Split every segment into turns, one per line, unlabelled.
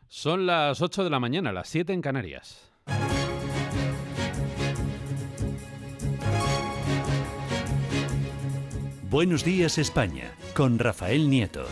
Son las 8 de la mañana, las 7 en Canarias.
Buenos días, España, con Rafael Nieto.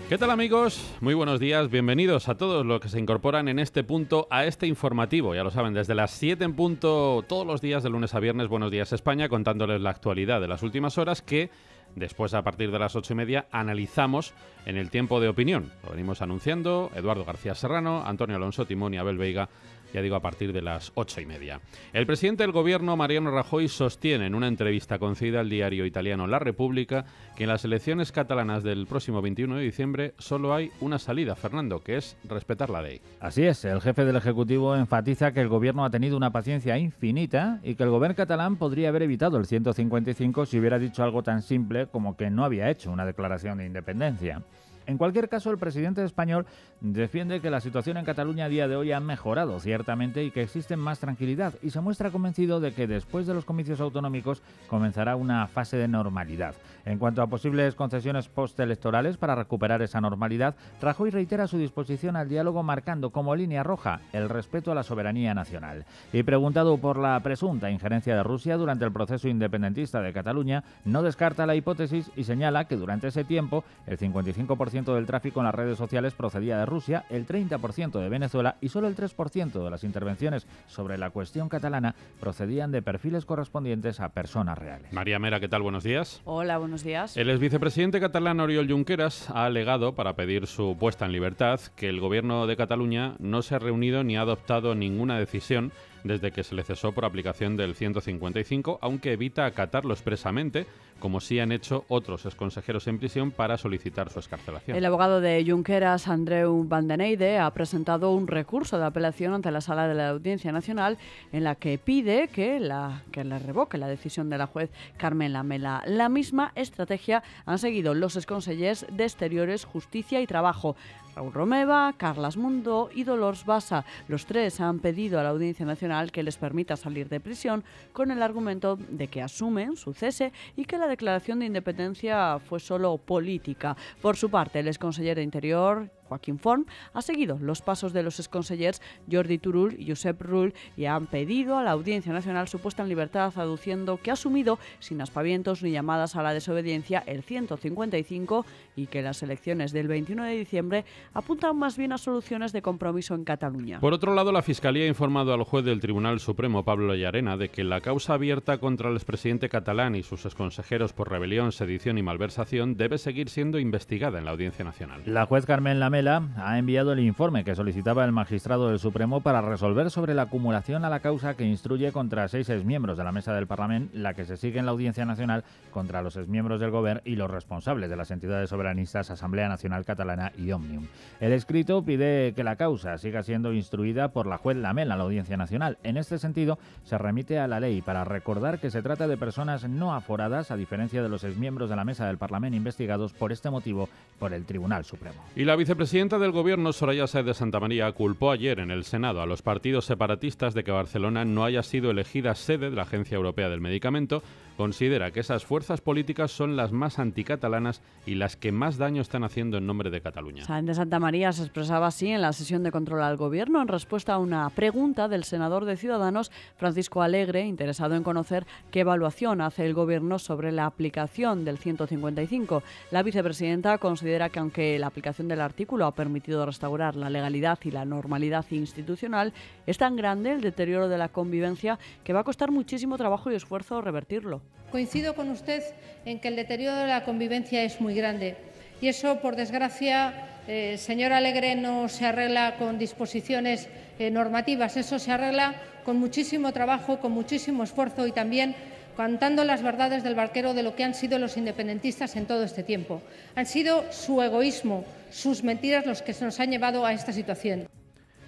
¿Qué tal, amigos? Muy buenos días, bienvenidos a todos los que se incorporan en este punto a este informativo. Ya lo saben, desde las 7 en punto todos los días de lunes a viernes, Buenos Días España, contándoles la actualidad de las últimas horas que después, a partir de las 8:30, analizamos en el tiempo de opinión. Lo venimos anunciando Eduardo García Serrano, Antonio Alonso Timón y Abel Veiga, ya digo, a partir de las 8:30. El presidente del Gobierno, Mariano Rajoy, sostiene en una entrevista concedida al diario italiano La Repubblica que en las elecciones catalanas del próximo 21 de diciembre solo hay una salida, Fernando, que es respetar la ley.
Así es, el jefe del Ejecutivo enfatiza que el Gobierno ha tenido una paciencia infinita y que el Gobierno catalán podría haber evitado el 155 si hubiera dicho algo tan simple como que no había hecho una declaración de independencia. En cualquier caso, el presidente español defiende que la situación en Cataluña a día de hoy ha mejorado ciertamente y que existe más tranquilidad, y se muestra convencido de que después de los comicios autonómicos comenzará una fase de normalidad. En cuanto a posibles concesiones postelectorales para recuperar esa normalidad, Rajoy reitera su disposición al diálogo, marcando como línea roja el respeto a la soberanía nacional. Y preguntado por la presunta injerencia de Rusia durante el proceso independentista de Cataluña, no descarta la hipótesis y señala que durante ese tiempo el 55% del tráfico en las redes sociales procedía de Rusia, el 30% de Venezuela y solo el 3% de las intervenciones sobre la cuestión catalana procedían de perfiles correspondientes a personas reales.
María Mera, ¿qué tal? Buenos días.
Hola, buenos días.
El exvicepresidente catalán Oriol Junqueras ha alegado, para pedir su puesta en libertad, que el gobierno de Cataluña no se ha reunido ni ha adoptado ninguna decisión desde que se le cesó por aplicación del 155, aunque evita acatarlo expresamente, como sí han hecho otros exconsejeros en prisión para solicitar su excarcelación.
El abogado de Junqueras, Andreu Van den Eide, ha presentado un recurso de apelación ante la Sala de la Audiencia Nacional en la que pide que le revoque la decisión de la juez Carmen Lamela. La misma estrategia han seguido los exconsellers de Exteriores, Justicia y Trabajo, Raúl Romeva, Carles Mundó y Dolors Bassa. Los tres han pedido a la Audiencia Nacional que les permita salir de prisión con el argumento de que asumen su cese y que la declaración de independencia fue solo política. Por su parte, el exconseller de Interior, Joaquín Forn, ha seguido los pasos de los exconsellers Jordi Turull y Josep Rull y han pedido a la Audiencia Nacional su puesta en libertad, aduciendo que ha asumido, sin aspavientos ni llamadas a la desobediencia, el 155 y que las elecciones del 21 de diciembre apuntan más bien a soluciones de compromiso en Cataluña.
Por otro lado, la Fiscalía ha informado al juez del Tribunal Supremo, Pablo Llarena, de que la causa abierta contra el expresidente catalán y sus exconsejeros por rebelión, sedición y malversación debe seguir siendo investigada en la Audiencia Nacional.
La juez Carmen Lamela ha enviado el informe que solicitaba el magistrado del Supremo para resolver sobre la acumulación a la causa que instruye contra 6 exmiembros de la Mesa del Parlamento, la que se sigue en la Audiencia Nacional contra los exmiembros del Gobierno y los responsables de las entidades soberanistas Asamblea Nacional Catalana y Òmnium. El escrito pide que la causa siga siendo instruida por la juez Lamela a la Audiencia Nacional. En este sentido, se remite a la ley para recordar que se trata de personas no aforadas, a diferencia de los exmiembros de la Mesa del Parlamento investigados por este motivo por el Tribunal Supremo.
Y la vicepresidenta del Gobierno, Soraya Sáenz de Santamaría, culpó ayer en el Senado a los partidos separatistas de que Barcelona no haya sido elegida sede de la Agencia Europea del Medicamento, considera que esas fuerzas políticas son las más anticatalanas y las que más daño están haciendo en nombre de Cataluña.
Sáenz de Santa María se expresaba así en la sesión de control al Gobierno en respuesta a una pregunta del senador de Ciudadanos, Francisco Alegre, interesado en conocer qué evaluación hace el Gobierno sobre la aplicación del 155. La vicepresidenta considera que aunque la aplicación del artículo ha permitido restaurar la legalidad y la normalidad institucional, es tan grande el deterioro de la convivencia que va a costar muchísimo trabajo y esfuerzo revertirlo.
Coincido con usted en que el deterioro de la convivencia es muy grande y eso, por desgracia, señor Alegre, no se arregla con disposiciones normativas, eso se arregla con muchísimo trabajo, con muchísimo esfuerzo y también contando las verdades del barquero de lo que han sido los independentistas en todo este tiempo. Han sido su egoísmo, sus mentiras los que nos han llevado a esta situación.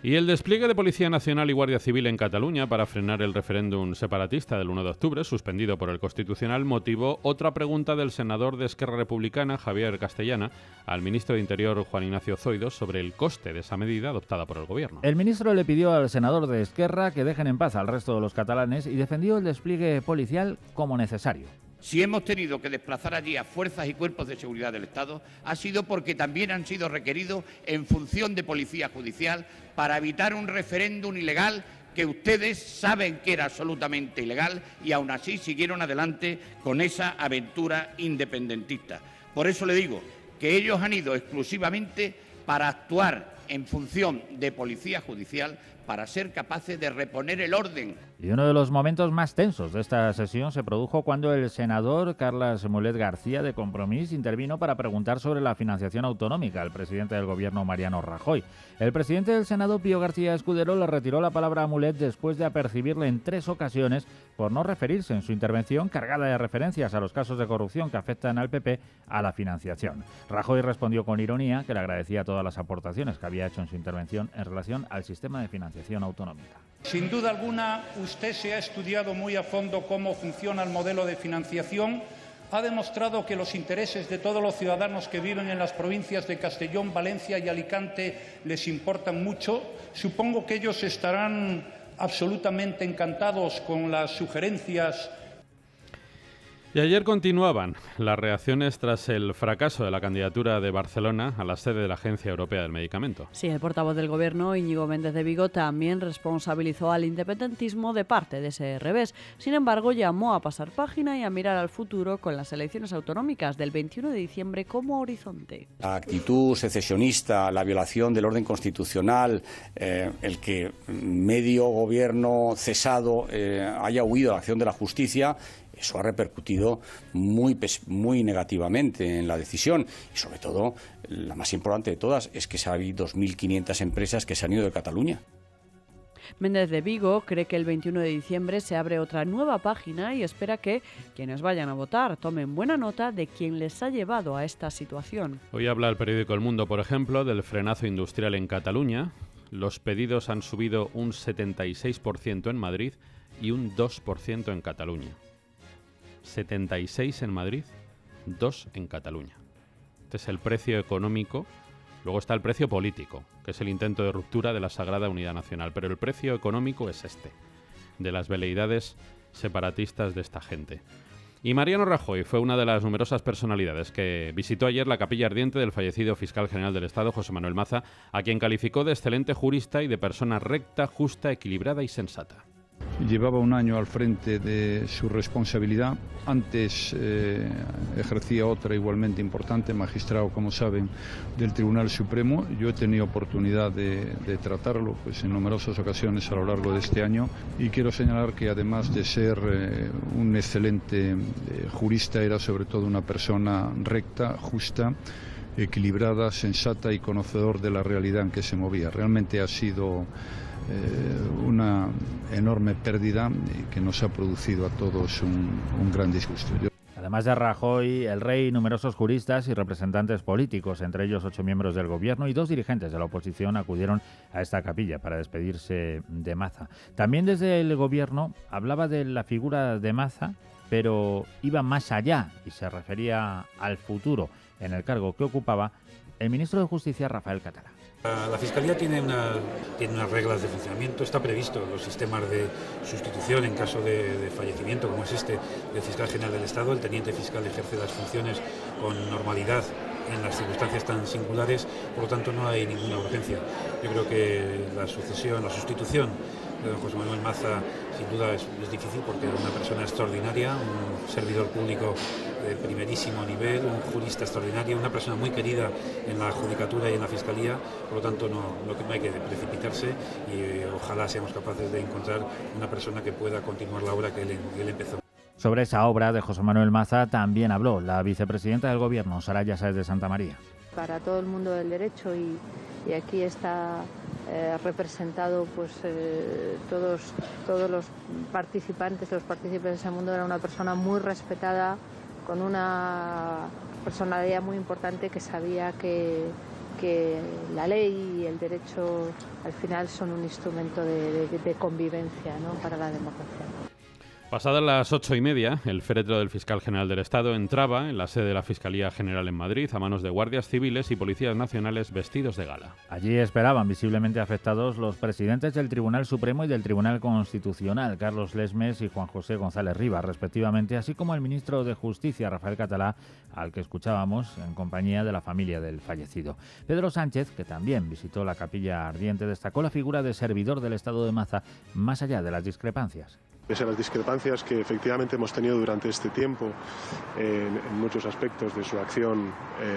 Y el despliegue de Policía Nacional y Guardia Civil en Cataluña para frenar el referéndum separatista del 1 de octubre, suspendido por el Constitucional, motivó otra pregunta del senador de Esquerra Republicana, Javier Castellana, al ministro de Interior, Juan Ignacio Zoido, sobre el coste de esa medida adoptada por el Gobierno.
El ministro le pidió al senador de Esquerra que dejen en paz al resto de los catalanes y defendió el despliegue policial como necesario.
Si hemos tenido que desplazar allí a fuerzas y cuerpos de seguridad del Estado, ha sido porque también han sido requeridos en función de policía judicial para evitar un referéndum ilegal que ustedes saben que era absolutamente ilegal y aún así siguieron adelante con esa aventura independentista. Por eso le digo que ellos han ido exclusivamente para actuar en función de policía judicial para ser capaces de reponer el orden.
Y uno de los momentos más tensos de esta sesión se produjo cuando el senador Carles Mulet García, de Compromís, intervino para preguntar sobre la financiación autonómica al presidente del Gobierno, Mariano Rajoy. El presidente del Senado, Pío García Escudero, le retiró la palabra a Mulet después de apercibirle en 3 ocasiones por no referirse en su intervención, cargada de referencias a los casos de corrupción que afectan al PP, a la financiación. Rajoy respondió con ironía que le agradecía todas las aportaciones que había hecho en su intervención en relación al sistema de financiación autonómica.
Sin duda alguna, usted se ha estudiado muy a fondo cómo funciona el modelo de financiación. Ha demostrado que los intereses de todos los ciudadanos que viven en las provincias de Castellón, Valencia y Alicante les importan mucho. Supongo que ellos estarán absolutamente encantados con las sugerencias.
Y ayer continuaban las reacciones tras el fracaso de la candidatura de Barcelona a la sede de la Agencia Europea del Medicamento.
Sí, el portavoz del Gobierno, Íñigo Méndez de Vigo, también responsabilizó al independentismo de parte de ese revés. Sin embargo, llamó a pasar página y a mirar al futuro con las elecciones autonómicas del 21 de diciembre como horizonte.
La actitud secesionista, la violación del orden constitucional, el que medio gobierno cesado haya huido a la acción de la justicia, eso ha repercutido muy negativamente en la decisión y, sobre todo, la más importante de todas es que hay 2.500 empresas que se han ido de Cataluña.
Méndez de Vigo cree que el 21 de diciembre se abre otra nueva página y espera que quienes vayan a votar tomen buena nota de quién les ha llevado a esta situación.
Hoy habla el periódico El Mundo, por ejemplo, del frenazo industrial en Cataluña. Los pedidos han subido un 76% en Madrid y un 2% en Cataluña. 76 en Madrid, 2 en Cataluña. Este es el precio económico. Luego está el precio político, que es el intento de ruptura de la Sagrada Unidad Nacional. Pero el precio económico es este, de las veleidades separatistas de esta gente. Y Mariano Rajoy fue una de las numerosas personalidades que visitó ayer la capilla ardiente del fallecido fiscal general del Estado, José Manuel Maza, a quien calificó de excelente jurista y de persona recta, justa, equilibrada y sensata.
Llevaba un año al frente de su responsabilidad. Antes ejercía otra igualmente importante, magistrado, como saben, del Tribunal Supremo. Yo he tenido oportunidad de tratarlo pues, en numerosas ocasiones a lo largo de este año y quiero señalar que además de ser un excelente jurista, era sobre todo una persona recta, justa, equilibrada, sensata y conocedor de la realidad en que se movía. Realmente ha sido una enorme pérdida que nos ha producido a todos un gran disgusto.
Además de Rajoy, el rey, numerosos juristas y representantes políticos, entre ellos 8 miembros del gobierno y 2 dirigentes de la oposición, acudieron a esta capilla para despedirse de Maza. También desde el gobierno hablaba de la figura de Maza, pero iba más allá y se refería al futuro en el cargo que ocupaba el ministro de Justicia, Rafael Català.
La Fiscalía tiene unas reglas de funcionamiento, está previsto los sistemas de sustitución en caso de fallecimiento, como es este del fiscal general del Estado. El teniente fiscal ejerce las funciones con normalidad en las circunstancias tan singulares, por lo tanto no hay ninguna urgencia. Yo creo que la sustitución de don José Manuel Maza sin duda es difícil porque es una persona extraordinaria, un servidor público de primerísimo nivel, un jurista extraordinario, una persona muy querida en la judicatura y en la Fiscalía, por lo tanto no hay que precipitarse y ojalá seamos capaces de encontrar una persona que pueda continuar la obra que él empezó.
Sobre esa obra de José Manuel Maza también habló la vicepresidenta del Gobierno, Soraya Sáez de Santamaría.
Para todo el mundo del derecho y aquí está representado pues todos los partícipes de ese mundo. Era una persona muy respetada, con una personalidad muy importante, que sabía que la ley y el derecho al final son un instrumento de convivencia, ¿no?, para la democracia.
Pasadas las 8:30, el féretro del fiscal general del Estado entraba en la sede de la Fiscalía General en Madrid a manos de guardias civiles y policías nacionales vestidos de gala.
Allí esperaban visiblemente afectados los presidentes del Tribunal Supremo y del Tribunal Constitucional, Carlos Lesmes y Juan José González Rivas, respectivamente, así como el ministro de Justicia, Rafael Català, al que escuchábamos en compañía de la familia del fallecido. Pedro Sánchez, que también visitó la capilla ardiente, destacó la figura de servidor del Estado de Maza, más allá de las discrepancias.
Pese a las discrepancias que efectivamente hemos tenido durante este tiempo en muchos aspectos de su acción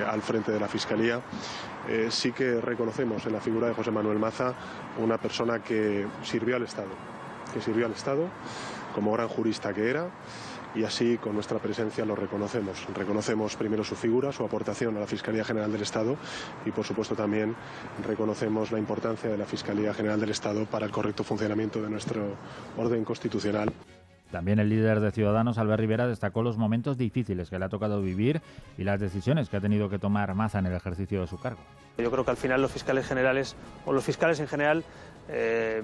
al frente de la Fiscalía, sí que reconocemos en la figura de José Manuel Maza una persona que sirvió al Estado como gran jurista que era, y así con nuestra presencia lo reconocemos. Reconocemos primero su figura, su aportación a la Fiscalía General del Estado y por supuesto también reconocemos la importancia de la Fiscalía General del Estado para el correcto funcionamiento de nuestro orden constitucional.
También el líder de Ciudadanos, Albert Rivera, destacó los momentos difíciles que le ha tocado vivir y las decisiones que ha tenido que tomar Maza en el ejercicio de su cargo.
Yo creo que al final los fiscales generales, o los fiscales en general,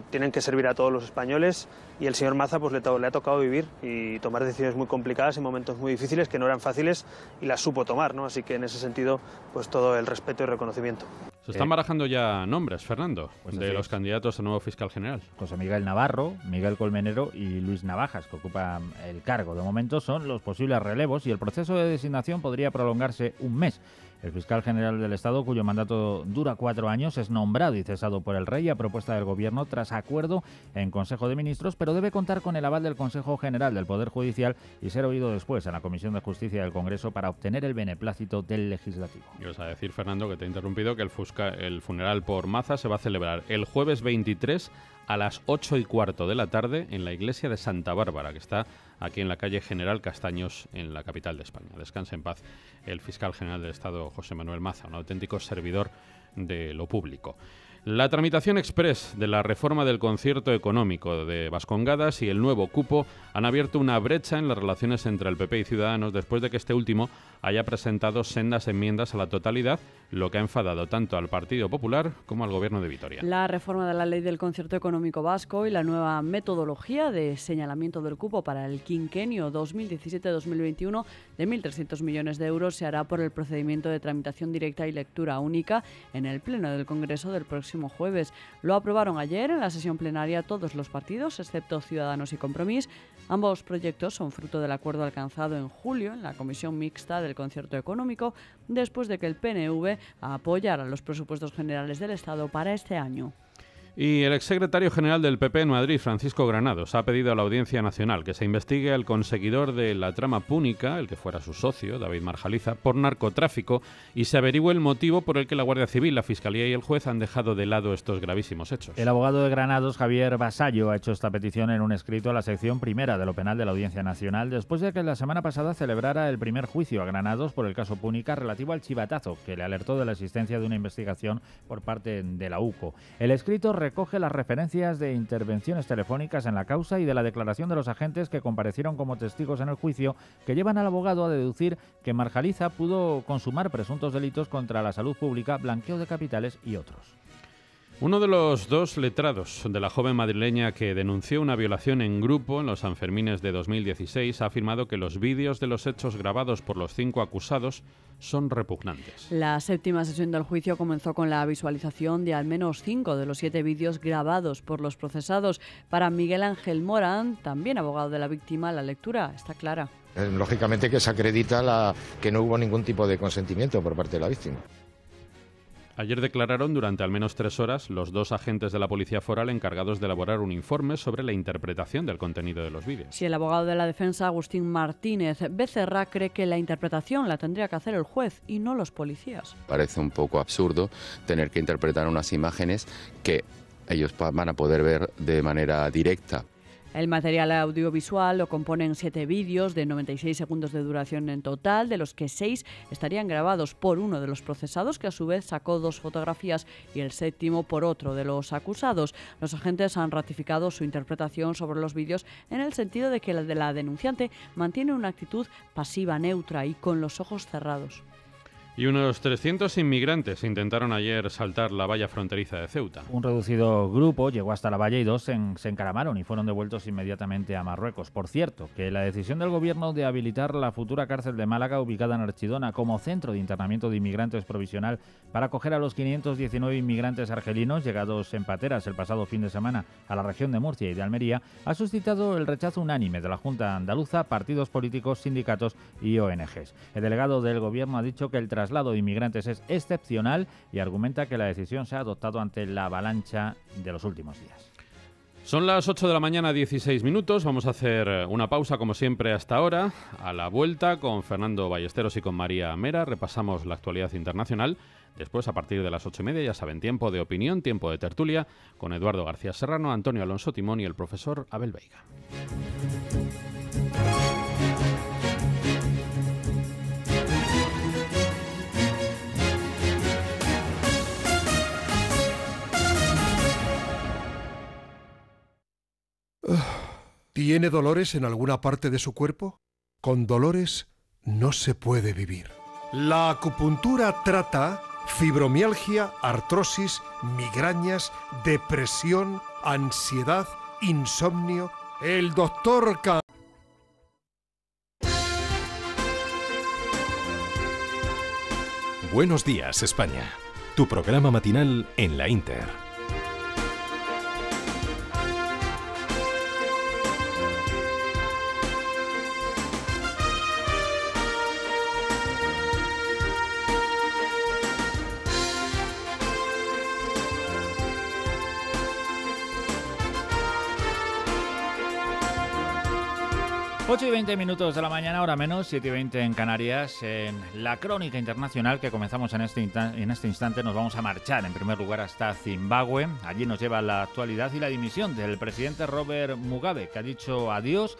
tienen que servir a todos los españoles, y el señor Maza pues le ha tocado vivir y tomar decisiones muy complicadas en momentos muy difíciles que no eran fáciles, y las supo tomar, ¿no? Así que en ese sentido pues todo el respeto y reconocimiento.
Se están barajando ya nombres, Fernando, de los candidatos a nuevo fiscal general.
José Miguel Navarro, Miguel Colmenero y Luis Navajas, que ocupan el cargo. De momento son los posibles relevos y el proceso de designación podría prolongarse un mes. El fiscal general del Estado, cuyo mandato dura 4 años, es nombrado y cesado por el Rey a propuesta del Gobierno tras acuerdo en Consejo de Ministros, pero debe contar con el aval del Consejo General del Poder Judicial y ser oído después en la Comisión de Justicia del Congreso para obtener el beneplácito del Legislativo.
Y vas a decir, Fernando, que te he interrumpido, que el funeral por Maza se va a celebrar el jueves 23 a las 8:15 de la tarde en la iglesia de Santa Bárbara, que está aquí en la calle General Castaños, en la capital de España. Descanse en paz el fiscal general del Estado, José Manuel Maza, un auténtico servidor de lo público. La tramitación exprés de la reforma del concierto económico de Vascongadas y el nuevo cupo han abierto una brecha en las relaciones entre el PP y Ciudadanos después de que este último haya presentado sendas enmiendas a la totalidad, lo que ha enfadado tanto al Partido Popular como al Gobierno de Vitoria.
La reforma de la ley del concierto económico vasco y la nueva metodología de señalamiento del cupo para el quinquenio 2017-2021 de 1.300 millones de euros se hará por el procedimiento de tramitación directa y lectura única en el Pleno del Congreso del próximo jueves. Lo aprobaron ayer en la sesión plenaria todos los partidos, excepto Ciudadanos y Compromís. Ambos proyectos son fruto del acuerdo alcanzado en julio en la Comisión Mixta del Concierto Económico, después de que el PNV apoyara los presupuestos generales del Estado para este año.
Y el exsecretario general del PP en Madrid, Francisco Granados, ha pedido a la Audiencia Nacional que se investigue al conseguidor de la trama púnica, el que fuera su socio, David Marjaliza, por narcotráfico, y se averigüe el motivo por el que la Guardia Civil, la Fiscalía y el juez han dejado de lado estos gravísimos hechos.
El abogado de Granados, Javier Basallo, ha hecho esta petición en un escrito a la sección primera de lo penal de la Audiencia Nacional, después de que la semana pasada celebrara el primer juicio a Granados por el caso Púnica relativo al chivatazo, que le alertó de la existencia de una investigación por parte de la UCO. El escrito recoge las referencias de intervenciones telefónicas en la causa y de la declaración de los agentes que comparecieron como testigos en el juicio, que llevan al abogado a deducir que Marjaliza pudo consumar presuntos delitos contra la salud pública, blanqueo de capitales y otros.
Uno de los dos letrados de la joven madrileña que denunció una violación en grupo en los Sanfermines de 2016 ha afirmado que los vídeos de los hechos grabados por los 5 acusados son repugnantes.
La séptima sesión del juicio comenzó con la visualización de al menos 5 de los 7 vídeos grabados por los procesados. Para Miguel Ángel Morán, también abogado de la víctima, la lectura está clara.
Lógicamente que se acredita que no hubo ningún tipo de consentimiento por parte de la víctima.
Ayer declararon durante al menos 3 horas los 2 agentes de la Policía Foral encargados de elaborar un informe sobre la interpretación del contenido de los vídeos.
Si el abogado de la defensa, Agustín Martínez Becerra, cree que la interpretación la tendría que hacer el juez y no los policías.
Parece un poco absurdo tener que interpretar unas imágenes que ellos van a poder ver de manera directa.
El material audiovisual lo componen 7 vídeos de 96 segundos de duración en total, de los que 6 estarían grabados por uno de los procesados, que a su vez sacó 2 fotografías, y el 7º por otro de los acusados. Los agentes han ratificado su interpretación sobre los vídeos en el sentido de que la de la denunciante mantiene una actitud pasiva, neutra y con los ojos cerrados.
Y unos 300 inmigrantes intentaron ayer saltar la valla fronteriza de Ceuta.
Un reducido grupo llegó hasta la valla y 2 se encaramaron y fueron devueltos inmediatamente a Marruecos. Por cierto, que la decisión del gobierno de habilitar la futura cárcel de Málaga, ubicada en Archidona, como centro de internamiento de inmigrantes provisional para acoger a los 519 inmigrantes argelinos llegados en pateras el pasado fin de semana a la región de Murcia y de Almería, ha suscitado el rechazo unánime de la Junta Andaluza, partidos políticos, sindicatos y ONGs. El delegado del gobierno ha dicho que el traslado de inmigrantes es excepcional y argumenta que la decisión se ha adoptado ante la avalancha de los últimos días.
Son las 8 de la mañana, 16 minutos. Vamos a hacer una pausa, como siempre, hasta ahora. A la vuelta, con Fernando Ballesteros y con María Mera, repasamos la actualidad internacional. Después, a partir de las 8:30, ya saben, tiempo de opinión, tiempo de tertulia, con Eduardo García Serrano, Antonio Alonso Timón y el profesor Abel Veiga.
¿Tiene dolores en alguna parte de su cuerpo? Con dolores no se puede vivir. La acupuntura trata fibromialgia, artrosis, migrañas, depresión, ansiedad, insomnio. El doctor K.
Buenos días, España. Tu programa matinal en la Inter.
Ocho y 20 minutos de la mañana, hora menos, 7:20 en Canarias. En la crónica internacional que comenzamos en este instante nos vamos a marchar en primer lugar hasta Zimbabue. Allí nos lleva la actualidad y la dimisión del presidente Robert Mugabe, que ha dicho adiós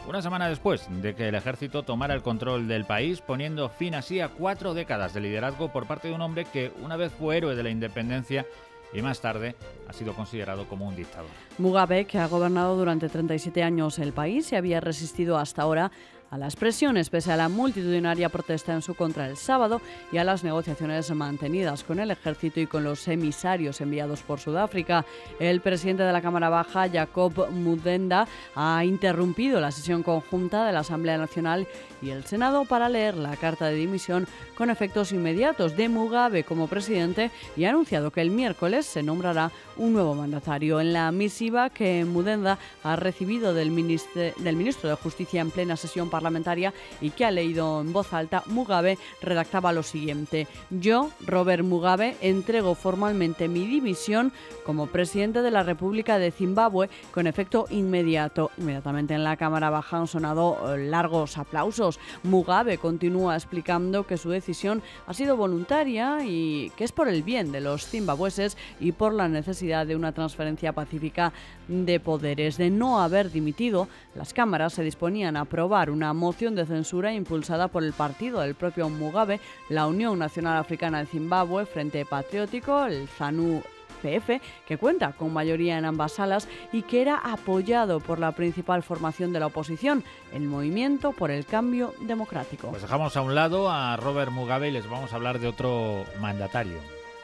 una semana después de que el ejército tomara el control del país, poniendo fin así a 4 décadas de liderazgo por parte de un hombre que una vez fue héroe de la independencia y más tarde ha sido considerado como un dictador.
Mugabe, que ha gobernado durante 37 años el país, se había resistido hasta ahora a las presiones pese a la multitudinaria protesta en su contra el sábado y a las negociaciones mantenidas con el ejército y con los emisarios enviados por Sudáfrica. El presidente de la Cámara Baja, Jacob Mudenda, ha interrumpido la sesión conjunta de la Asamblea Nacional y el Senado para leer la carta de dimisión con efectos inmediatos de Mugabe como presidente y ha anunciado que el miércoles se nombrará un nuevo mandatario. En la misiva que Mudenda ha recibido del ministro de Justicia en plena sesión parlamentaria y que ha leído en voz alta, Mugabe redactaba lo siguiente: yo, Robert Mugabe, entrego formalmente mi dimisión como presidente de la República de Zimbabue con efecto inmediato. Inmediatamente en la Cámara Baja han sonado largos aplausos. Mugabe continúa explicando que su decisión ha sido voluntaria y que es por el bien de los zimbabueses y por la necesidad de una transferencia pacífica de poderes. De no haber dimitido, las cámaras se disponían a aprobar una moción de censura impulsada por el partido del propio Mugabe, la Unión Nacional Africana de Zimbabue, Frente Patriótico, el ZANU-PF, que cuenta con mayoría en ambas salas y que era apoyado por la principal formación de la oposición, el Movimiento por el Cambio Democrático.
Pues dejamos a un lado a Robert Mugabe y les vamos a hablar de otro mandatario.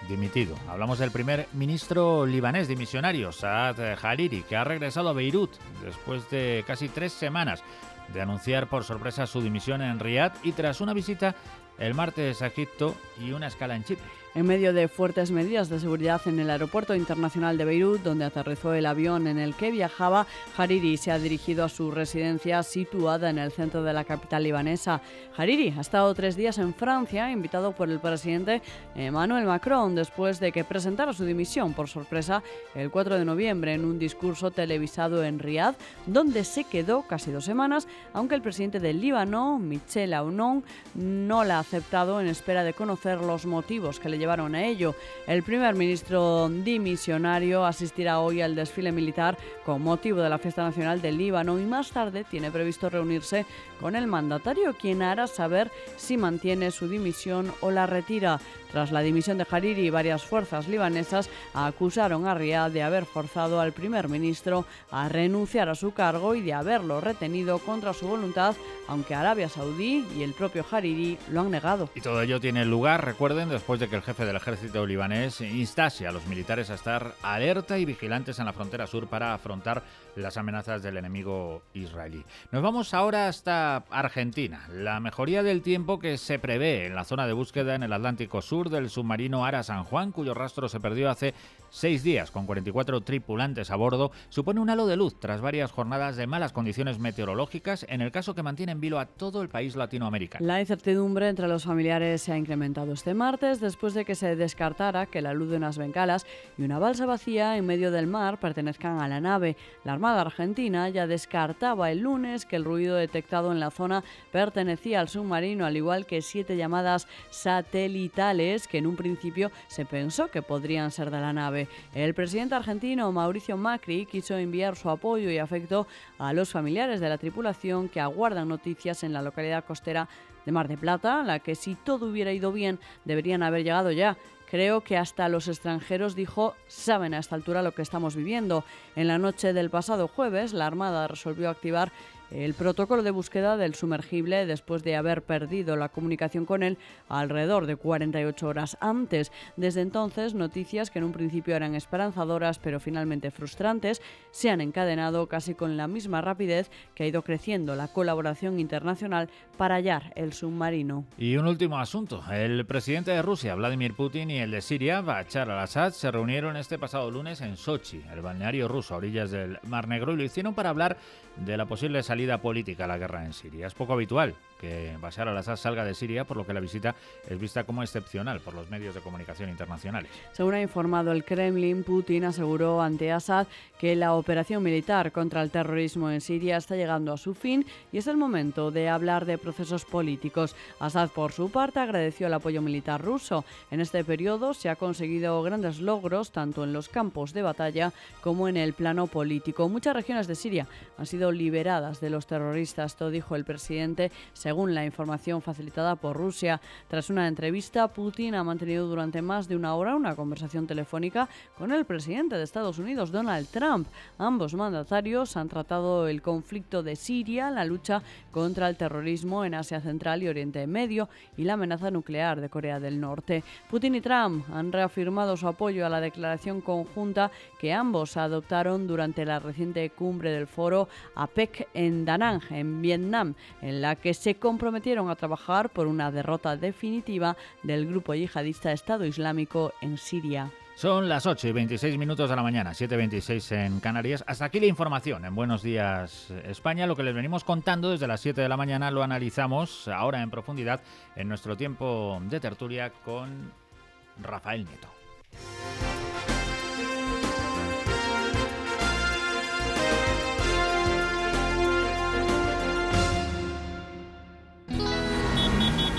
dimitido. Hablamos del primer ministro libanés dimisionario, Saad Hariri, que ha regresado a Beirut después de casi 3 semanas de anunciar por sorpresa su dimisión en Riad y tras una visita el martes a Egipto y una escala en Chipre.
En medio de fuertes medidas de seguridad en el aeropuerto internacional de Beirut, donde aterrizó el avión en el que viajaba, Hariri se ha dirigido a su residencia situada en el centro de la capital libanesa. Hariri ha estado 3 días en Francia, invitado por el presidente Emmanuel Macron, después de que presentara su dimisión por sorpresa el 4 de noviembre en un discurso televisado en Riad, donde se quedó casi 2 semanas, aunque el presidente del Líbano, Michel Aoun, no la ha aceptado en espera de conocer los motivos que le llevaron a ello. El primer ministro dimisionario asistirá hoy al desfile militar con motivo de la fiesta nacional del Líbano y más tarde tiene previsto reunirse con el mandatario, quien hará saber si mantiene su dimisión o la retira. Tras la dimisión de Hariri, varias fuerzas libanesas acusaron a Riad de haber forzado al primer ministro a renunciar a su cargo y de haberlo retenido contra su voluntad, aunque Arabia Saudí y el propio Hariri lo han negado.
Y todo ello tiene lugar, recuerden, después de que el jefe del ejército libanés instase a los militares a estar alerta y vigilantes en la frontera sur para afrontar las amenazas del enemigo israelí. Nos vamos ahora hasta Argentina. La mejoría del tiempo que se prevé en la zona de búsqueda en el Atlántico Sur del submarino Ara San Juan, cuyo rastro se perdió hace 6 días con 44 tripulantes a bordo, supone un halo de luz tras varias jornadas de malas condiciones meteorológicas, en el caso que mantiene en vilo a todo el país latinoamericano.
La incertidumbre entre los familiares se ha incrementado este martes después de que se descartara que la luz de unas bengalas y una balsa vacía en medio del mar pertenezcan a la nave. La Armada Argentina ya descartaba el lunes que el ruido detectado en la zona pertenecía al submarino, al igual que 7 llamadas satelitales que en un principio se pensó que podrían ser de la nave. El presidente argentino Mauricio Macri quiso enviar su apoyo y afecto a los familiares de la tripulación que aguardan noticias en la localidad costera de Mar del Plata, la que si todo hubiera ido bien deberían haber llegado ya. Creo que hasta los extranjeros, dijo, saben a esta altura lo que estamos viviendo. En la noche del pasado jueves, la Armada resolvió activar el protocolo de búsqueda del sumergible después de haber perdido la comunicación con él alrededor de 48 horas antes. Desde entonces, noticias que en un principio eran esperanzadoras pero finalmente frustrantes se han encadenado casi con la misma rapidez que ha ido creciendo la colaboración internacional para hallar el submarino.
Y un último asunto. El presidente de Rusia, Vladimir Putin, y el de Siria, Bashar al-Assad, se reunieron este pasado lunes en Sochi, el balneario ruso a orillas del Mar Negro, y lo hicieron para hablar de la posible salida política a la guerra en Siria. Es poco habitual que Bashar al-Assad salga de Siria, por lo que la visita es vista como excepcional por los medios de comunicación internacionales.
Según ha informado el Kremlin, Putin aseguró ante Assad que la operación militar contra el terrorismo en Siria está llegando a su fin y es el momento de hablar de procesos políticos. Assad, por su parte, agradeció el apoyo militar ruso. En este periodo se ha conseguido grandes logros tanto en los campos de batalla como en el plano político. Muchas regiones de Siria han sido liberadas de los terroristas, esto dijo el presidente, según la información facilitada por Rusia. Tras una entrevista, Putin ha mantenido durante más de 1 hora una conversación telefónica con el presidente de Estados Unidos, Donald Trump. Ambos mandatarios han tratado el conflicto de Siria, la lucha contra el terrorismo en Asia Central y Oriente Medio y la amenaza nuclear de Corea del Norte. Putin y Trump han reafirmado su apoyo a la declaración conjunta que ambos adoptaron durante la reciente cumbre del foro APEC en Da Nang, en Vietnam, en la que se comprometieron a trabajar por una derrota definitiva del grupo yihadista Estado Islámico en Siria.
Son las 8:26 de la mañana, 7:26 en Canarias. Hasta aquí la información en Buenos Días España. Lo que les venimos contando desde las 7 de la mañana lo analizamos ahora en profundidad en nuestro tiempo de tertulia con Rafael Nieto.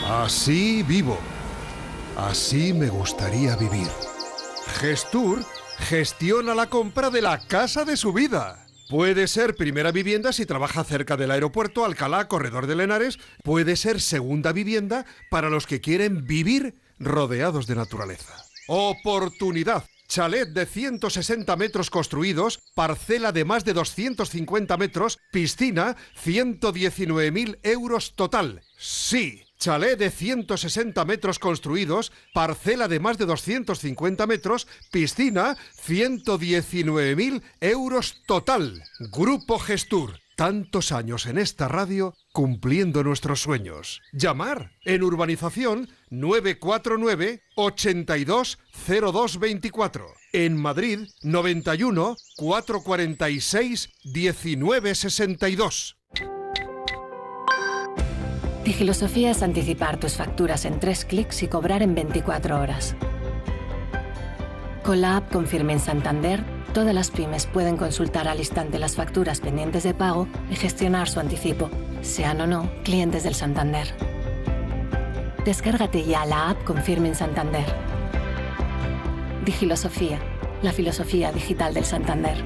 Así vivo. Así me gustaría vivir. Gestur gestiona la compra de la casa de su vida. Puede ser primera vivienda si trabaja cerca del aeropuerto Alcalá, Corredor de Henares. Puede ser segunda vivienda para los que quieren vivir rodeados de naturaleza. Oportunidad. Chalet de 160 metros construidos, parcela de más de 250 metros, piscina, 119.000 euros total. Sí. Chalet de 160 metros construidos, parcela de más de 250 metros, piscina, 119.000 euros total. Grupo Gestur. Tantos años en esta radio cumpliendo nuestros sueños. Llamar en urbanización 949 820224. En Madrid 91 446 1962.
Digilosofía es anticipar tus facturas en 3 clics y cobrar en 24 horas. Con la app Confirme en Santander, todas las pymes pueden consultar al instante las facturas pendientes de pago y gestionar su anticipo, sean o no clientes del Santander. Descárgate ya la app Confirme en Santander. Digilosofía, la filosofía digital del Santander.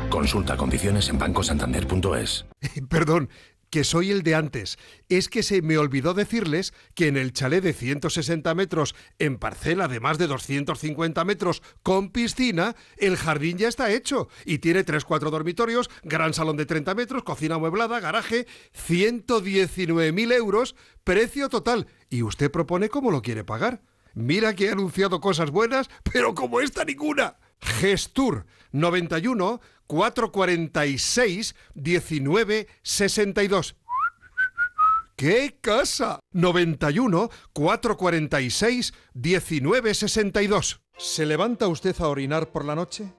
Consulta condiciones en bancosantander.es.
Perdón, que soy el de antes. Es que se me olvidó decirles que en el chalet de 160 metros, en parcela de más de 250 metros, con piscina, el jardín ya está hecho. Y tiene 3-4 dormitorios, gran salón de 30 metros, cocina amueblada, garaje, 119.000 euros, precio total. Y usted propone cómo lo quiere pagar. Mira que he anunciado cosas buenas, pero como esta ninguna. Gestur 91 446 1962. ¡Qué casa! 91 446 1962. ¿Se levanta usted a orinar por la noche?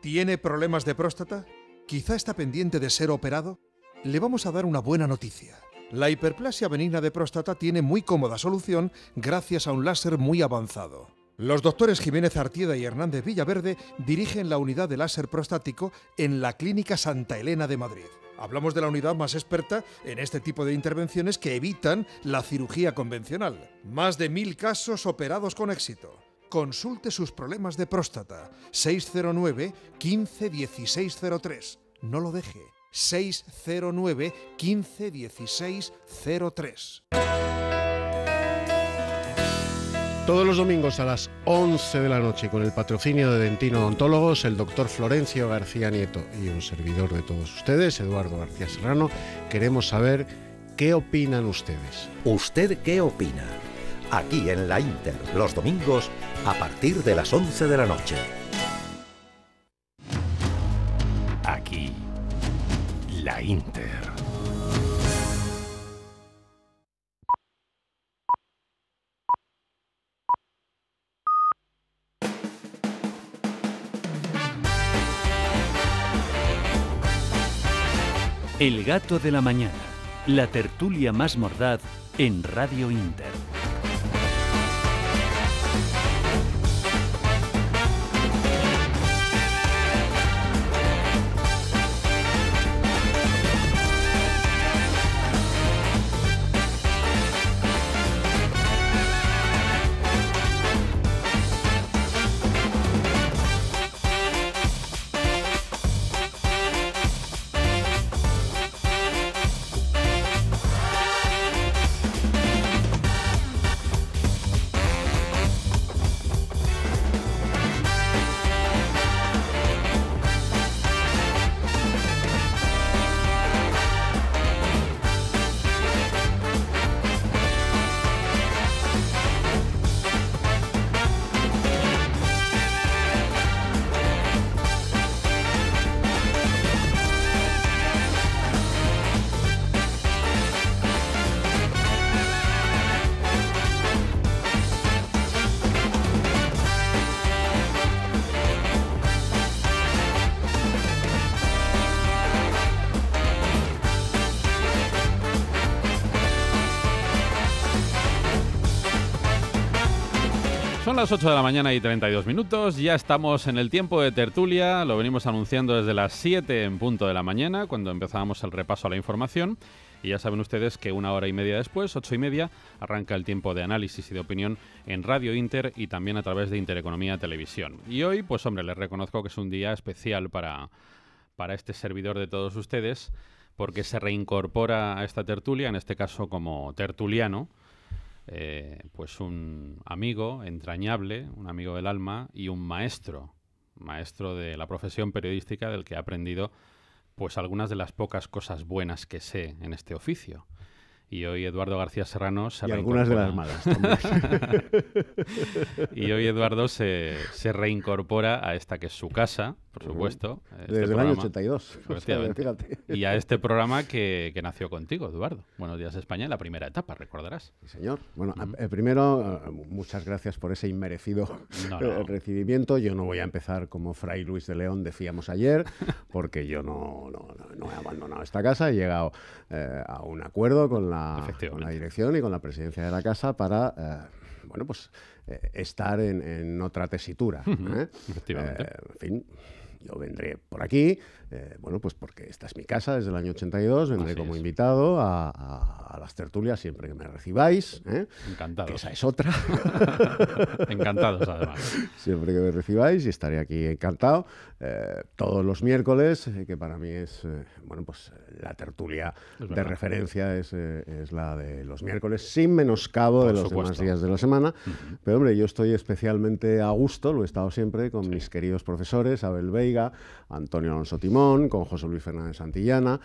¿Tiene problemas de próstata? ¿Quizá está pendiente de ser operado? Le vamos a dar una buena noticia. La hiperplasia benigna de próstata tiene muy cómoda solución gracias a un láser muy avanzado. Los doctores Jiménez Artieda y Hernández Villaverde dirigen la unidad de láser prostático en la Clínica Santa Elena de Madrid. Hablamos de la unidad más experta en este tipo de intervenciones que evitan la cirugía convencional. Más de 1000 casos operados con éxito. Consulte sus problemas de próstata. 609 15 16 03. No lo deje. 609 15 16 03.
Todos los domingos a las 11 de la noche, con el patrocinio de Dentino Odontólogos, el doctor Florencio García Nieto y un servidor de todos ustedes, Eduardo García Serrano, queremos saber qué opinan ustedes.
¿Usted qué opina? Aquí en La Inter, los domingos, a partir de las 11 de la noche.
Aquí, La Inter. El gato de la mañana, la tertulia más mordaz en Radio Inter.
Son las 8 de la mañana y 32 minutos, ya estamos en el tiempo de tertulia, lo venimos anunciando desde las 7 en punto de la mañana, cuando empezábamos el repaso a la información, y ya saben ustedes que una hora y media después, 8:30, arranca el tiempo de análisis y de opinión en Radio Inter y también a través de Intereconomía Televisión. Y hoy, pues hombre, les reconozco que es un día especial para este servidor de todos ustedes, porque se reincorpora a esta tertulia, en este caso como tertuliano, pues un amigo entrañable, un amigo del alma y un maestro de la profesión periodística del que he aprendido pues algunas de las pocas cosas buenas que sé en este oficio. Y hoy Eduardo García Serrano se
reincorpora. Algunas de las malas también.
Y hoy Eduardo se reincorpora a esta que es su casa, por supuesto.
Desde el año 82.
Fíjate. Y a este programa que nació contigo, Eduardo. Buenos Días España, en la primera etapa, recordarás.
Sí, señor. Bueno, primero, muchas gracias por ese inmerecido recibimiento. Yo no voy a empezar como Fray Luis de León decíamos ayer, porque yo no he abandonado esta casa. He llegado a un acuerdo con la dirección y con la presidencia de la casa para estar en otra tesitura.
Efectivamente.
En fin, yo vendré por aquí, pues porque esta es mi casa desde el año 82, vendré como invitado a las tertulias siempre que me recibáis.
Encantados.
Que esa es otra.
Encantados, además.
Siempre que me recibáis y estaré aquí encantado. Todos los miércoles, que para mí es, la tertulia de referencia es la de los miércoles, sin menoscabo de los demás días de la semana. Pero, hombre, yo estoy especialmente a gusto, lo he estado siempre, con mis queridos profesores, Abel Veiga, Antonio Alonso Timón, con José Luis Fernández Santillana,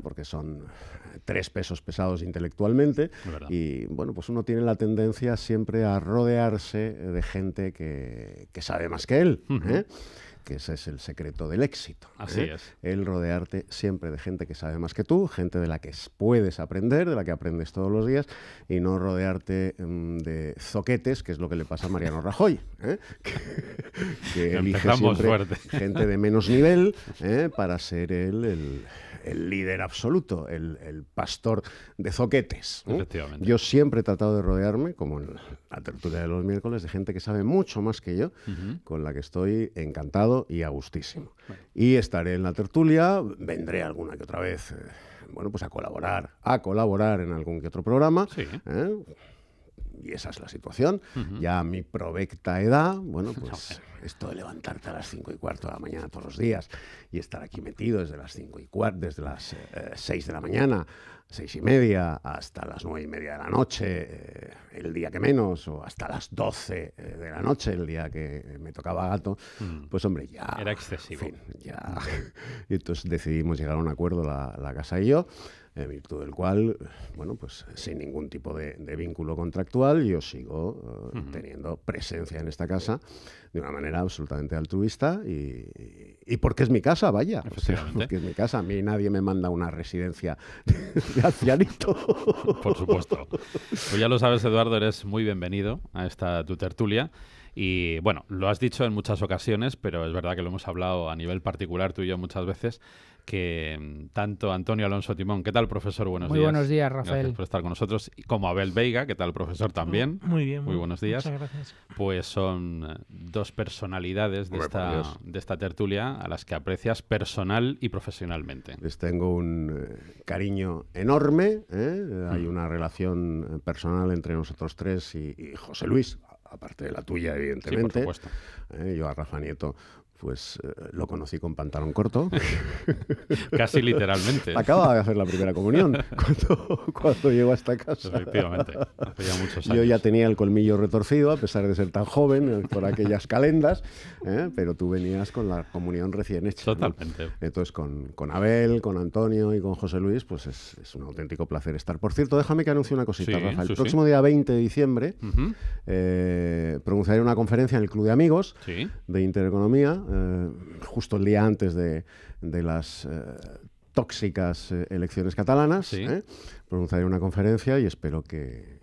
porque son 3 pesos pesados intelectualmente. Y, pues uno tiene la tendencia siempre a rodearse de gente que sabe más que él, que ese es el secreto del éxito.
Así es.
El rodearte siempre de gente que sabe más que tú, gente de la que puedes aprender, de la que aprendes todos los días, y no rodearte de zoquetes, que es lo que le pasa a Mariano Rajoy, que elige siempre gente de menos nivel para ser él el líder absoluto, el pastor de zoquetes.
Efectivamente.
Yo siempre he tratado de rodearme, como en la tertulia de los miércoles, de gente que sabe mucho más que yo, con la que estoy encantado y a gustísimo. Y estaré en la tertulia, vendré alguna que otra vez, a colaborar en algún que otro programa.
Sí.
Y esa es la situación. Ya a mi provecta edad, esto de levantarte a las 5:15 de la mañana todos los días y estar aquí metido desde las 5:15, desde las 6 de la mañana, 6:30, hasta las 9:30 de la noche, el día que menos, o hasta las 12 de la noche, el día que me tocaba gato, pues hombre, ya...
Era excesivo.
En fin, ya... Y entonces decidimos llegar a un acuerdo la casa y yo, en virtud del cual, sin ningún tipo de vínculo contractual, yo sigo teniendo presencia en esta casa de una manera absolutamente altruista y porque es mi casa, vaya. O sea, porque es mi casa. A mí nadie me manda una residencia de ancianito.
Por supuesto. Pues ya lo sabes, Eduardo, eres muy bienvenido a esta tu tertulia. Y bueno, lo has dicho en muchas ocasiones, pero es verdad que lo hemos hablado a nivel particular tú y yo muchas veces, que tanto Antonio Alonso Timón, ¿qué tal, profesor? Buenos días.
Muy buenos días, Rafael.
Gracias por estar con nosotros. Como Abel Veiga, ¿qué tal, profesor? También.
Muy bien.
Muy buenos días.
Muchas gracias.
Pues son 2 personalidades de esta tertulia a las que aprecias personal y profesionalmente.
Les tengo un cariño enorme, hay una relación personal entre nosotros 3 y José Luis, aparte de la tuya, evidentemente.
Sí, por supuesto.
Yo a Rafa Nieto lo conocí con pantalón corto.
Casi literalmente.
Acaba de hacer la primera comunión cuando llegó a esta casa.
Efectivamente, hace ya muchos años.
Yo ya tenía el colmillo retorcido, a pesar de ser tan joven, por aquellas calendas, pero tú venías con la comunión recién hecha.
Totalmente.
¿No? Entonces, con Abel, con Antonio y con José Luis, pues es un auténtico placer estar. Por cierto, déjame que anuncie una cosita, Rafa. El próximo día 20 de diciembre pronunciaré una conferencia en el Club de Amigos de Intereconomía, justo el día antes de las tóxicas elecciones catalanas. Pronunciaré una conferencia y espero que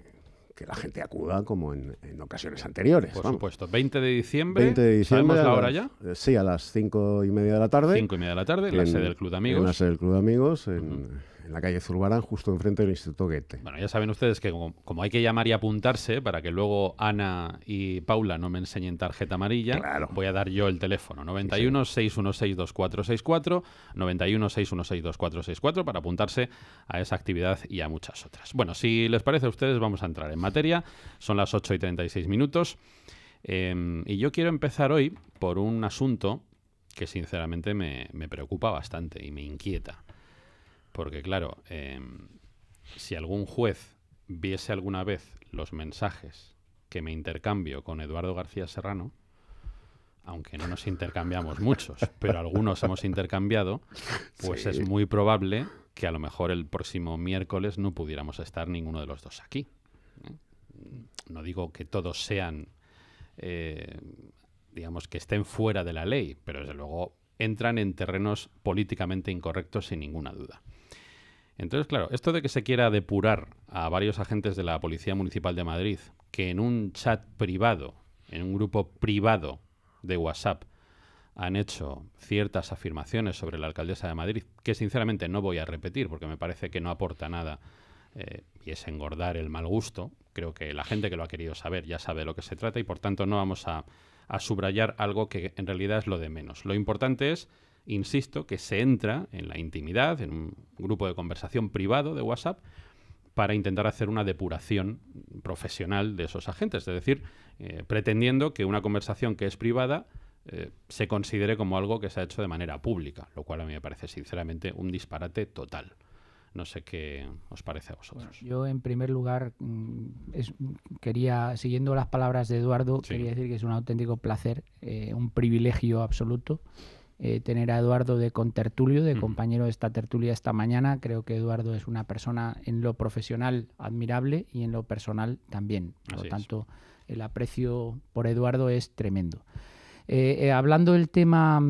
la gente acuda como en ocasiones anteriores.
Por supuesto. 20 de diciembre.
20 de diciembre.
¿Sabemos la hora ya?
Sí, a las 5:30 de la tarde.
5:30 de la tarde, en la sede del Club de Amigos.
En la sede del Club de Amigos, en la calle Zurbarán, justo enfrente del Instituto Goethe.
Bueno, ya saben ustedes que como hay que llamar y apuntarse para que luego Ana y Paula no me enseñen tarjeta amarilla, voy a dar yo el teléfono. 91 616 2464, 91 616 2464 para apuntarse a esa actividad y a muchas otras. Bueno, si les parece a ustedes, vamos a entrar en materia. Son las 8:36 minutos. Y yo quiero empezar hoy por un asunto que sinceramente me preocupa bastante y me inquieta. Porque claro, si algún juez viese alguna vez los mensajes que me intercambio con Eduardo García Serrano, aunque no nos intercambiamos muchos, pero algunos hemos intercambiado, pues es muy probable que a lo mejor el próximo miércoles no pudiéramos estar ninguno de los dos aquí. No digo que todos sean, digamos, que estén fuera de la ley, pero desde luego entran en terrenos políticamente incorrectos sin ninguna duda. Entonces, claro, esto de que se quiera depurar a varios agentes de la Policía Municipal de Madrid que en un chat privado, en un grupo privado de WhatsApp, han hecho ciertas afirmaciones sobre la alcaldesa de Madrid, que sinceramente no voy a repetir porque me parece que no aporta nada y es engordar el mal gusto. Creo que la gente que lo ha querido saber ya sabe de lo que se trata y por tanto no vamos a subrayar algo que en realidad es lo de menos. Lo importante es, insisto, que se entra en la intimidad, en un grupo de conversación privado de WhatsApp, para intentar hacer una depuración profesional de esos agentes. Es decir, pretendiendo que una conversación que es privada se considere como algo que se ha hecho de manera pública, lo cual a mí me parece sinceramente un disparate total. No sé qué os parece a vosotros.
Bueno, yo, en primer lugar, quería, siguiendo las palabras de Eduardo, quería decir que es un auténtico placer, un privilegio absoluto, tener a Eduardo de contertulio, de compañero de esta tertulia esta mañana. Creo que Eduardo es una persona en lo profesional admirable y en lo personal también. Por lo tanto, el aprecio por Eduardo es tremendo. Hablando del tema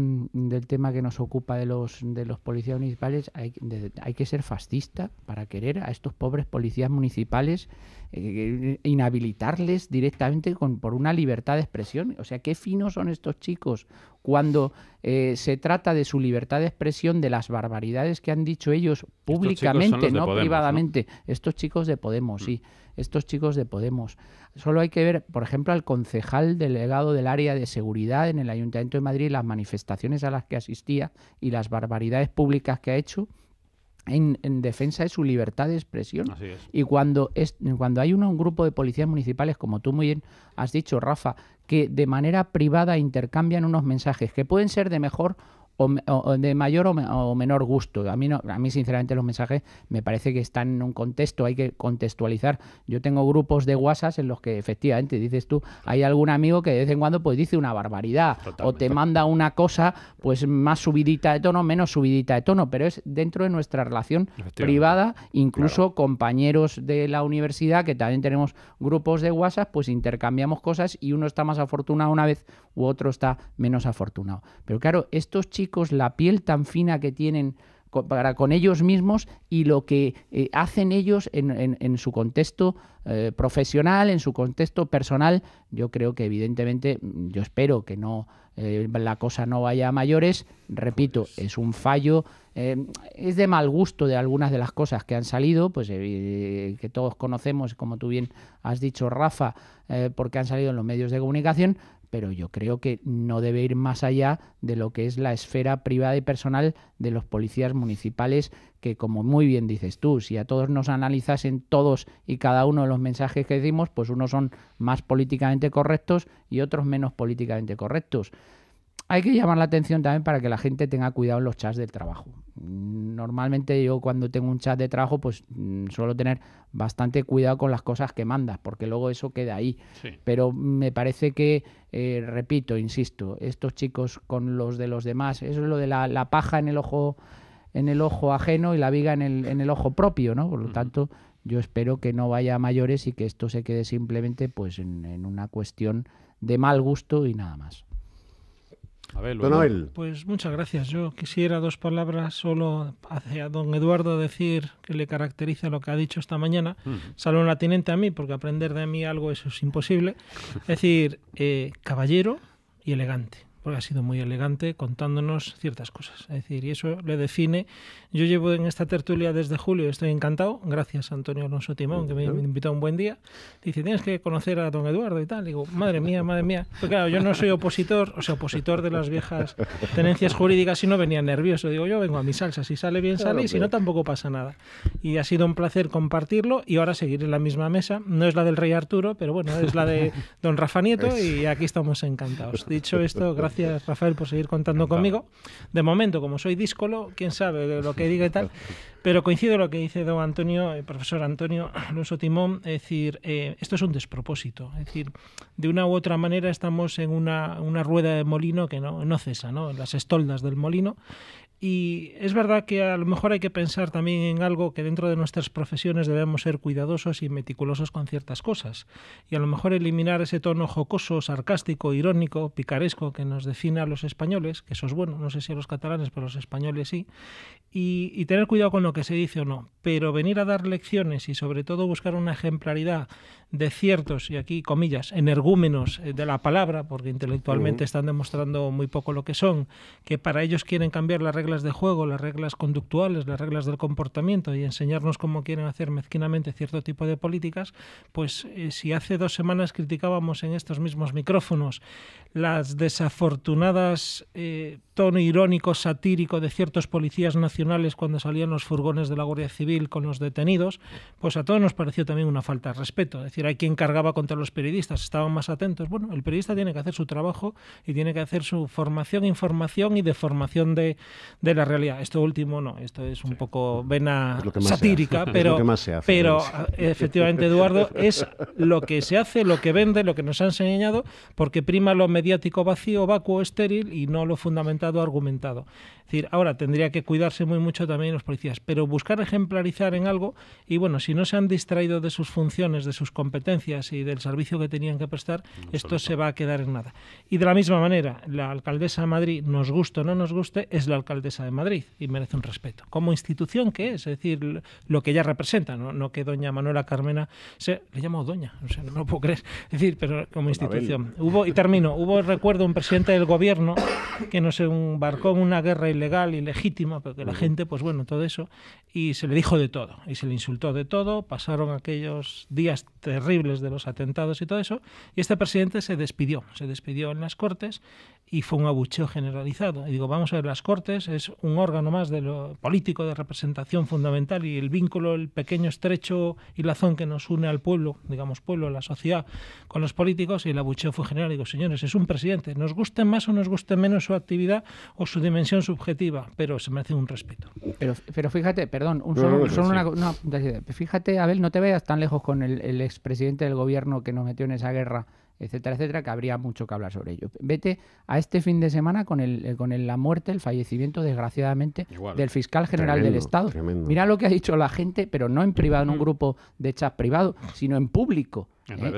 que nos ocupa de los policías municipales, hay que ser fascista para querer a estos pobres policías municipales, inhabilitarles directamente por una libertad de expresión. O sea, qué finos son estos chicos cuando se trata de su libertad de expresión, de las barbaridades que han dicho ellos públicamente, no Podemos, privadamente. ¿No? Estos chicos de Podemos, sí. Estos chicos de Podemos. Solo hay que ver, por ejemplo, al concejal delegado del área de seguridad en el Ayuntamiento de Madrid, las manifestaciones a las que asistía y las barbaridades públicas que ha hecho en defensa de su libertad de expresión.
Así es.
Y cuando hay un grupo de policías municipales, como tú muy bien has dicho, Rafa, que de manera privada intercambian unos mensajes que pueden ser de mejor o de mayor o menor gusto. A mí sinceramente los mensajes me parece que están en un contexto, hay que contextualizar. Yo tengo grupos de WhatsApp en los que efectivamente, dices tú, hay algún amigo que de vez en cuando pues dice una barbaridad. Totalmente. O te manda una cosa pues más subidita de tono, menos subidita de tono, pero es dentro de nuestra relación privada, incluso compañeros de la universidad, que también tenemos grupos de WhatsApp, pues intercambiamos cosas y uno está más afortunado una vez u otro está menos afortunado. Pero claro, estos chicos, la piel tan fina que tienen con ellos mismos y lo que hacen ellos en su contexto profesional, en su contexto personal, yo creo que evidentemente, yo espero que no la cosa no vaya a mayores. Repito, es un fallo, es de mal gusto de algunas de las cosas que han salido, pues que todos conocemos, como tú bien has dicho, Rafa, porque han salido en los medios de comunicación, pero yo creo que no debe ir más allá de lo que es la esfera privada y personal de los policías municipales, que, como muy bien dices tú, si a todos nos analizasen todos y cada uno de los mensajes que decimos, pues unos son más políticamente correctos y otros menos políticamente correctos. Hay que llamar la atención también para que la gente tenga cuidado en los chats del trabajo. Normalmente yo, cuando tengo un chat de trabajo, pues suelo tener bastante cuidado con las cosas que mandas, porque luego eso queda ahí. Sí. Pero me parece que, repito, insisto, estos chicos con los de los demás, eso es lo de la paja en el ojo ajeno y la viga en el ojo propio, ¿no? Por lo tanto, yo espero que no vaya a mayores y que esto se quede simplemente pues en una cuestión de mal gusto y nada más.
A ver,
Don Noel.
Pues muchas gracias. Yo quisiera dos palabras solo hacia don Eduardo, decir que le caracteriza lo que ha dicho esta mañana, salvo en la teniente a mí, porque aprender de mí algo eso es imposible. Es decir, caballero y elegante, porque ha sido muy elegante contándonos ciertas cosas. Es decir, y eso le define. Yo llevo en esta tertulia desde julio, estoy encantado, gracias a Antonio Alonso Timón, que me invitó un buen día. Dice, tienes que conocer a don Eduardo y tal. Digo, madre mía. Pero claro, yo no soy opositor de las viejas tenencias jurídicas, y no venía nervioso. Digo, yo vengo a mi salsa, si sale bien sale, y si no tampoco pasa nada. Y ha sido un placer compartirlo, y ahora seguir en la misma mesa. No es la del rey Arturo, pero bueno, es la de don Rafa Nieto, y aquí estamos encantados. Dicho esto, gracias, Rafael, por seguir contando conmigo. De momento, como soy díscolo, quién sabe lo que diga y tal. Pero coincido con lo que dice don Antonio, el profesor Antonio Alonso Timón, es decir, esto es un despropósito. Es decir, de una u otra manera estamos en una rueda de molino que no cesa, ¿no? En las estoldas del molino. Y es verdad que a lo mejor hay que pensar también en algo que dentro de nuestras profesiones debemos ser cuidadosos y meticulosos con ciertas cosas. Y a lo mejor eliminar ese tono jocoso, sarcástico, irónico, picaresco que nos define a los españoles, que eso es bueno, no sé si a los catalanes, pero a los españoles sí, y tener cuidado con lo que se dice o no. Pero venir a dar lecciones y sobre todo buscar una ejemplaridad de ciertos, y aquí comillas, energúmenos de la palabra, porque intelectualmente están demostrando muy poco lo que son, que para ellos quieren cambiar las reglas de juego, las reglas conductuales, las reglas del comportamiento y enseñarnos cómo quieren hacer mezquinamente cierto tipo de políticas, pues si hace 2 semanas criticábamos en estos mismos micrófonos las desafortunadas tono irónico, satírico de ciertos policías nacionales cuando salían los furgones de la Guardia Civil con los detenidos, pues a todos nos pareció también una falta de respeto. Es decir, hay quien cargaba contra los periodistas, estaban más atentos. Bueno, el periodista tiene que hacer su trabajo y tiene que hacer su formación, información y deformación de la realidad. Esto último no, esto es un poco vena satírica, pero efectivamente, Eduardo, es lo que se hace, lo que vende, lo que nos ha enseñado, porque prima lo mediático vacío, vacuo, estéril y no lo fundamentado, argumentado. Es decir, ahora tendría que cuidarse muy mucho también los policías, pero buscar ejemplarizar en algo y bueno, si no se han distraído de sus funciones, de sus competencias y del servicio que tenían que prestar, esto se va a quedar en nada. Y de la misma manera, la alcaldesa de Madrid, nos guste o no nos guste, es la alcaldesa de Madrid y merece un respeto. Como institución que es decir, lo que ella representa, no que doña Manuela Carmena, le llamo doña, o sea, no me lo puedo creer, es decir, pero como institución. Hubo, recuerdo, un presidente del gobierno que nos embarcó en una guerra ilegal, ilegítima, porque la gente, pues bueno, todo eso, y se le dijo de todo, y se le insultó de todo, pasaron aquellos días terribles de los atentados y todo eso, y este presidente se despidió en las Cortes y fue un abucheo generalizado. Y digo, vamos a ver, las Cortes es un órgano más de lo político, de representación fundamental, y el vínculo, el pequeño estrecho hilazón que nos une al pueblo, digamos pueblo, la sociedad, con los políticos, y el abucheo fue general. Digo, señores, es un presidente, nos guste más o nos guste menos su actividad o su dimensión subjetiva, pero se merece un respeto.
Pero fíjate, perdón, fíjate, Abel, no te vayas tan lejos con el expresidente del gobierno que nos metió en esa guerra, etcétera, etcétera, que habría mucho que hablar sobre ello. Vete a este fin de semana con la muerte, el fallecimiento, desgraciadamente, del fiscal general del Estado. Tremendo. Mira lo que ha dicho la gente, pero no en privado, en un grupo de chat privado, sino en público.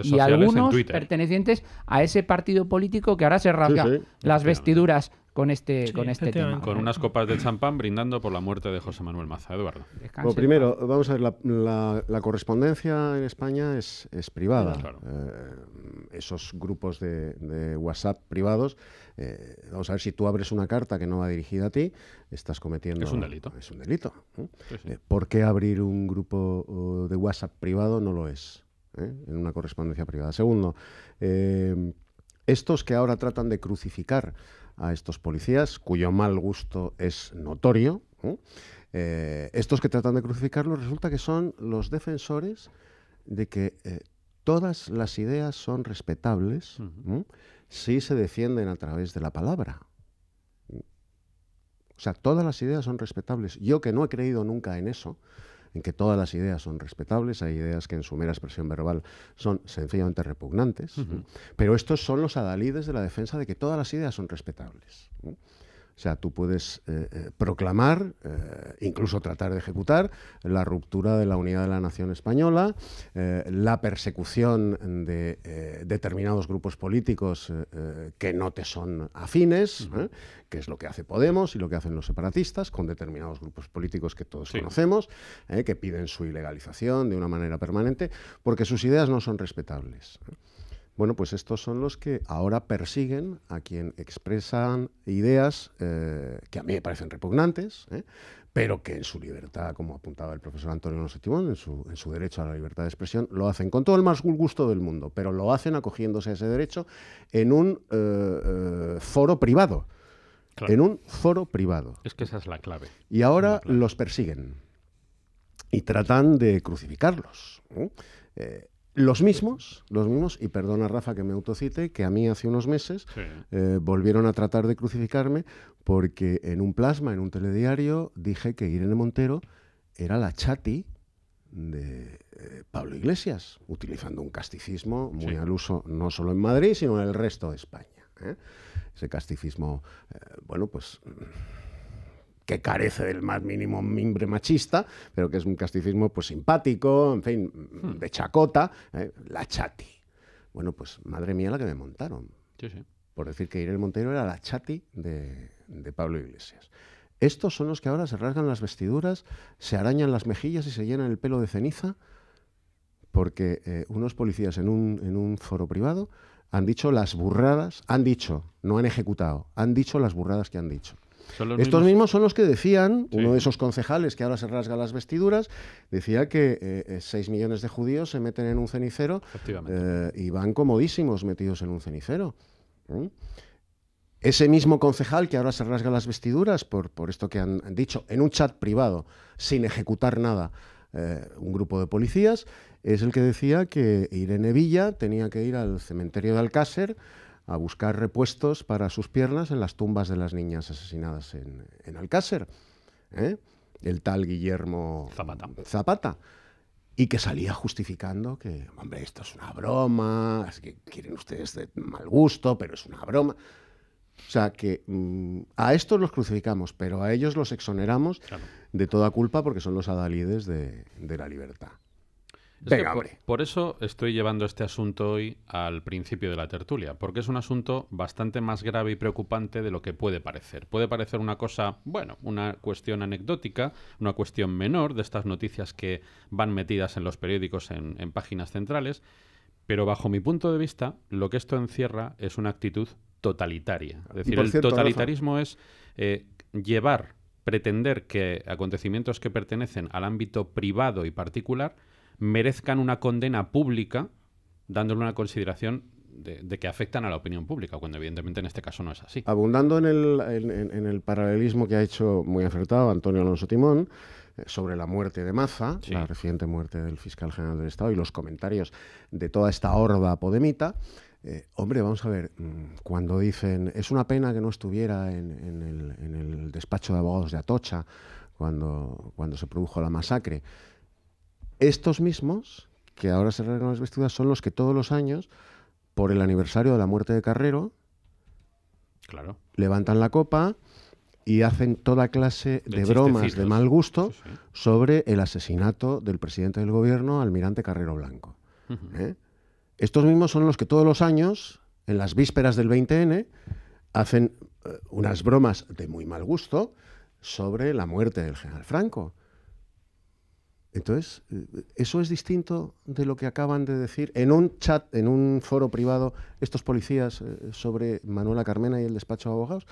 Y algunos pertenecientes a ese partido político que ahora se rasga las vestiduras con este tema.
Con unas copas de champán brindando por la muerte de José Manuel Maza. Eduardo.
Bueno, primero, vamos a ver, la correspondencia en España es privada. Claro. Esos grupos de WhatsApp privados, vamos a ver, si tú abres una carta que no va dirigida a ti, estás cometiendo...
Es un delito.
Es un delito.
Sí.
¿Por qué abrir un grupo de WhatsApp privado no lo es? En una correspondencia privada. Segundo, estos que ahora tratan de crucificar a estos policías, cuyo mal gusto es notorio, estos que tratan de crucificarlos resulta que son los defensores de que todas las ideas son respetables si se defienden a través de la palabra. O sea, todas las ideas son respetables. Yo, que no he creído nunca en eso, en que todas las ideas son respetables, hay ideas que en su mera expresión verbal son sencillamente repugnantes, pero estos son los adalides de la defensa de que todas las ideas son respetables. O sea, tú puedes proclamar, incluso tratar de ejecutar, la ruptura de la unidad de la nación española, la persecución de determinados grupos políticos que no te son afines, que es lo que hace Podemos y lo que hacen los separatistas, con determinados grupos políticos que todos conocemos, que piden su ilegalización de una manera permanente, porque sus ideas no son respetables. Bueno, pues estos son los que ahora persiguen a quien expresan ideas que a mí me parecen repugnantes, pero que en su libertad, como apuntaba el profesor Antonio Alonso Timón, en su derecho a la libertad de expresión, lo hacen con todo el más gusto del mundo, pero lo hacen acogiéndose a ese derecho en un foro privado. Claro. En un foro privado.
Es que esa es la clave.
Y ahora los persiguen y tratan de crucificarlos. Los mismos, y perdona Rafa que me autocite, que a mí hace unos meses volvieron a tratar de crucificarme porque en un plasma, en un telediario, dije que Irene Montero era la chati de Pablo Iglesias, utilizando un casticismo muy al uso no solo en Madrid, sino en el resto de España. Ese casticismo, bueno, pues que carece del más mínimo mimbre machista, pero que es un casticismo pues simpático, en fin, de chacota, la chati. Bueno, pues madre mía la que me montaron.
Sí, sí.
Por decir que Irene Montero era la chati de Pablo Iglesias. Estos son los que ahora se rasgan las vestiduras, se arañan las mejillas y se llenan el pelo de ceniza porque unos policías en un foro privado han dicho las burradas, no han ejecutado, han dicho las burradas que han dicho. Estos mismos son los que decían, uno de esos concejales que ahora se rasga las vestiduras, decía que 6 millones de judíos se meten en un cenicero y van comodísimos metidos en un cenicero. Ese mismo concejal que ahora se rasga las vestiduras por esto que han dicho en un chat privado, sin ejecutar nada, un grupo de policías, es el que decía que Irene Villa tenía que ir al cementerio de Alcácer a buscar repuestos para sus piernas en las tumbas de las niñas asesinadas en Alcácer. El tal Guillermo Zapata. Y que salía justificando que, hombre, esto es una broma, es que quieren ustedes de mal gusto, pero es una broma. O sea, que a estos los crucificamos, pero a ellos los exoneramos de toda culpa porque son los adalides de la libertad. Venga, hombre.
Por eso estoy llevando este asunto hoy al principio de la tertulia, porque es un asunto bastante más grave y preocupante de lo que puede parecer. Puede parecer una cosa, bueno, una cuestión anecdótica, una cuestión menor de estas noticias que van metidas en los periódicos en páginas centrales, pero bajo mi punto de vista, lo que esto encierra es una actitud totalitaria. Es decir, el totalitarismo es pretender que acontecimientos que pertenecen al ámbito privado y particular merezcan una condena pública, dándole una consideración de que afectan a la opinión pública, cuando evidentemente en este caso no es así.
Abundando en el paralelismo que ha hecho muy acertado Antonio Alonso Timón sobre la muerte de Maza, la reciente muerte del fiscal general del Estado y los comentarios de toda esta horda podemita, hombre, vamos a ver, cuando dicen es una pena que no estuviera en el despacho de abogados de Atocha cuando se produjo la masacre. Estos mismos, que ahora se rasgan las vestiduras, son los que todos los años, por el aniversario de la muerte de Carrero, levantan la copa y hacen toda clase de bromas de mal gusto sobre el asesinato del presidente del gobierno, Almirante Carrero Blanco. Estos mismos son los que todos los años, en las vísperas del 20N, hacen unas bromas de muy mal gusto sobre la muerte del general Franco. Entonces, eso es distinto de lo que acaban de decir en un chat, en un foro privado, estos policías sobre Manuela Carmena y el despacho de abogados.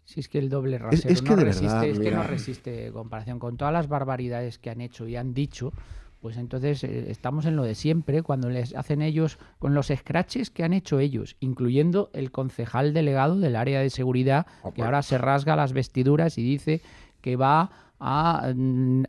Si es que el doble rasero
es que
no
de
resiste,
verdad,
es que no resiste comparación con todas las barbaridades que han hecho y han dicho. Pues entonces estamos en lo de siempre, cuando les hacen ellos, con los escraches que han hecho ellos, incluyendo el concejal delegado del área de seguridad, que ahora se rasga las vestiduras y dice que va a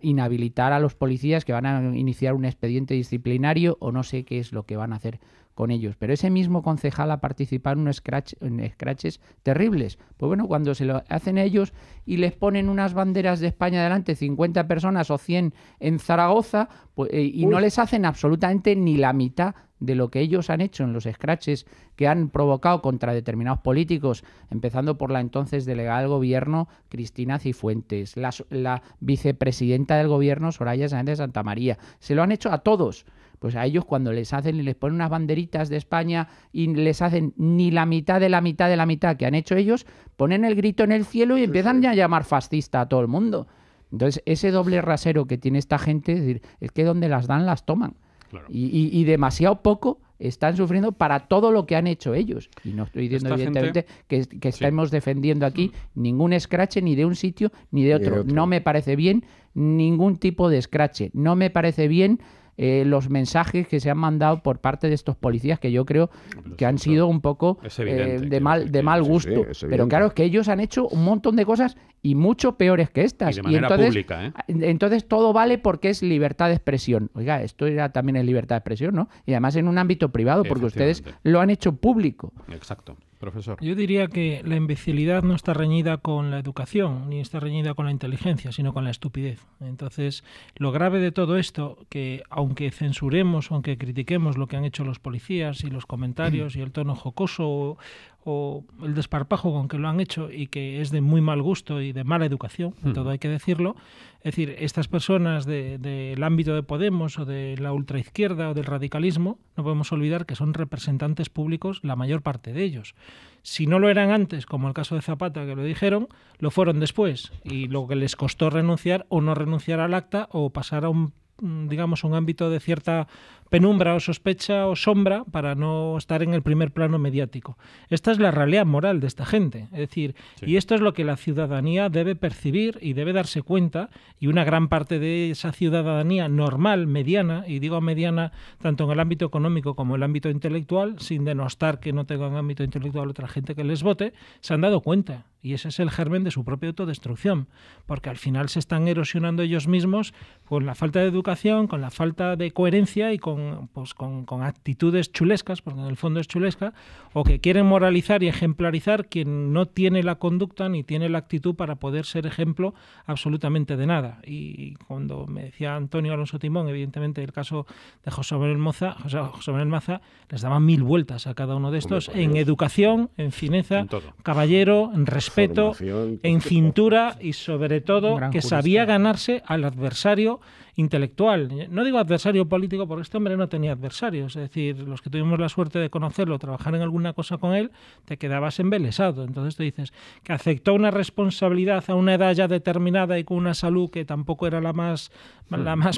inhabilitar a los policías, que van a iniciar un expediente disciplinario o no sé qué es lo que van a hacer con ellos. Pero ese mismo concejal ha participado en scratches terribles. Pues bueno, cuando se lo hacen ellos y les ponen unas banderas de España delante, 50 personas o 100 en Zaragoza, pues, y no les hacen absolutamente ni la mitad de lo que ellos han hecho en los scratches que han provocado contra determinados políticos, empezando por la entonces delegada del gobierno, Cristina Cifuentes, la vicepresidenta del gobierno, Soraya Sáenz de Santa María. Se lo han hecho a todos. Pues a ellos cuando les hacen y les ponen unas banderitas de España y les hacen ni la mitad de la mitad de la mitad que han hecho ellos, ponen el grito en el cielo y empiezan ya a llamar fascista a todo el mundo. Entonces ese doble rasero que tiene esta gente, es que donde las dan las toman. Claro. Y demasiado poco están sufriendo para todo lo que han hecho ellos. Y no estoy diciendo evidentemente que estemos defendiendo aquí ningún escrache ni de un sitio ni de otro. No me parece bien ningún tipo de escrache. No me parece bien los mensajes que se han mandado por parte de estos policías, que yo creo que han sido un poco de mal gusto. Pero claro, es que ellos han hecho un montón de cosas y mucho peores que estas.
Y de manera pública,
entonces todo vale porque es libertad de expresión. Oiga, esto también es libertad de expresión, ¿no? Y además en un ámbito privado, porque ustedes lo han hecho público.
Exacto. profesor?
Yo diría que la imbecilidad no está reñida con la educación, ni está reñida con la inteligencia, sino con la estupidez. Entonces, lo grave de todo esto, que aunque censuremos, aunque critiquemos lo que han hecho los policías y los comentarios y el tono jocoso o el desparpajo con que lo han hecho, y que es de muy mal gusto y de mala educación, todo hay que decirlo. Es decir, estas personas del ámbito de Podemos o de la ultraizquierda o del radicalismo, no podemos olvidar que son representantes públicos, la mayor parte de ellos. Si no lo eran antes, como el caso de Zapata, que lo dijeron, lo fueron después, y lo que les costó renunciar o no renunciar al acta o pasar a un ámbito de cierta penumbra o sospecha o sombra para no estar en el primer plano mediático. Esta es la realidad moral de esta gente. Es decir, y esto es lo que la ciudadanía debe percibir y debe darse cuenta, y una gran parte de esa ciudadanía normal, mediana, y digo mediana tanto en el ámbito económico como en el ámbito intelectual, sin denostar que no tengan ámbito intelectual otra gente que les vote, se han dado cuenta. Y ese es el germen de su propia autodestrucción, porque al final se están erosionando ellos mismos con la falta de educación, con la falta de coherencia y con actitudes chulescas, porque en el fondo es chulesca, o que quieren moralizar y ejemplarizar quien no tiene la conducta ni tiene la actitud para poder ser ejemplo absolutamente de nada. Y cuando me decía Antonio Alonso Timón, evidentemente el caso de José Manuel Maza, les daba 1000 vueltas a cada uno de estos, en educación, en fineza, en caballero, en respeto, en cintura y sobre todo que sabía ganarse al adversario intelectual. No digo adversario político porque este hombre no tenía adversarios, es decir, los que tuvimos la suerte de conocerlo, trabajar en alguna cosa con él, te quedabas embelesado. Entonces te dices que aceptó una responsabilidad a una edad ya determinada y con una salud que tampoco era la más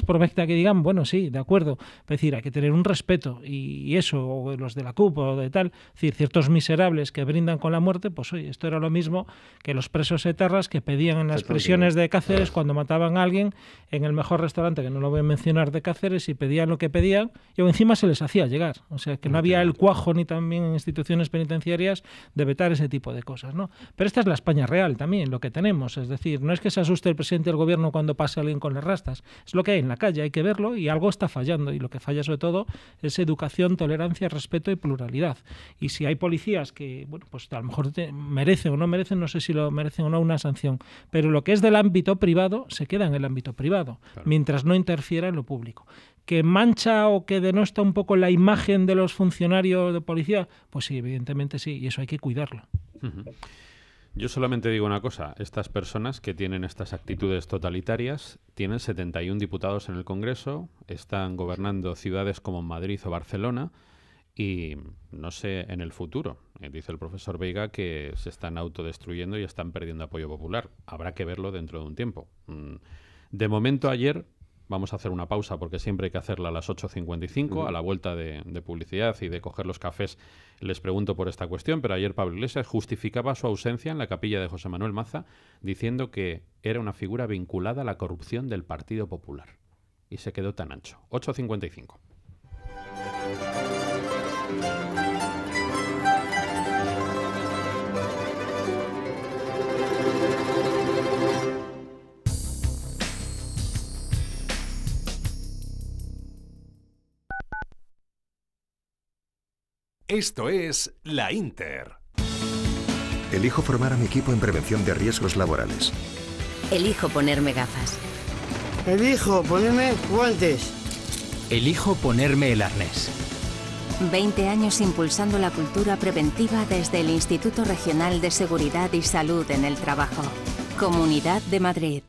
provecta que digan, bueno, sí, de acuerdo, es decir, hay que tener un respeto, y eso, o los de la CUP o de tal, es decir, ciertos miserables que brindan con la muerte, pues oye, esto era lo mismo que los presos etarras que pedían en las prisiones de Cáceres cuando mataban a alguien en el mejor restaurante, que no lo voy a mencionar, de Cáceres, y pedían lo que pedían, y encima se les hacía llegar. O sea, que no había el cuajo ni también en instituciones penitenciarias de vetar ese tipo de cosas, ¿no? Pero esta es la España real también, lo que tenemos. Es decir, no es que se asuste el presidente del gobierno cuando pase alguien con las rastas, es lo que hay en la calle, hay que verlo, y algo está fallando, y lo que falla sobre todo es educación, tolerancia, respeto y pluralidad. Y si hay policías que, bueno, pues a lo mejor merecen o no merecen, no sé si lo merecen o no una sanción, pero lo que es del ámbito privado se queda en el ámbito privado, mientras no interfiera en lo público. ¿Que mancha o que denosta un poco la imagen de los funcionarios de policía? Pues sí, evidentemente sí, y eso hay que cuidarlo.
Yo solamente digo una cosa, estas personas que tienen estas actitudes totalitarias tienen 71 diputados en el Congreso, están gobernando ciudades como Madrid o Barcelona, y no sé en el futuro, dice el profesor Veiga que se están autodestruyendo y están perdiendo apoyo popular. Habrá que verlo dentro de un tiempo. De momento, ayer, vamos a hacer una pausa porque siempre hay que hacerla a las 8:55, a la vuelta de publicidad y de coger los cafés, les pregunto por esta cuestión, pero ayer Pablo Iglesias justificaba su ausencia en la capilla de José Manuel Maza diciendo que era una figura vinculada a la corrupción del Partido Popular. Y se quedó tan ancho. 8:55.
Esto es La Inter.
Elijo formar a mi equipo en prevención de riesgos laborales.
Elijo ponerme gafas.
Elijo ponerme guantes.
Elijo ponerme el arnés.
20 años impulsando la cultura preventiva desde el Instituto Regional de Seguridad y Salud en el Trabajo. Comunidad de Madrid.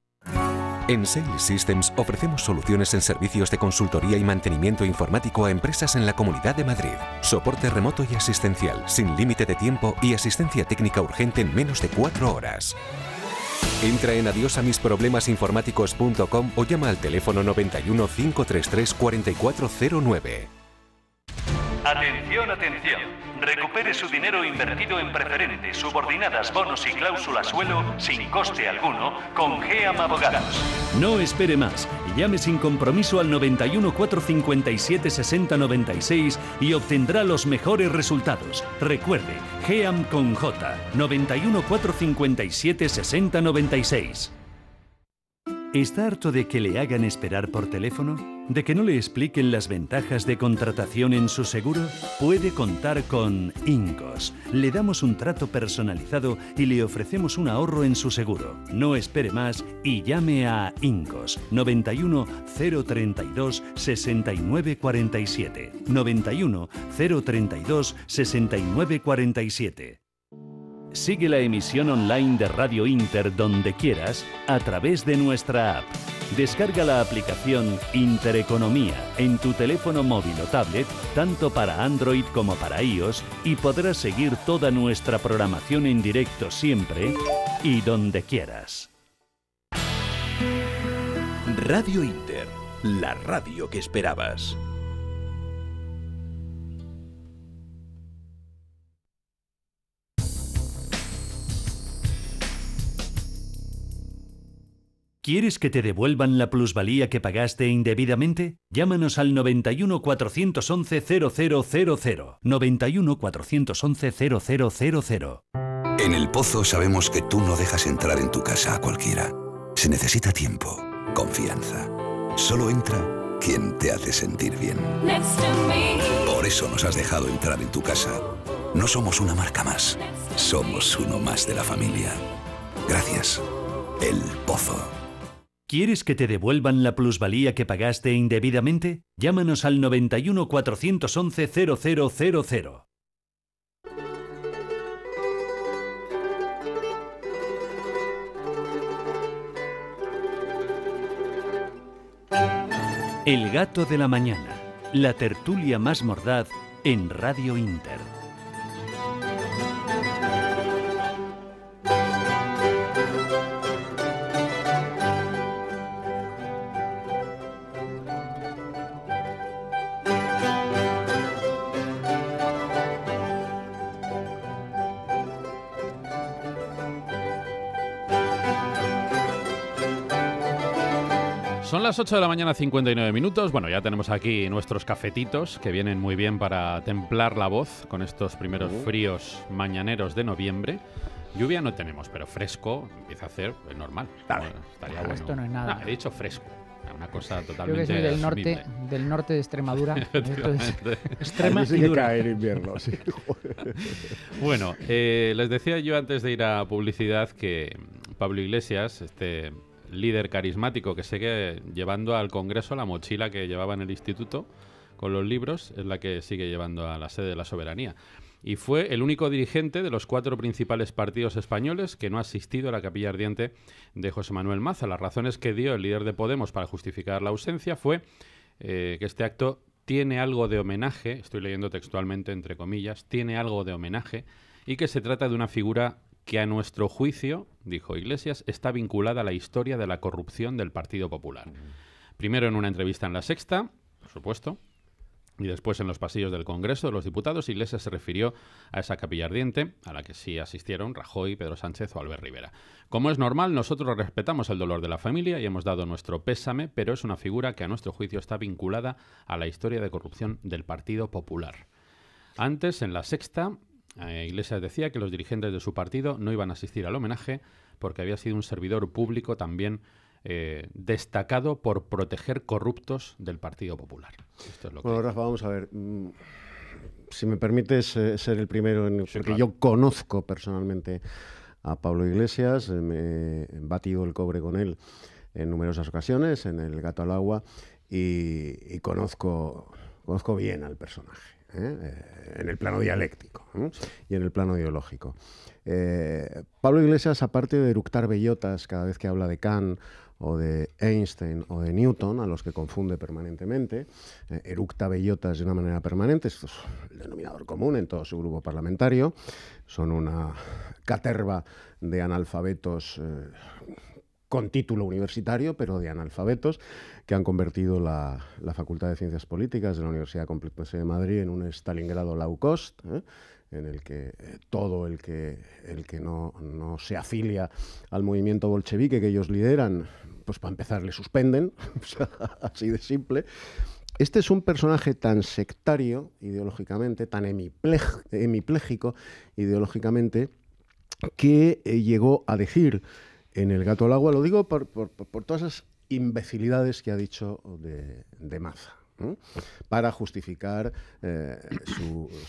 En Sales Systems ofrecemos soluciones en servicios de consultoría y mantenimiento informático a empresas en la Comunidad de Madrid. Soporte remoto y asistencial, sin límite de tiempo y asistencia técnica urgente en menos de 4 horas. Entra en adiosamisproblemasinformáticos.com o llama al teléfono 91 533 4409.
Atención, atención. Recupere su dinero invertido en preferentes, subordinadas, bonos y cláusulas suelo sin coste alguno con GEAM Abogados.
No espere más. Llame sin compromiso al 91 457 60 96 y obtendrá los mejores resultados. Recuerde, GEAM con J. 91 457 60 96.
¿Está harto de que le hagan esperar por teléfono?
¿De que no le expliquen las ventajas de contratación en su seguro? Puede contar con Incos. Le damos un trato personalizado y le ofrecemos un ahorro en su seguro. No espere más y llame a Incos 91 032 69 47. 91 032 69 47. Sigue la emisión online de Radio Inter donde quieras a través de nuestra app. Descarga la aplicación Intereconomía en tu teléfono móvil o tablet, tanto para Android como para iOS, y podrás seguir toda nuestra programación en directo siempre y donde quieras.
Radio Inter, la radio que esperabas.
¿Quieres que te devuelvan la plusvalía que pagaste indebidamente? Llámanos al 91 411 0000. 91 411 0000.
En El Pozo sabemos que tú no dejas entrar en tu casa a cualquiera. Se necesita tiempo, confianza. Solo entra quien te hace sentir bien. Por eso nos has dejado entrar en tu casa. No somos una marca más, somos uno más de la familia. Gracias. El Pozo.
¿Quieres que te devuelvan la plusvalía que pagaste indebidamente? Llámanos al 91 411 0000. El gato de la mañana, la tertulia más mordaz en Radio Inter.
Son las 8 de la mañana, 59 minutos. Bueno, ya tenemos aquí nuestros cafetitos que vienen muy bien para templar la voz con estos primeros fríos mañaneros de noviembre. Lluvia no tenemos, pero fresco empieza a hacer normal. Bueno, estaría bueno.
Esto no es nada.
No, he dicho fresco. Una cosa totalmente.
Creo que soy del norte de Extremadura. Esto es
extrema y dura. Cae el invierno, sí.
Bueno, les decía yo antes de ir a publicidad que Pablo Iglesias, este líder carismático que sigue llevando al Congreso la mochila que llevaba en el instituto con los libros, es la que sigue llevando a la sede de la soberanía. Y fue el único dirigente de los 4 principales partidos españoles que no ha asistido a la capilla ardiente de José Manuel Maza. Las razones que dio el líder de Podemos para justificar la ausencia fue que este acto tiene algo de homenaje, estoy leyendo textualmente entre comillas, tiene algo de homenaje, y que se trata de una figura que a nuestro juicio, dijo Iglesias, está vinculada a la historia de la corrupción del Partido Popular. Primero en una entrevista en La Sexta, por supuesto, y después en los pasillos del Congreso de los Diputados, Iglesias se refirió a esa capilla ardiente, a la que sí asistieron Rajoy, Pedro Sánchez o Albert Rivera. Como es normal, nosotros respetamos el dolor de la familia y hemos dado nuestro pésame, pero es una figura que a nuestro juicio está vinculada a la historia de corrupción del Partido Popular. Antes, en La Sexta, Iglesias decía que los dirigentes de su partido no iban a asistir al homenaje porque había sido un servidor público también destacado por proteger corruptos del Partido Popular. Esto es lo
bueno, Rafa, vamos a ver. Si me permites ser el primero, porque
claro.
Yo conozco personalmente a Pablo Iglesias, me he batido el cobre con él en numerosas ocasiones, en el Gato al Agua, y conozco bien al personaje. En el plano dialéctico y en el plano ideológico. Pablo Iglesias, aparte de eructar bellotas cada vez que habla de Kant o de Einstein o de Newton, a los que confunde permanentemente, eructa bellotas de una manera permanente, esto es el denominador común en todo su grupo parlamentario, son una caterva de analfabetos con título universitario, pero de analfabetos, que han convertido la Facultad de Ciencias Políticas de la Universidad Complutense de Madrid en un Stalingrado low cost, en el que todo el que no se afilia al movimiento bolchevique que ellos lideran, pues para empezar le suspenden, así de simple. Este es un personaje tan sectario ideológicamente, tan hemipléjico ideológicamente, que llegó a decir en el Gato al Agua, lo digo por todas esas imbecilidades que ha dicho de Maza, ¿no? Para justificar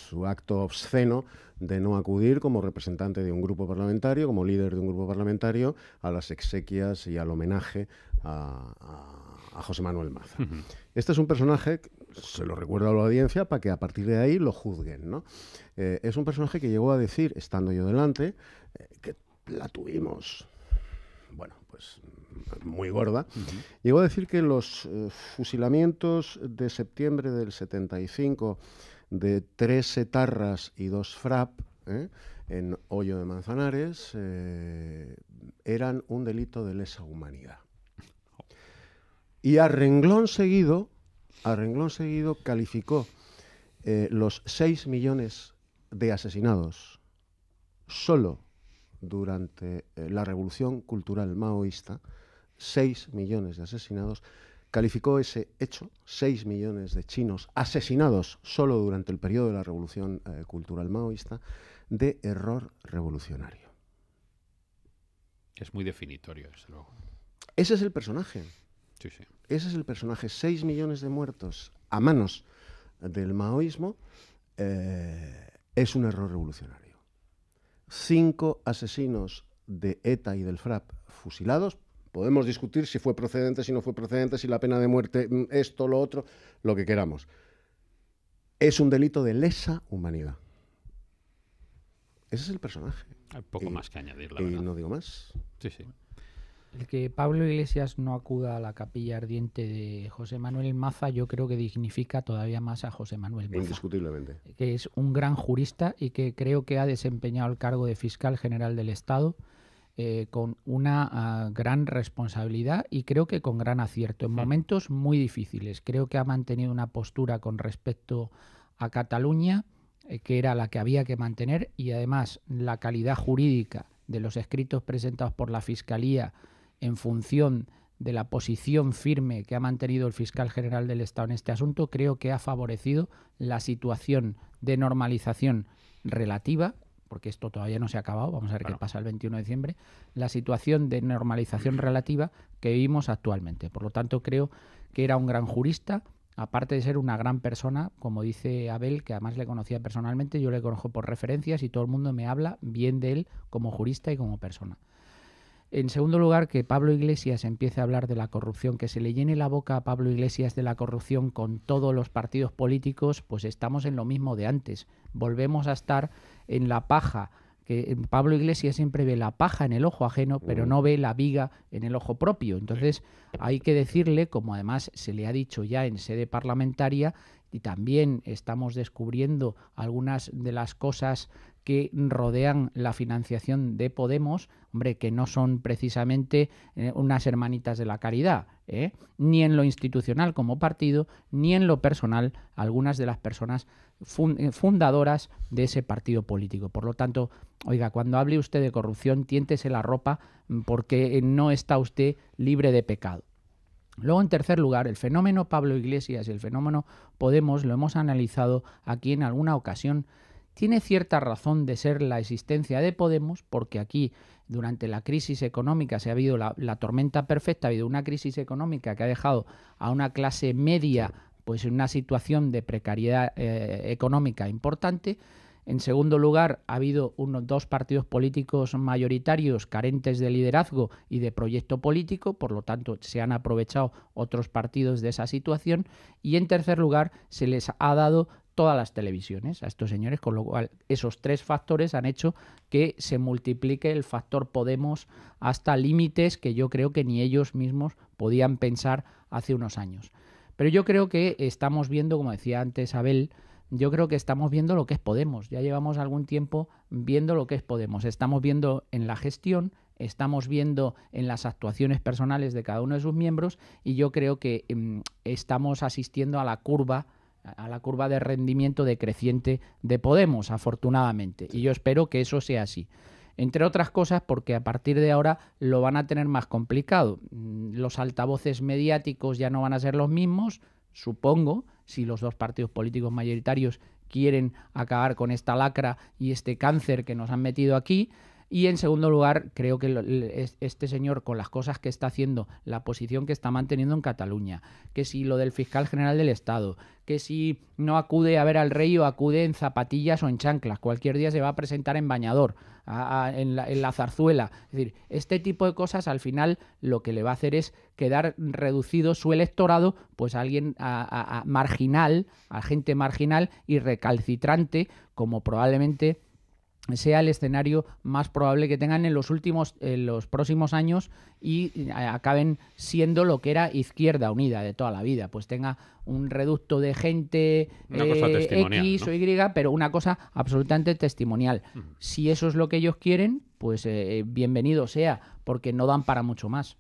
su acto obsceno de no acudir como representante de un grupo parlamentario, como líder de un grupo parlamentario, a las exequias y al homenaje a José Manuel Maza. Este es un personaje, se lo recuerdo a la audiencia para que a partir de ahí lo juzguen, ¿no? Es un personaje que llegó a decir, estando yo delante, que la tuvimos, bueno, pues muy gorda, llegó a decir que los fusilamientos de septiembre del 75 de 3 etarras y 2 FRAP en Hoyo de Manzanares eran un delito de lesa humanidad. Y a renglón seguido calificó los 6 millones de asesinados solo durante la revolución cultural maoísta, 6 millones de asesinados, calificó ese hecho, 6 millones de chinos asesinados solo durante el periodo de la revolución cultural maoísta, de error revolucionario.
Es muy definitorio, desde luego.
Ese es el personaje.
Sí, sí.
Ese es el personaje. 6 millones de muertos a manos del maoísmo es un error revolucionario. 5 asesinos de ETA y del FRAP fusilados. Podemos discutir si fue procedente, si no fue procedente, si la pena de muerte, esto, lo otro, lo que queramos. Es un delito de lesa humanidad. Ese es el personaje.
Hay poco más que añadir, la verdad.
Y no digo más.
Sí, sí.
El que Pablo Iglesias no acuda a la capilla ardiente de José Manuel Maza, yo creo que dignifica todavía más a José Manuel Maza.
Indiscutiblemente.
Que es un gran jurista y que creo que ha desempeñado el cargo de fiscal general del Estado con una gran responsabilidad y creo que con gran acierto. En momentos muy difíciles. Creo que ha mantenido una postura con respecto a Cataluña que era la que había que mantener, y además la calidad jurídica de los escritos presentados por la Fiscalía en función de la posición firme que ha mantenido el fiscal general del Estado en este asunto, creo que ha favorecido la situación de normalización relativa, porque esto todavía no se ha acabado, vamos a ver qué pasa el 21 de diciembre, la situación de normalización relativa que vivimos actualmente. Por lo tanto, creo que era un gran jurista, aparte de ser una gran persona, como dice Abel, que además le conocía personalmente, yo le conozco por referencias y todo el mundo me habla bien de él como jurista y como persona. En segundo lugar, que Pablo Iglesias empiece a hablar de la corrupción, que se le llene la boca a Pablo Iglesias de la corrupción con todos los partidos políticos, pues estamos en lo mismo de antes. Volvemos a estar en la paja, que Pablo Iglesias siempre ve la paja en el ojo ajeno, pero no ve la viga en el ojo propio. Entonces hay que decirle, como además se le ha dicho ya en sede parlamentaria, y también estamos descubriendo algunas de las cosas que rodean la financiación de Podemos, hombre, que no son precisamente unas hermanitas de la caridad, ni en lo institucional como partido, ni en lo personal, algunas de las personas fundadoras de ese partido político. Por lo tanto, oiga, cuando hable usted de corrupción, tiéntese la ropa porque no está usted libre de pecado. Luego, en tercer lugar, el fenómeno Pablo Iglesias y el fenómeno Podemos lo hemos analizado aquí en alguna ocasión. Tiene cierta razón de ser la existencia de Podemos, porque aquí, durante la crisis económica, se ha habido la tormenta perfecta, ha habido una crisis económica que ha dejado a una clase media pues en una situación de precariedad económica importante. En segundo lugar, ha habido dos partidos políticos mayoritarios carentes de liderazgo y de proyecto político, por lo tanto se han aprovechado otros partidos de esa situación. Y en tercer lugar, se les ha dado todas las televisiones a estos señores, con lo cual esos tres factores han hecho que se multiplique el factor Podemos hasta límites que yo creo que ni ellos mismos podían pensar hace unos años. Pero yo creo que estamos viendo, como decía antes Abel, yo creo que estamos viendo lo que es Podemos. Ya llevamos algún tiempo viendo lo que es Podemos. Estamos viendo en la gestión, estamos viendo en las actuaciones personales de cada uno de sus miembros, y yo creo que estamos asistiendo a la curva de rendimiento decreciente de Podemos, afortunadamente. Y yo espero que eso sea así. Entre otras cosas porque a partir de ahora lo van a tener más complicado. Los altavoces mediáticos ya no van a ser los mismos, supongo, si los dos partidos políticos mayoritarios quieren acabar con esta lacra y este cáncer que nos han metido aquí. Y en segundo lugar, creo que este señor, con las cosas que está haciendo, la posición que está manteniendo en Cataluña, que si lo del fiscal general del Estado, que si no acude a ver al rey o acude en zapatillas o en chanclas, cualquier día se va a presentar en bañador, en la zarzuela. Es decir, este tipo de cosas al final lo que le va a hacer es quedar reducido su electorado pues a alguien marginal, a gente marginal y recalcitrante, como probablemente sea el escenario más probable que tengan en los próximos años y acaben siendo lo que era Izquierda Unida de toda la vida, pues tenga un reducto de gente X, ¿no?, o Y, pero una cosa absolutamente testimonial. Si eso es lo que ellos quieren, pues bienvenido sea, porque no dan para mucho más.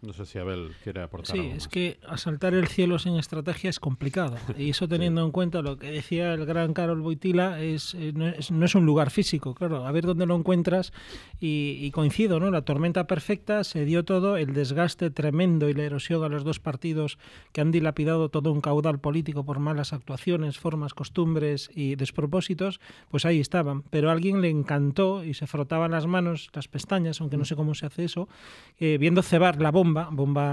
No sé si Abel quiere aportar
algo
más.
Es que asaltar el cielo sin estrategia es complicado. Y eso teniendo en cuenta lo que decía el gran Karol Wojtyla, no es un lugar físico, claro. A ver dónde lo encuentras y coincido, ¿no? La tormenta perfecta, se dio todo, el desgaste tremendo y la erosión a los dos partidos que han dilapidado todo un caudal político por malas actuaciones, formas, costumbres y despropósitos, pues ahí estaban. Pero a alguien le encantó y se frotaban las manos, las pestañas, aunque no sé cómo se hace eso, viendo cebar la bomba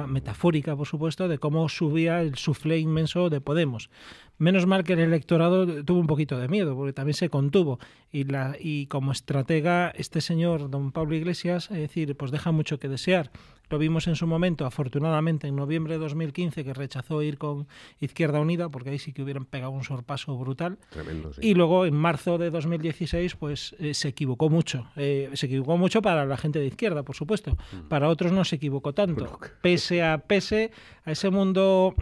metafórica, por supuesto, de cómo subía el suflé inmenso de Podemos. Menos mal que el electorado tuvo un poquito de miedo, porque también se contuvo. Y como estratega, este señor, don Pablo Iglesias, es decir, pues deja mucho que desear. Lo vimos en su momento, afortunadamente, en noviembre de 2015, que rechazó ir con Izquierda Unida, porque ahí sí que hubieran pegado un sorpaso brutal.
Tremendo, sí.
Y luego, en marzo de 2016, pues se equivocó mucho. Se equivocó mucho para la gente de izquierda, por supuesto. Para otros no se equivocó tanto. Pese a ese mundo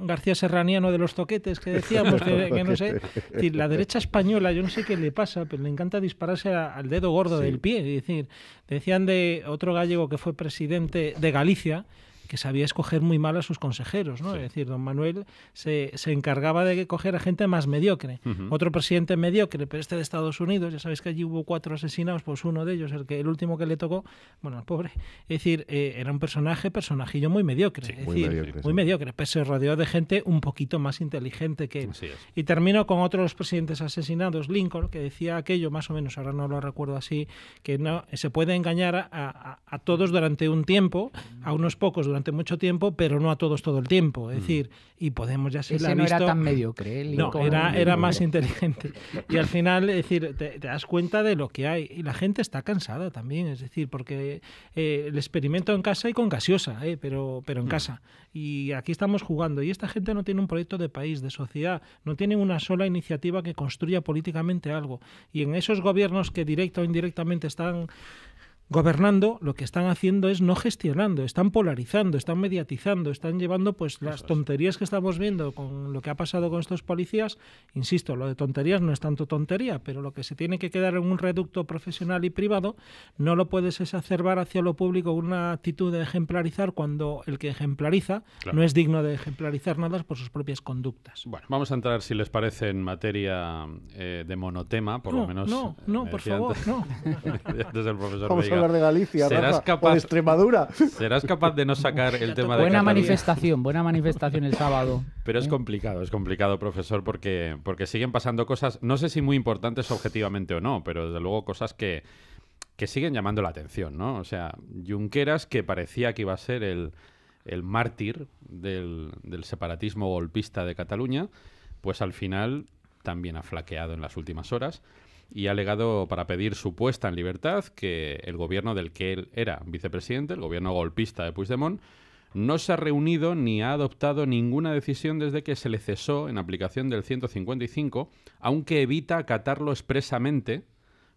García Serraniano de los toquetes que decíamos, que no sé. Es decir, la derecha española, yo no sé qué le pasa, pero le encanta dispararse al dedo gordo del pie. Es decir, decían de otro gallego que fue presidente de Galicia, que sabía escoger muy mal a sus consejeros, ¿no? Sí. Es decir, don Manuel se encargaba de coger a gente más mediocre. Otro presidente mediocre, pero de Estados Unidos, ya sabéis que allí hubo 4 asesinados, pues uno de ellos, el último que le tocó, bueno, el pobre, es decir, era un personajillo muy mediocre, muy mediocre, pero se rodeó de gente un poquito más inteligente que él. Y terminó con otro de los presidentes asesinados, Lincoln, que decía aquello, más o menos, ahora no lo recuerdo así, que no se puede engañar a todos durante un tiempo, a unos pocos durante mucho tiempo, pero no a todos todo el tiempo. Es decir, y Podemos ya se la ha visto...
no era tan mediocre, Lincoln.
No, era más inteligente. Y al final, es decir, te das cuenta de lo que hay. Y la gente está cansada también, es decir, porque el experimento en casa y con gaseosa, pero en casa. Y aquí estamos jugando. Y esta gente no tiene un proyecto de país, de sociedad. No tienen una sola iniciativa que construya políticamente algo. Y en esos gobiernos que directa o indirectamente están gobernando, lo que están haciendo es no gestionando, están polarizando, están mediatizando, están llevando pues las tonterías que estamos viendo con lo que ha pasado con estos policías. Insisto, lo de tonterías no es tanto tontería, pero lo que se tiene que quedar en un reducto profesional y privado no lo puedes exacerbar hacia lo público con una actitud de ejemplarizar cuando el que ejemplariza no es digno de ejemplarizar nada por sus propias conductas.
Bueno, vamos a entrar, si les parece, en materia de monotema, por lo menos.
No, por favor, no.
Desde el profesor
Vamos a hablar de Galicia, Rafa, o de Extremadura.
¿Serás capaz de no sacar el tema de
buena
Cataluña?
manifestación el sábado.
Pero es complicado, profesor, porque siguen pasando cosas, no sé si muy importantes objetivamente o no, pero desde luego cosas que siguen llamando la atención, ¿no? O sea, Junqueras, que parecía que iba a ser el mártir del separatismo golpista de Cataluña, pues al final también ha flaqueado en las últimas horas y ha alegado para pedir su puesta en libertad que el gobierno del que él era vicepresidente, el gobierno golpista de Puigdemont, no se ha reunido ni ha adoptado ninguna decisión desde que se le cesó en aplicación del 155, aunque evita acatarlo expresamente,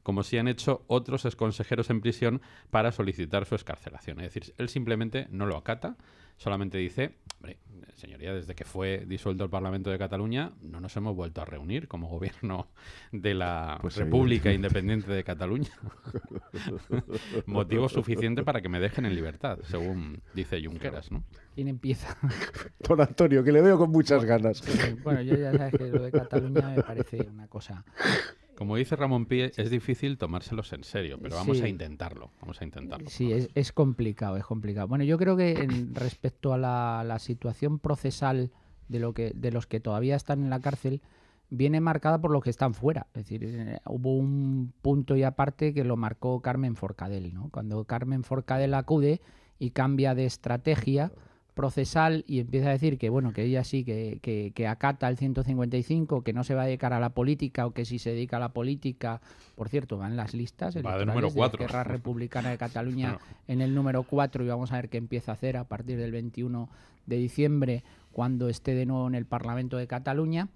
como si han hecho otros exconsejeros en prisión para solicitar su excarcelación. Es decir, él simplemente no lo acata, solamente dice, hombre, señoría, desde que fue disuelto el Parlamento de Cataluña no nos hemos vuelto a reunir como gobierno de la República Independiente de Cataluña. Motivo suficiente para que me dejen en libertad, según dice Junqueras, ¿no?
¿Quién empieza?
Don Antonio, que le veo con muchas ganas.
Bueno, yo ya sabes que lo de Cataluña me parece una cosa...
Como dice Ramón Pie, es difícil tomárselos en serio, pero vamos a intentarlo.
Sí, es complicado, es complicado. Bueno, yo creo que respecto a la situación procesal de los que todavía están en la cárcel, viene marcada por los que están fuera. Es decir, hubo un punto y aparte que lo marcó Carmen Forcadell, ¿no? Cuando Carmen Forcadell acude y cambia de estrategia procesal y empieza a decir que bueno, que ella sí, que acata el 155, que no se va a dedicar a la política, o que si se dedica a la política, por cierto, va en las listas
de número 4.
De Esquerra Republicana de Cataluña en el número 4, y vamos a ver qué empieza a hacer a partir del 21 de diciembre, cuando esté de nuevo en el Parlamento de Cataluña.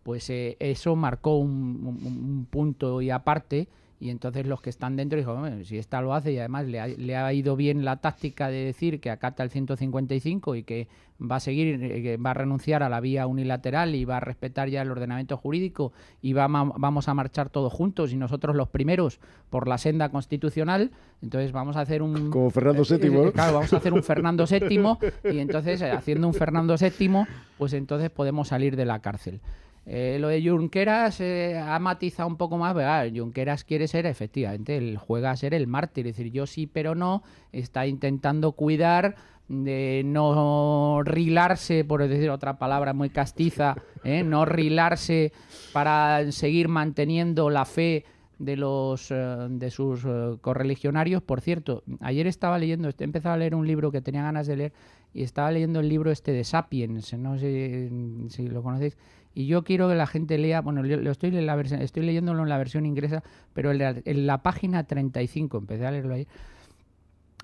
Pues eso marcó un punto y aparte. Y entonces los que están dentro dijo, bueno, si esta lo hace y además le ha ido bien la táctica de decir que acata el 155 y que va a seguir, que va a renunciar a la vía unilateral y va a respetar ya el ordenamiento jurídico y vamos a marchar todos juntos y nosotros los primeros por la senda constitucional, entonces vamos a hacer un...
Como Fernando VII, ¿no?
Claro, vamos a hacer un Fernando VII y entonces haciendo un Fernando VII, pues entonces podemos salir de la cárcel. Lo de Junqueras ha matizado un poco más, ¿verdad? Junqueras quiere ser, efectivamente, juega a ser el mártir, es decir, yo sí pero no, está intentando cuidar de no rilarse, por decir otra palabra muy castiza, no rilarse para seguir manteniendo la fe de sus correligionarios. Por cierto, ayer estaba leyendo, he empezado a leer un libro que tenía ganas de leer y estaba leyendo el libro de Sapiens, no sé si lo conocéis. Y yo quiero que la gente lea, bueno, estoy leyéndolo en la versión inglesa, pero en la página 35, empecé a leerlo ahí,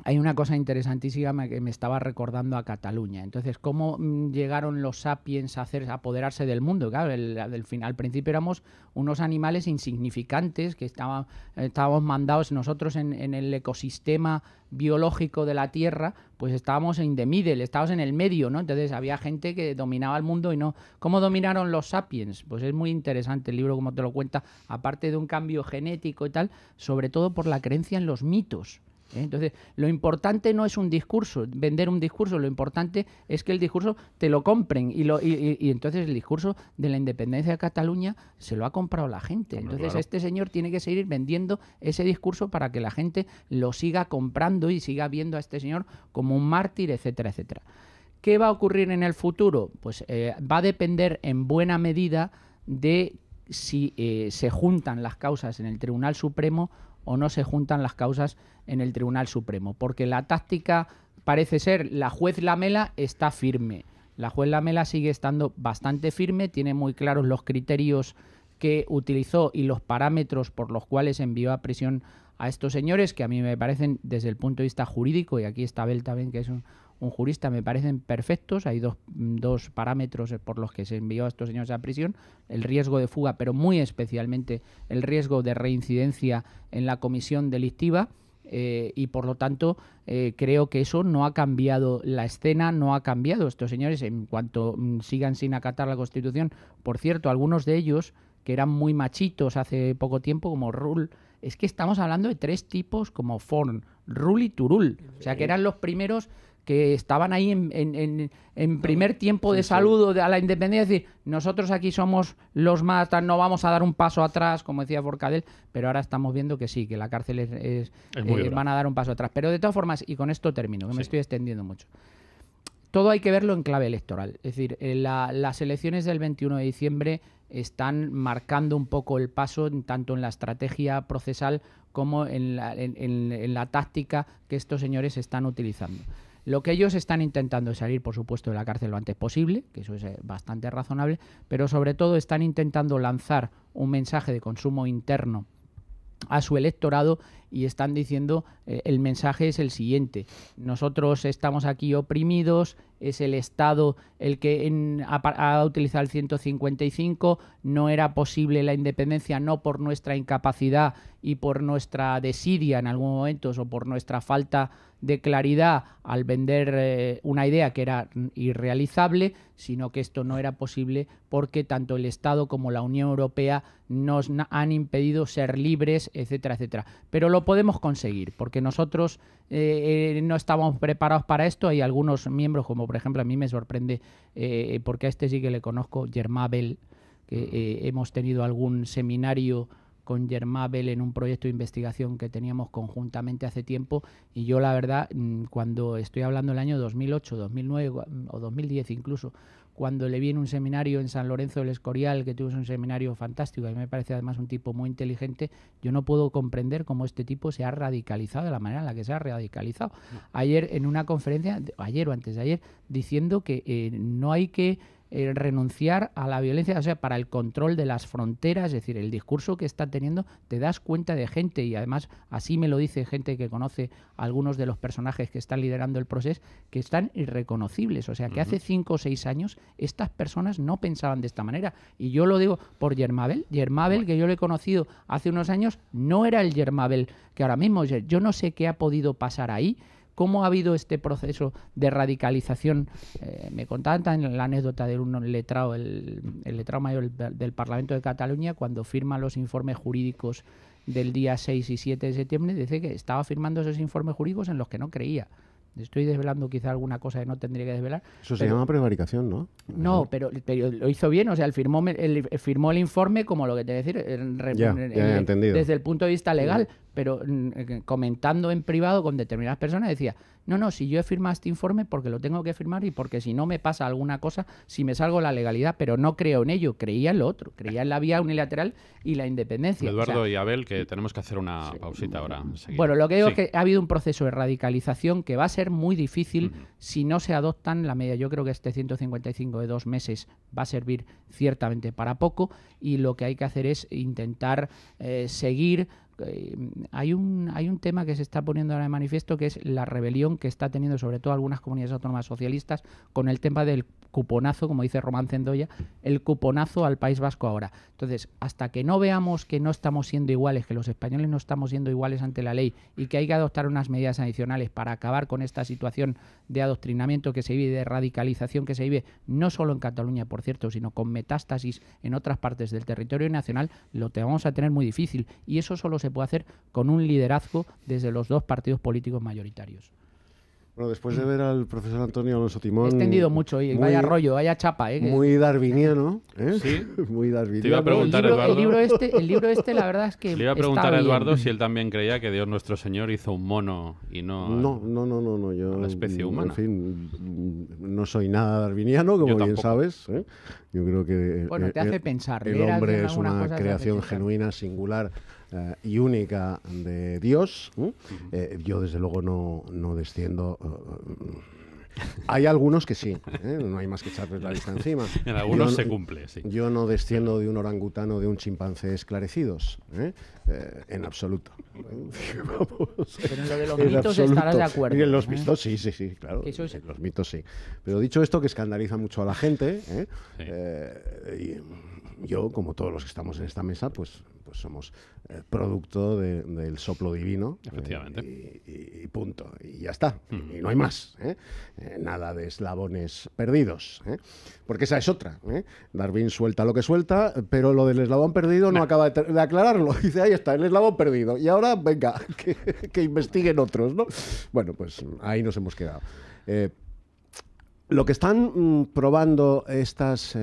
hay una cosa interesantísima que me estaba recordando a Cataluña. Entonces, ¿cómo llegaron los sapiens a apoderarse del mundo? Claro, al principio éramos unos animales insignificantes que estábamos mandados nosotros en el ecosistema biológico de la Tierra, pues estábamos in the middle, estábamos en el medio, ¿no? Entonces había gente que dominaba el mundo y no. ¿Cómo dominaron los sapiens? Pues es muy interesante el libro como te lo cuenta, aparte de un cambio genético y tal, sobre todo por la creencia en los mitos. Entonces, lo importante no es un discurso, vender un discurso, lo importante es que el discurso te lo compren y entonces el discurso de la independencia de Cataluña se lo ha comprado la gente. Entonces, claro, este señor tiene que seguir vendiendo ese discurso para que la gente lo siga comprando y siga viendo a este señor como un mártir, etcétera, etcétera. ¿Qué va a ocurrir en el futuro? Pues va a depender en buena medida de si se juntan las causas en el Tribunal Supremo o no se juntan las causas en el Tribunal Supremo, porque la táctica parece ser, la juez Lamela está firme, la juez Lamela sigue estando bastante firme, tiene muy claros los criterios que utilizó y los parámetros por los cuales envió a prisión a estos señores, que a mí me parecen desde el punto de vista jurídico, y aquí está Abel también, que es un jurista, me parecen perfectos. Hay dos parámetros por los que se envió a estos señores a prisión: el riesgo de fuga, pero muy especialmente el riesgo de reincidencia en la comisión delictiva, y por lo tanto creo que eso no ha cambiado la escena, no ha cambiado. Estos señores, en cuanto sigan sin acatar la Constitución, por cierto, algunos de ellos que eran muy machitos hace poco tiempo, como Rull, es que estamos hablando de tres tipos como Forn, Rull y Turull, o sea que eran los primeros que estaban ahí en primer tiempo de saludo a la independencia, es decir, nosotros aquí somos los más, no vamos a dar un paso atrás, como decía Forcadell, pero ahora estamos viendo que sí, que la cárcel van a dar un paso atrás. Pero de todas formas, y con esto termino, que me estoy extendiendo mucho, todo hay que verlo en clave electoral. Es decir, las elecciones del 21 de diciembre están marcando un poco el paso, tanto en la estrategia procesal como en la táctica que estos señores están utilizando. Lo que ellos están intentando es salir, por supuesto, de la cárcel lo antes posible, que eso es bastante razonable, pero sobre todo están intentando lanzar un mensaje de consumo interno a su electorado y están diciendo, el mensaje es el siguiente: nosotros estamos aquí oprimidos, es el Estado el que ha utilizado el 155, no era posible la independencia, no por nuestra incapacidad y por nuestra desidia en algunos momentos o por nuestra falta de claridad al vender una idea que era irrealizable, sino que esto no era posible porque tanto el Estado como la Unión Europea nos han impedido ser libres, etcétera, etcétera. Pero lo podemos conseguir, porque nosotros no estábamos preparados para esto. Hay algunos miembros, como por ejemplo a mí me sorprende, porque a este sí que le conozco, Germà Bel, que hemos tenido algún seminario con Germà Bel en un proyecto de investigación que teníamos conjuntamente hace tiempo, y yo la verdad, cuando estoy hablando del año 2008, 2009 o 2010 incluso, cuando le vi en un seminario en San Lorenzo del Escorial, que tuvo un seminario fantástico, a mí me parece además un tipo muy inteligente. Yo no puedo comprender cómo este tipo se ha radicalizado de la manera en la que se ha radicalizado. Ayer en una conferencia, ayer o antes de ayer, diciendo que no hay que renunciar a la violencia, o sea, para el control de las fronteras. Es decir, el discurso que está teniendo, te das cuenta de gente, y además así me lo dice gente que conoce a algunos de los personajes que están liderando el proceso, que están irreconocibles. O sea, que hace 5 o 6 años estas personas no pensaban de esta manera. Y yo lo digo por Yermabel. Yermabel, que yo lo he conocido hace unos años, no era el Yermabel que ahora mismo. Yo no sé qué ha podido pasar ahí. ¿Cómo ha habido este proceso de radicalización? Me contaban también la anécdota de un letrado, el letrado mayor del Parlamento de Cataluña, cuando firma los informes jurídicos del día 6 y 7 de septiembre, dice que estaba firmando esos informes jurídicos en los que no creía. Estoy desvelando quizá alguna cosa que no tendría que desvelar.
Eso se llama prevaricación, ¿no?
No, pero lo hizo bien. O sea, él firmó el informe como lo que te voy a decir, desde el punto de vista legal, pero comentando en privado con determinadas personas decía, no, si yo he firmado este informe porque lo tengo que firmar y porque si no me pasa alguna cosa, si me salgo la legalidad, pero no creo en ello, creía en lo otro, creía en la vía unilateral y la independencia.
Eduardo y Abel, que tenemos que hacer una pausita ahora. Enseguida.
Bueno, lo que digo es que ha habido un proceso de radicalización que va a ser muy difícil si no se adoptan la medida. Yo creo que este 155 de 2 meses va a servir ciertamente para poco, y lo que hay que hacer es intentar seguir. Hay un tema que se está poniendo ahora de manifiesto, que es la rebelión que está teniendo sobre todo algunas comunidades autónomas socialistas con el tema del cuponazo, como dice Román Cendoya, el cuponazo al País Vasco ahora. Entonces, hasta que no veamos que no estamos siendo iguales, que los españoles no estamos siendo iguales ante la ley y que hay que adoptar unas medidas adicionales para acabar con esta situación de adoctrinamiento que se vive, de radicalización que se vive, no solo en Cataluña, por cierto, sino con metástasis en otras partes del territorio nacional, lo vamos a tener muy difícil. Y eso solo se puede hacer con un liderazgo desde los 2 partidos políticos mayoritarios.
Bueno, después de ver al profesor Antonio Alonso Timón...
He extendido mucho, y vaya rollo, vaya chapa.
Muy darwiniano, ¿eh?
Sí.
Muy darwiniano.
Te iba a preguntar,
el libro este, la verdad es que
le iba a preguntar a Eduardo si él también creía que Dios nuestro Señor hizo un mono y no...
No, yo...
la especie humana.
En fin, no soy nada darwiniano, como bien sabes. Yo creo que...
Bueno, te hace pensar.
El hombre es una creación genuina, singular y única de Dios. Yo, desde luego, no desciendo... Hay algunos que sí, no hay más que echarles la lista encima.
En algunos se cumple, sí.
Yo no desciendo de un orangután o de un chimpancé esclarecidos, en absoluto.
Pero en lo de los mitos estarás de acuerdo.
Y en los mitos sí, claro.
Eso es...
En los mitos sí. Pero dicho esto, que escandaliza mucho a la gente, y yo, como todos los que estamos en esta mesa, pues somos producto del soplo divino.
Efectivamente.
Y punto. Y ya está. Y no hay más. Nada de eslabones perdidos. Porque esa es otra. Darwin suelta lo que suelta, pero lo del eslabón perdido no acaba de aclararlo. Dice, ahí está, el eslabón perdido. Y ahora, venga, que investiguen otros, ¿no? Bueno, pues ahí nos hemos quedado. Lo que están probando estas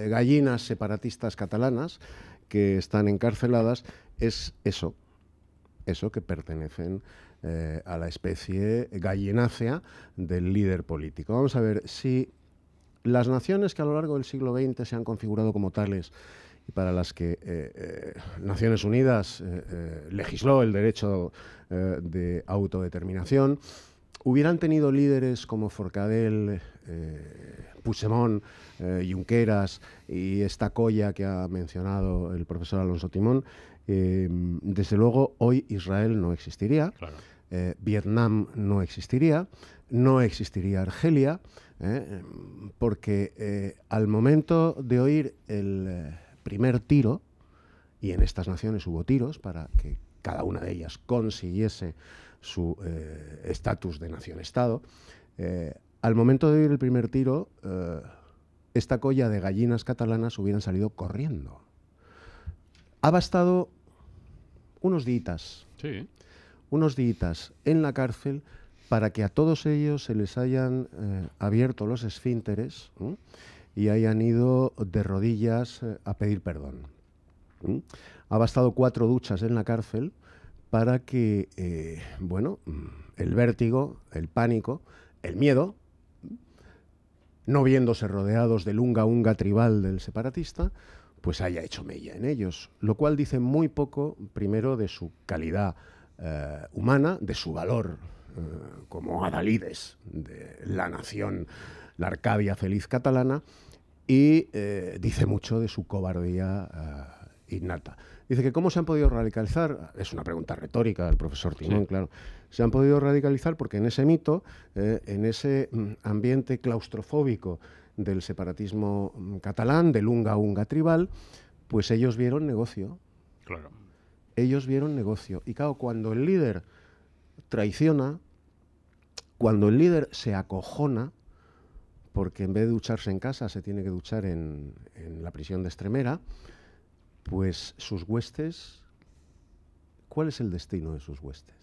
gallinas separatistas catalanas que están encarceladas es eso que pertenecen a la especie gallinácea del líder político. Vamos a ver, si las naciones que a lo largo del siglo XX se han configurado como tales y para las que Naciones Unidas legisló el derecho de autodeterminación, hubieran tenido líderes como Forcadell, Puigdemont, Junqueras y esta colla que ha mencionado el profesor Alonso Timón, desde luego hoy Israel no existiría, claro. Vietnam no existiría Argelia, porque al momento de oír el primer tiro, y en estas naciones hubo tiros para que cada una de ellas consiguiese su estatus de nación-estado, al momento de oír el primer tiro, esta colla de gallinas catalanas hubieran salido corriendo. Ha bastado unos días en la cárcel para que a todos ellos se les hayan abierto los esfínteres y hayan ido de rodillas a pedir perdón. Ha bastado 4 duchas en la cárcel para que, el vértigo, el pánico, el miedo, no viéndose rodeados del unga tribal del separatista, pues haya hecho mella en ellos, lo cual dice muy poco, primero, de su calidad humana, de su valor como adalides de la nación, la Arcadia feliz catalana, y dice mucho de su cobardía innata. Dice que cómo se han podido radicalizar, es una pregunta retórica del profesor Timón, sí. Claro. Se han podido radicalizar porque en ese mito, en ese ambiente claustrofóbico del separatismo catalán, del unga tribal, pues ellos vieron negocio.
Claro.
Ellos vieron negocio. Y claro, cuando el líder traiciona, cuando el líder se acojona, porque en vez de ducharse en casa se tiene que duchar en la prisión de Extremera, pues sus huestes, ¿cuál es el destino de sus huestes?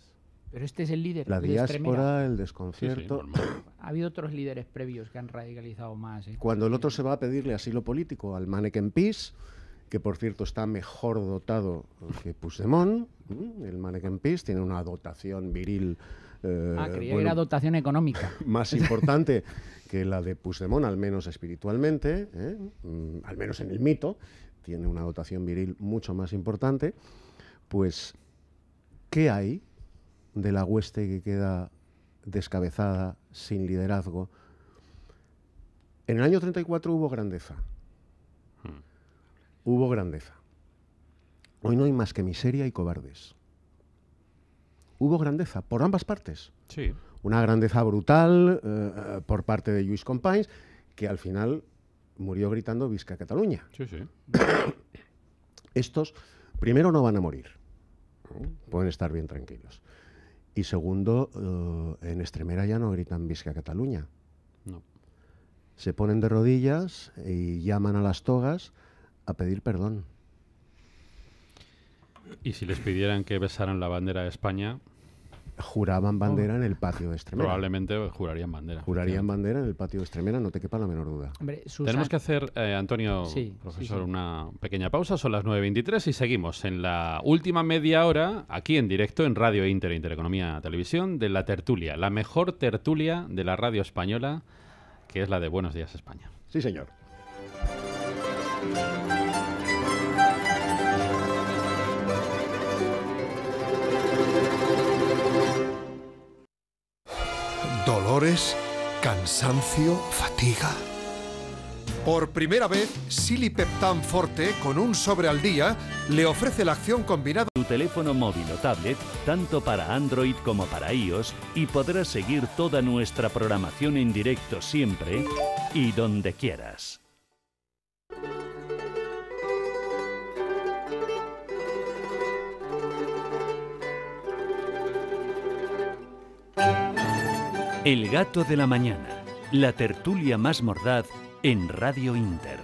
Pero este es el líder.
La diáspora, el desconcierto.
Sí, ha habido otros líderes previos que han radicalizado más.
Cuando el otro se va a pedirle asilo político al Manneken Pis, que por cierto está mejor dotado que Puigdemont, el Manneken Pis tiene una dotación viril.
Creía que era dotación económica.
Más importante que la de Puigdemont, al menos espiritualmente, al menos en el mito, tiene una dotación viril mucho más importante. Pues, ¿qué hay de la hueste que queda descabezada, sin liderazgo? En el año 34 hubo grandeza. Hubo grandeza. Hoy no hay más que miseria y cobardes. Hubo grandeza por ambas partes.
Sí.
Una grandeza brutal por parte de Lluís Companys, que al final murió gritando Visca Cataluña.
Sí, sí.
Estos, primero, no van a morir. Pueden estar bien tranquilos. Y segundo, en Extremera ya no gritan Visca Cataluña.
No.
Se ponen de rodillas y llaman a las togas a pedir perdón.
Y si les pidieran que besaran la bandera de España...
Juraban bandera en el patio de Extremera.
Probablemente jurarían bandera.
Jurarían bandera en el patio de Extremera, no te quepa la menor duda.
Hombre,
tenemos que hacer, Antonio, profesor, una pequeña pausa. Son las 9:23 y seguimos en la última media hora, aquí en directo, en Radio Inter, Intereconomía Televisión, de la tertulia, la mejor tertulia de la radio española, que es la de Buenos Días España.
Sí, señor.
Dolores, cansancio, fatiga. Por primera vez, Silipeptan Forte, con un sobre al día, le ofrece la acción combinada.
Tu teléfono móvil o tablet, tanto para Android como para iOS, y podrás seguir toda nuestra programación en directo siempre y donde quieras. El gato de la mañana, la tertulia más mordaz en Radio Inter.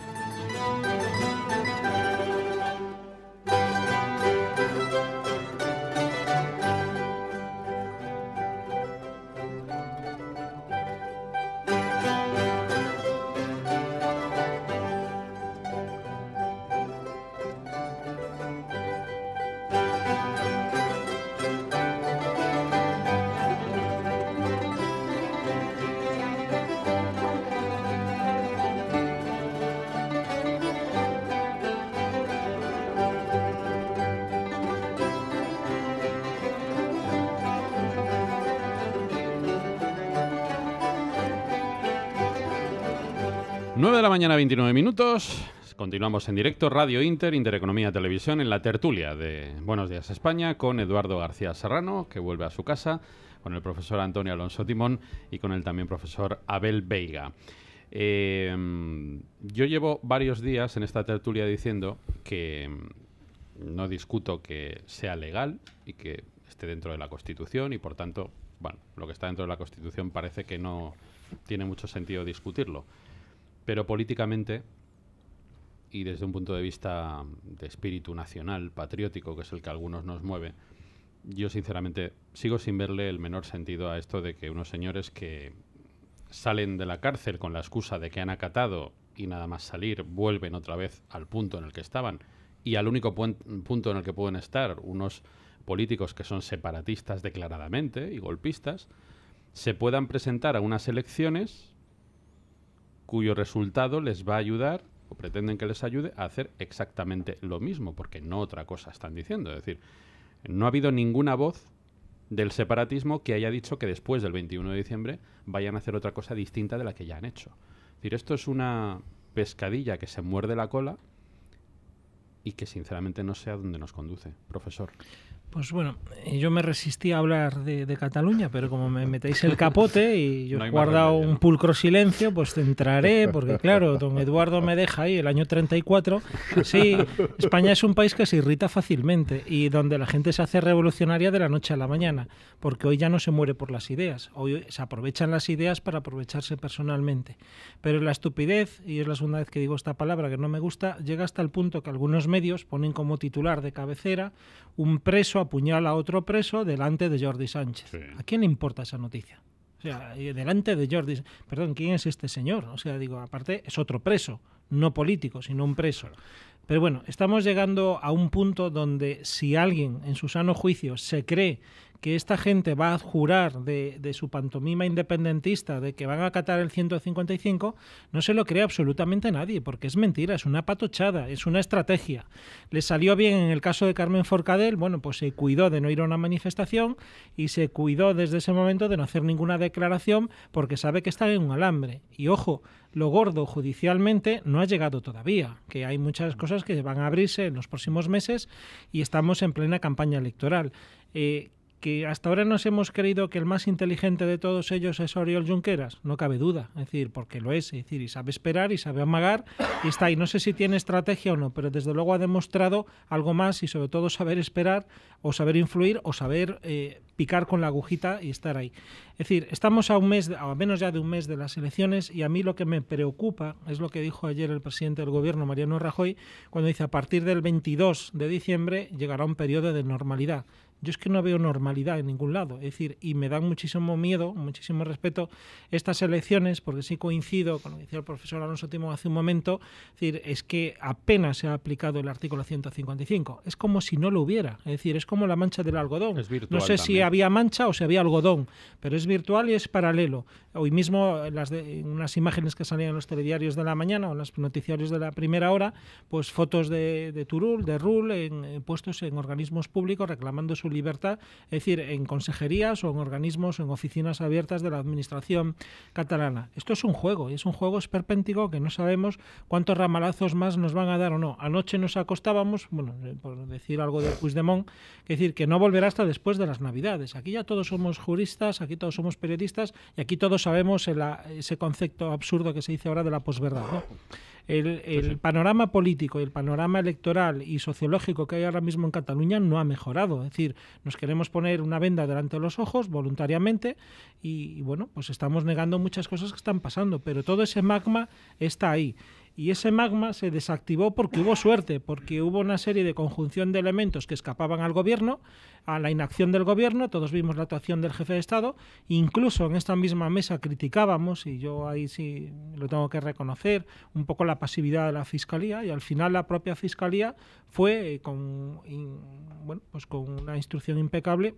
De la mañana, 29 minutos. Continuamos en directo, Radio Inter, Intereconomía Televisión, en la tertulia de Buenos Días España, con Eduardo García Serrano, que vuelve a su casa, con el profesor Antonio Alonso Timón y con el también profesor Abel Veiga. Yo llevo varios días en esta tertulia diciendo que no discuto que sea legal y que esté dentro de la Constitución y, por tanto, bueno, lo que está dentro de la Constitución parece que no tiene mucho sentido discutirlo. Pero políticamente, y desde un punto de vista de espíritu nacional, patriótico, que es el que a algunos nos mueve, yo sinceramente sigo sin verle el menor sentido a esto de que unos señores que salen de la cárcel con la excusa de que han acatado y nada más salir vuelven otra vez al punto en el que estaban y al único punto en el que pueden estar unos políticos que son separatistas declaradamente y golpistas, se puedan presentar a unas elecciones cuyo resultado les va a ayudar, o pretenden que les ayude, a hacer exactamente lo mismo, porque no otra cosa están diciendo. Es decir, no ha habido ninguna voz del separatismo que haya dicho que después del 21 de diciembre vayan a hacer otra cosa distinta de la que ya han hecho. Es decir, esto es una pescadilla que se muerde la cola y que sinceramente no sé a dónde nos conduce. Profesor.
Pues bueno, yo me resistí a hablar de Cataluña, pero como me metéis el capote y yo he guardado un pulcro silencio, pues entraré, porque claro, don Eduardo me deja ahí el año 34. Sí, España es un país que se irrita fácilmente y donde la gente se hace revolucionaria de la noche a la mañana, porque hoy ya no se muere por las ideas, hoy se aprovechan las ideas para aprovecharse personalmente. Pero la estupidez, y es la segunda vez que digo esta palabra que no me gusta, llega hasta el punto que algunos medios ponen como titular de cabecera: un preso apuñala a otro preso delante de Jordi Sánchez. Sí. ¿A quién le importa esa noticia? O sea, delante de Jordi... Perdón, ¿quién es este señor? O sea, digo, aparte es otro preso, no político, sino un preso. Pero bueno, estamos llegando a un punto donde si alguien en su sano juicio se cree que esta gente va a jurar de su pantomima independentista, de que van a acatar el 155, no se lo cree absolutamente nadie, porque es mentira, es una patochada, es una estrategia. Le salió bien en el caso de Carmen Forcadell, bueno, pues se cuidó de no ir a una manifestación y se cuidó desde ese momento de no hacer ninguna declaración porque sabe que está en un alambre. Y ojo, lo gordo judicialmente no ha llegado todavía, que hay muchas cosas que van a abrirse en los próximos meses y estamos en plena campaña electoral. Que hasta ahora nos hemos creído que el más inteligente de todos ellos es Oriol Junqueras, no cabe duda, es decir, porque lo es decir, y sabe esperar y sabe amagar y está ahí. No sé si tiene estrategia o no, pero desde luego ha demostrado algo más y sobre todo saber esperar o saber influir o saber picar con la agujita y estar ahí. Es decir, estamos a un mes, a menos ya de un mes de las elecciones y a mí lo que me preocupa es lo que dijo ayer el presidente del gobierno, Mariano Rajoy, cuando dice a partir del 22 de diciembre llegará un periodo de normalidad. Yo es que no veo normalidad en ningún lado, es decir, y me dan muchísimo miedo, muchísimo respeto estas elecciones, porque sí coincido con lo que decía el profesor Alonso Timo hace un momento, es decir, es que apenas se ha aplicado el artículo 155, es como si no lo hubiera, es decir, es como la mancha del algodón.
Es virtual,
no sé
también.
Si había mancha o si había algodón, pero es virtual y es paralelo. Hoy mismo unas imágenes que salían en los telediarios de la mañana o en los noticiarios de la primera hora, pues fotos de Turull, de Rull, puestos en organismos públicos reclamando su libertad, es decir, en consejerías o en organismos, en oficinas abiertas de la administración catalana. Esto es un juego, y es un juego esperpéntico que no sabemos cuántos ramalazos más nos van a dar o no. Anoche nos acostábamos, bueno, por decir algo de Puigdemont, es decir, que no volverá hasta después de las Navidades. Aquí ya todos somos juristas, aquí todos somos periodistas y aquí todos sabemos ese concepto absurdo que se dice ahora de la posverdad, ¿no? El panorama político y el panorama electoral y sociológico que hay ahora mismo en Cataluña no ha mejorado. Es decir, nos queremos poner una venda delante de los ojos voluntariamente y bueno, pues estamos negando muchas cosas que están pasando, pero todo ese magma está ahí. Y ese magma se desactivó porque hubo suerte, porque hubo una serie de conjunción de elementos que escapaban al gobierno, a la inacción del gobierno. Todos vimos la actuación del jefe de Estado, incluso en esta misma mesa criticábamos, y yo ahí sí lo tengo que reconocer, un poco la pasividad de la Fiscalía, y al final la propia Fiscalía fue con una instrucción impecable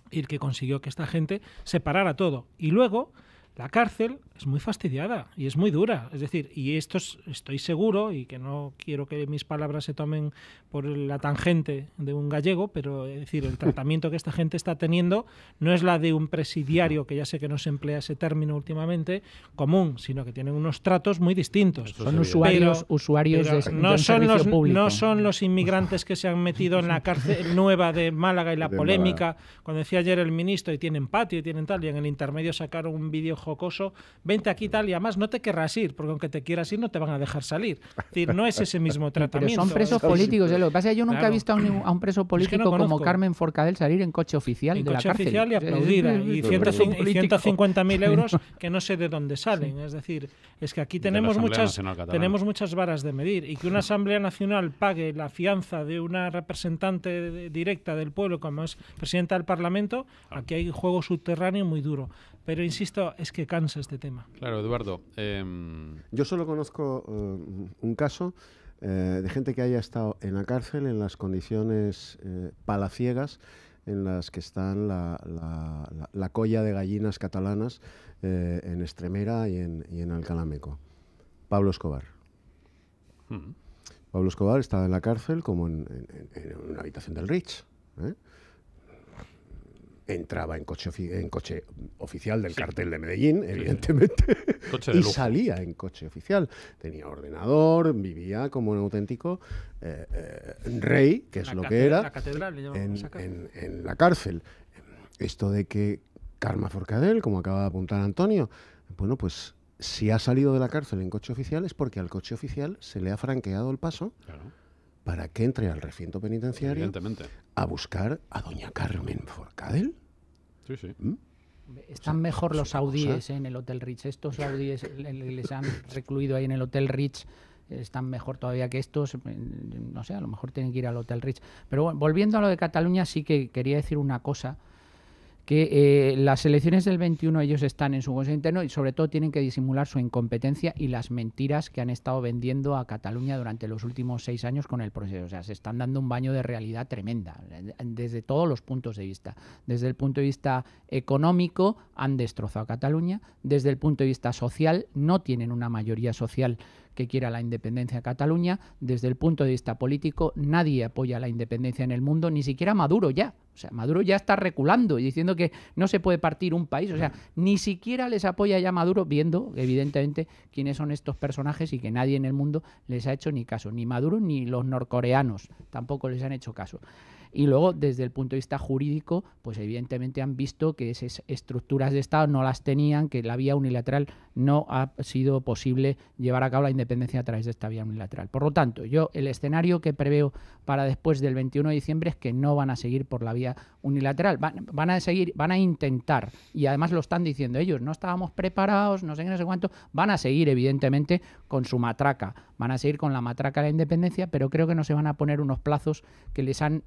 y que consiguió que esta gente se parara todo. Y luego la cárcel es muy fastidiada y es muy dura. Es decir, y esto estoy seguro, y que no quiero que mis palabras se tomen por la tangente de un gallego, pero es decir, el tratamiento que esta gente está teniendo no es la de un presidiario, que ya sé que no se emplea ese término últimamente, común, sino que tienen unos tratos muy distintos.
Son usuarios de servicio público.
No son los inmigrantes que se han metido en la cárcel nueva de Málaga y la polémica, cuando decía ayer el ministro, y tienen patio y tienen tal, y en el intermedio sacaron un vídeo jocoso, vente aquí tal, y además no te querrás ir, porque aunque te quieras ir no te van a dejar salir. Es decir, no es ese mismo tratamiento.
Pero son presos políticos, lo que pasa es que yo nunca he visto a un preso político como Carmen Forcadell salir en coche oficial de la cárcel.
Oficial y aplaudida, y 150.000 euros que no sé de dónde salen. Es decir, es que aquí tenemos muchas varas de medir, y que una Asamblea Nacional pague la fianza de una representante directa del pueblo como es presidenta del Parlamento, aquí hay juego subterráneo muy duro. Pero insisto, es que cansa este tema.
Claro, Eduardo.
Yo solo conozco un caso de gente que haya estado en la cárcel en las condiciones palaciegas en las que están la colla de gallinas catalanas en Extremera y en Alcalá Meco. Pablo Escobar. Pablo Escobar estaba en la cárcel como en una habitación del Ritz. Entraba en coche oficial del cartel de Medellín, evidentemente, y salía en coche oficial. Tenía ordenador, vivía como un auténtico rey, que es lo que era,
la catedral,
en la cárcel. Esto de que Carme Forcadell, como acaba de apuntar Antonio, bueno, pues si ha salido de la cárcel en coche oficial es porque al coche oficial se le ha franqueado el paso para que entre al recinto penitenciario a buscar a doña Carmen Forcadell.
Sí, sí.
Están mejor los saudíes en el Hotel Ritz. Estos saudíes les han recluido ahí en el Hotel Ritz. Están mejor todavía que estos. No sé, a lo mejor tienen que ir al Hotel Ritz. Pero bueno, volviendo a lo de Cataluña, sí que quería decir una cosa. Que las elecciones del 21 ellos están en su consejo interno y sobre todo tienen que disimular su incompetencia y las mentiras que han estado vendiendo a Cataluña durante los últimos 6 años con el proceso. O sea, se están dando un baño de realidad tremenda desde todos los puntos de vista. Desde el punto de vista económico han destrozado a Cataluña. Desde el punto de vista social no tienen una mayoría social que quiera la independencia de Cataluña. Desde el punto de vista político nadie apoya la independencia en el mundo, ni siquiera Maduro ya. O sea, Maduro ya está reculando y diciendo que no se puede partir un país. O sea, ni siquiera les apoya ya Maduro, viendo evidentemente quiénes son estos personajes y que nadie en el mundo les ha hecho ni caso. Ni Maduro ni los norcoreanos tampoco les han hecho caso. Y luego, desde el punto de vista jurídico, pues evidentemente han visto que esas estructuras de Estado no las tenían, que la vía unilateral no ha sido posible llevar a cabo la independencia a través de esta vía unilateral. Por lo tanto, yo el escenario que preveo para después del 21 de diciembre es que no van a seguir por la vía unilateral. Van a intentar, y además lo están diciendo ellos, no estábamos preparados, no sé qué, no sé cuánto, van a seguir evidentemente con su matraca, van a seguir con la matraca de la independencia, pero creo que no se van a poner unos plazos que les han...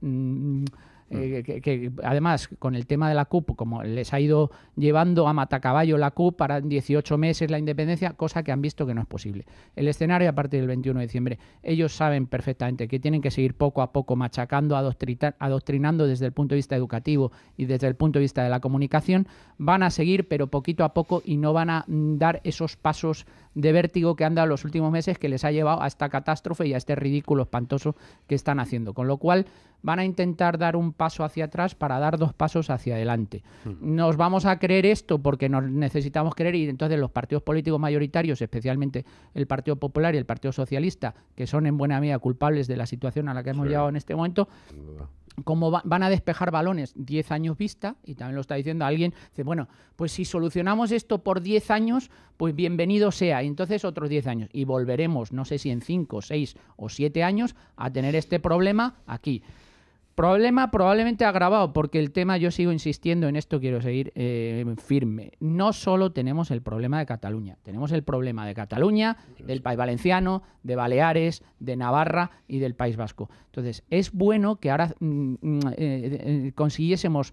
que además con el tema de la CUP, como les ha ido llevando a matacaballo la CUP para 18 meses la independencia, cosa que han visto que no es posible. El escenario a partir del 21 de diciembre, ellos saben perfectamente que tienen que seguir poco a poco machacando, adoctrinando desde el punto de vista educativo y desde el punto de vista de la comunicación, van a seguir pero poquito a poco y no van a dar esos pasos de vértigo que han dado los últimos meses que les ha llevado a esta catástrofe y a este ridículo espantoso que están haciendo. Con lo cual van a intentar dar un paso hacia atrás para dar 2 pasos hacia adelante. Nos vamos a creer esto porque nos necesitamos creer y entonces los partidos políticos mayoritarios, especialmente el Partido Popular y el Partido Socialista, que son en buena medida culpables de la situación a la que hemos llegado en este momento, como van a despejar balones 10 años vista, y también lo está diciendo alguien, dice, bueno, pues si solucionamos esto por 10 años, pues bienvenido sea, y entonces otros 10 años, y volveremos, no sé si en 5, 6 o 7 años, a tener este problema aquí. Problema probablemente agravado, porque el tema, yo sigo insistiendo en esto, quiero seguir firme. No solo tenemos el problema de Cataluña, tenemos el problema de Cataluña, del País Valenciano, de Baleares, de Navarra y del País Vasco. Entonces, es bueno que ahora consiguiésemos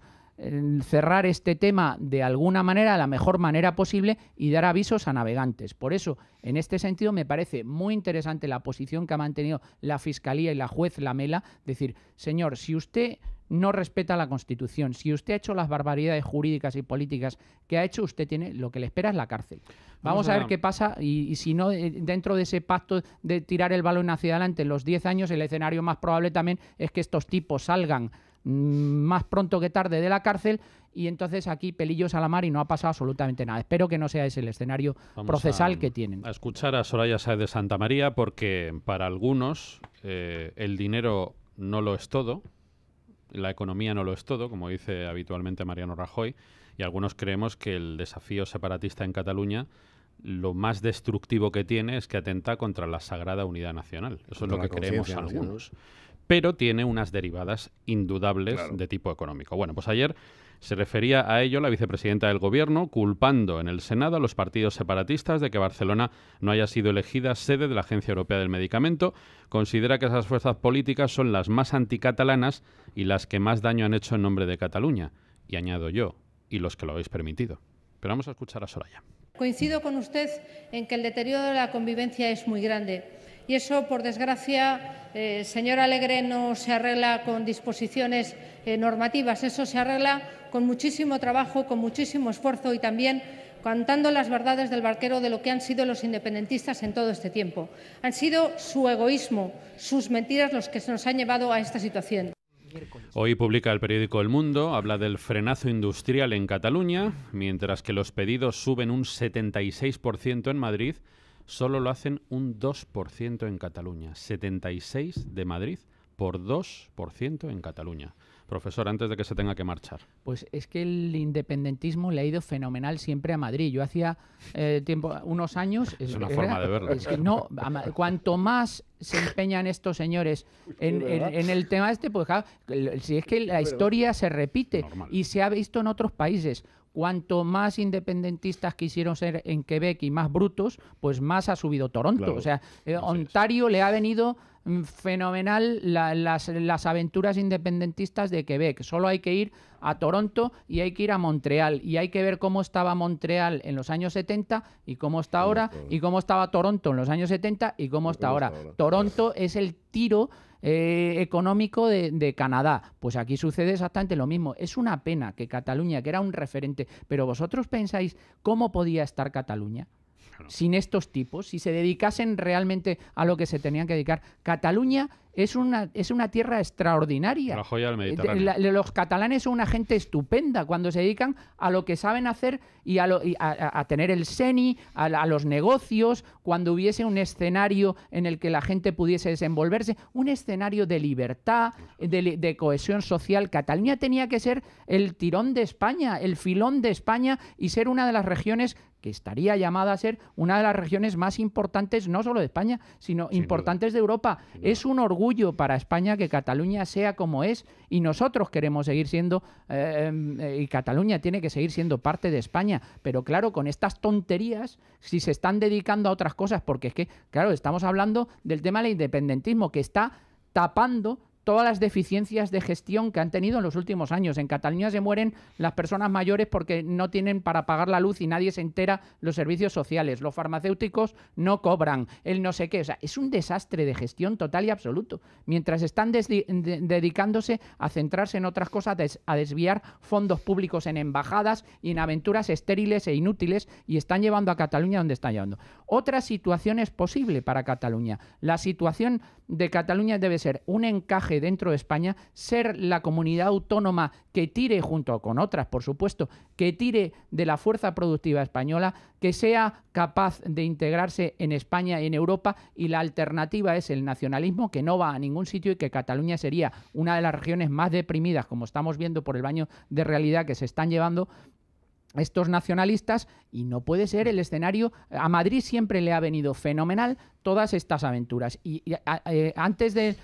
cerrar este tema de alguna manera, de la mejor manera posible, y dar avisos a navegantes. Por eso, en este sentido, me parece muy interesante la posición que ha mantenido la Fiscalía y la juez Lamela, decir, señor, si usted no respeta la Constitución, si usted ha hecho las barbaridades jurídicas y políticas que ha hecho, usted tiene, lo que le espera es la cárcel. Vamos a ver qué pasa y si no, dentro de ese pacto de tirar el balón hacia adelante en los 10 años, el escenario más probable también es que estos tipos salgan más pronto que tarde de la cárcel y entonces aquí pelillos a la mar y no ha pasado absolutamente nada. Espero que no sea ese el escenario procesal que tienen.
A escuchar a Soraya Sáez de Santamaría, porque para algunos el dinero no lo es todo, la economía no lo es todo, como dice habitualmente Mariano Rajoy, y algunos creemos que el desafío separatista en Cataluña lo más destructivo que tiene es que atenta contra la sagrada unidad nacional. Eso es lo que creemos algunos. Pero tiene unas derivadas indudables de tipo económico. Bueno, pues ayer se refería a ello la vicepresidenta del Gobierno, culpando en el Senado a los partidos separatistas de que Barcelona no haya sido elegida sede de la Agencia Europea del Medicamento. Considera que esas fuerzas políticas son las más anticatalanas y las que más daño han hecho en nombre de Cataluña. Y añado yo, y los que lo habéis permitido. Pero vamos a escuchar a Soraya.
Coincido con usted en que el deterioro de la convivencia es muy grande. Y eso, por desgracia, señor Alegre, no se arregla con disposiciones normativas. Eso se arregla con muchísimo trabajo, con muchísimo esfuerzo y también contando las verdades del barquero de lo que han sido los independentistas en todo este tiempo. Han sido su egoísmo, sus mentiras los que nos han llevado a esta situación.
Hoy publica el periódico El Mundo, habla del frenazo industrial en Cataluña, mientras que los pedidos suben un 76% en Madrid, solo lo hacen un 2% en Cataluña. 76 de Madrid por 2% en Cataluña. Profesor, antes de que se tenga que marchar.
Pues es que el independentismo le ha ido fenomenal siempre a Madrid. Yo hacía unos años...
Es una forma de verlo.
Es que no, cuanto más se empeñan estos señores en el tema pues claro, si es que la historia se repite y se ha visto en otros países. Cuanto más independentistas quisieron ser en Quebec y más brutos, pues más ha subido Toronto. Claro. O sea, Ontario le ha venido fenomenal las aventuras independentistas de Quebec. Solo hay que ir a Toronto y hay que ir a Montreal. Y hay que ver cómo estaba Montreal en los años 70 y cómo está ahora, y cómo estaba Toronto en los años 70 y cómo está ahora. Toronto es el tiro económico de Canadá. Pues aquí sucede exactamente lo mismo. Es una pena que Cataluña, que era un referente, pero vosotros pensáis cómo podía estar Cataluña sin estos tipos, si se dedicasen realmente a lo que se tenían que dedicar. Cataluña es una tierra extraordinaria.
La joya del Mediterráneo.
Los catalanes son una gente estupenda cuando se dedican a lo que saben hacer y a tener el seni, a los negocios, cuando hubiese un escenario en el que la gente pudiese desenvolverse, un escenario de libertad, de cohesión social. Cataluña tenía que ser el tirón de España, el filón de España y ser una de las regiones que estaría llamada a ser una de las regiones más importantes, no solo de España, sino importantes de Europa. Es un orgullo para España que Cataluña sea como es y nosotros queremos seguir siendo, y Cataluña tiene que seguir siendo parte de España. Pero claro, con estas tonterías, si se están dedicando a otras cosas, porque es que, claro, estamos hablando del tema del independentismo, que está tapando todas las deficiencias de gestión que han tenido en los últimos años. En Cataluña se mueren las personas mayores porque no tienen para pagar la luz y nadie se entera los servicios sociales. Los farmacéuticos no cobran, el no sé qué. O sea, es un desastre de gestión total y absoluto. Mientras están dedicándose a centrarse en otras cosas, a desviar fondos públicos en embajadas y en aventuras estériles e inútiles, y están llevando a Cataluña donde están llevando. Otra situación es posible para Cataluña. La situación de Cataluña debe ser un encaje dentro de España, ser la comunidad autónoma que tire, junto con otras, por supuesto, que tire de la fuerza productiva española, que sea capaz de integrarse en España y en Europa, y la alternativa es el nacionalismo, que no va a ningún sitio, y que Cataluña sería una de las regiones más deprimidas, como estamos viendo por el baño de realidad que se están llevando estos nacionalistas, y no puede ser el escenario. A Madrid siempre le ha venido fenomenal todas estas aventuras. Antes de...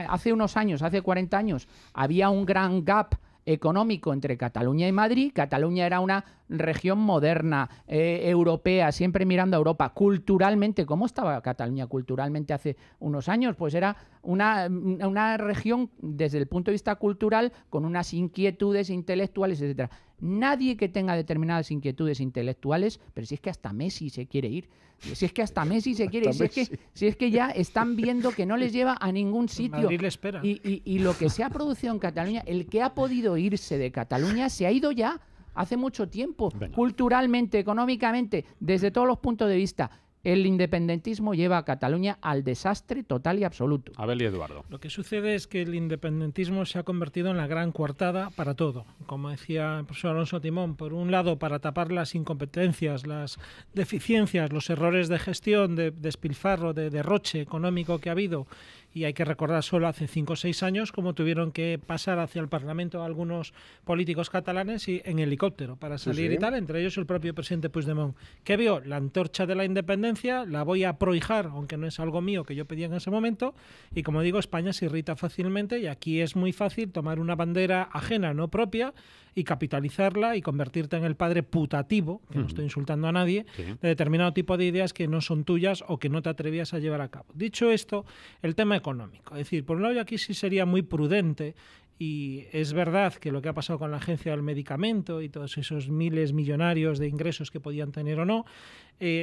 hace unos años, hace 40 años, había un gran gap económico entre Cataluña y Madrid. Cataluña era una región moderna, europea, siempre mirando a Europa. Culturalmente, ¿cómo estaba Cataluña culturalmente hace unos años? Pues era una región, desde el punto de vista cultural, con unas inquietudes intelectuales, etcétera. Nadie que tenga determinadas inquietudes intelectuales, pero si es que hasta Messi se quiere ir, si es que hasta Messi se quiere ir, si es que ya están viendo que no les lleva a ningún sitio.
Madrid le espera.
Y lo que se ha producido en Cataluña, el que ha podido irse de Cataluña se ha ido ya hace mucho tiempo. Venga. Culturalmente, económicamente, desde todos los puntos de vista. El independentismo lleva a Cataluña al desastre total y absoluto.
Abel y Eduardo.
Lo que sucede es que el independentismo se ha convertido en la gran coartada para todo. Como decía el profesor Alonso Timón, por un lado para tapar las incompetencias, las deficiencias, los errores de gestión, de despilfarro, de derroche económico que ha habido. Y hay que recordar solo hace 5 o 6 años cómo tuvieron que pasar hacia el Parlamento algunos políticos catalanes y en helicóptero para salir y tal, entre ellos el propio presidente Puigdemont, que vio la antorcha de la independencia, la voy a prohijar, aunque no es algo mío que yo pedía en ese momento, y como digo, España se irrita fácilmente, y aquí es muy fácil tomar una bandera ajena, no propia, y capitalizarla y convertirte en el padre putativo, que no estoy insultando a nadie, de determinado tipo de ideas que no son tuyas o que no te atrevías a llevar a cabo. Dicho esto, el tema económico. Es decir, por un lado, aquí sí sería muy prudente Y es verdad que lo que ha pasado con la Agencia del Medicamento y todos esos miles millonarios de ingresos que podían tener o no,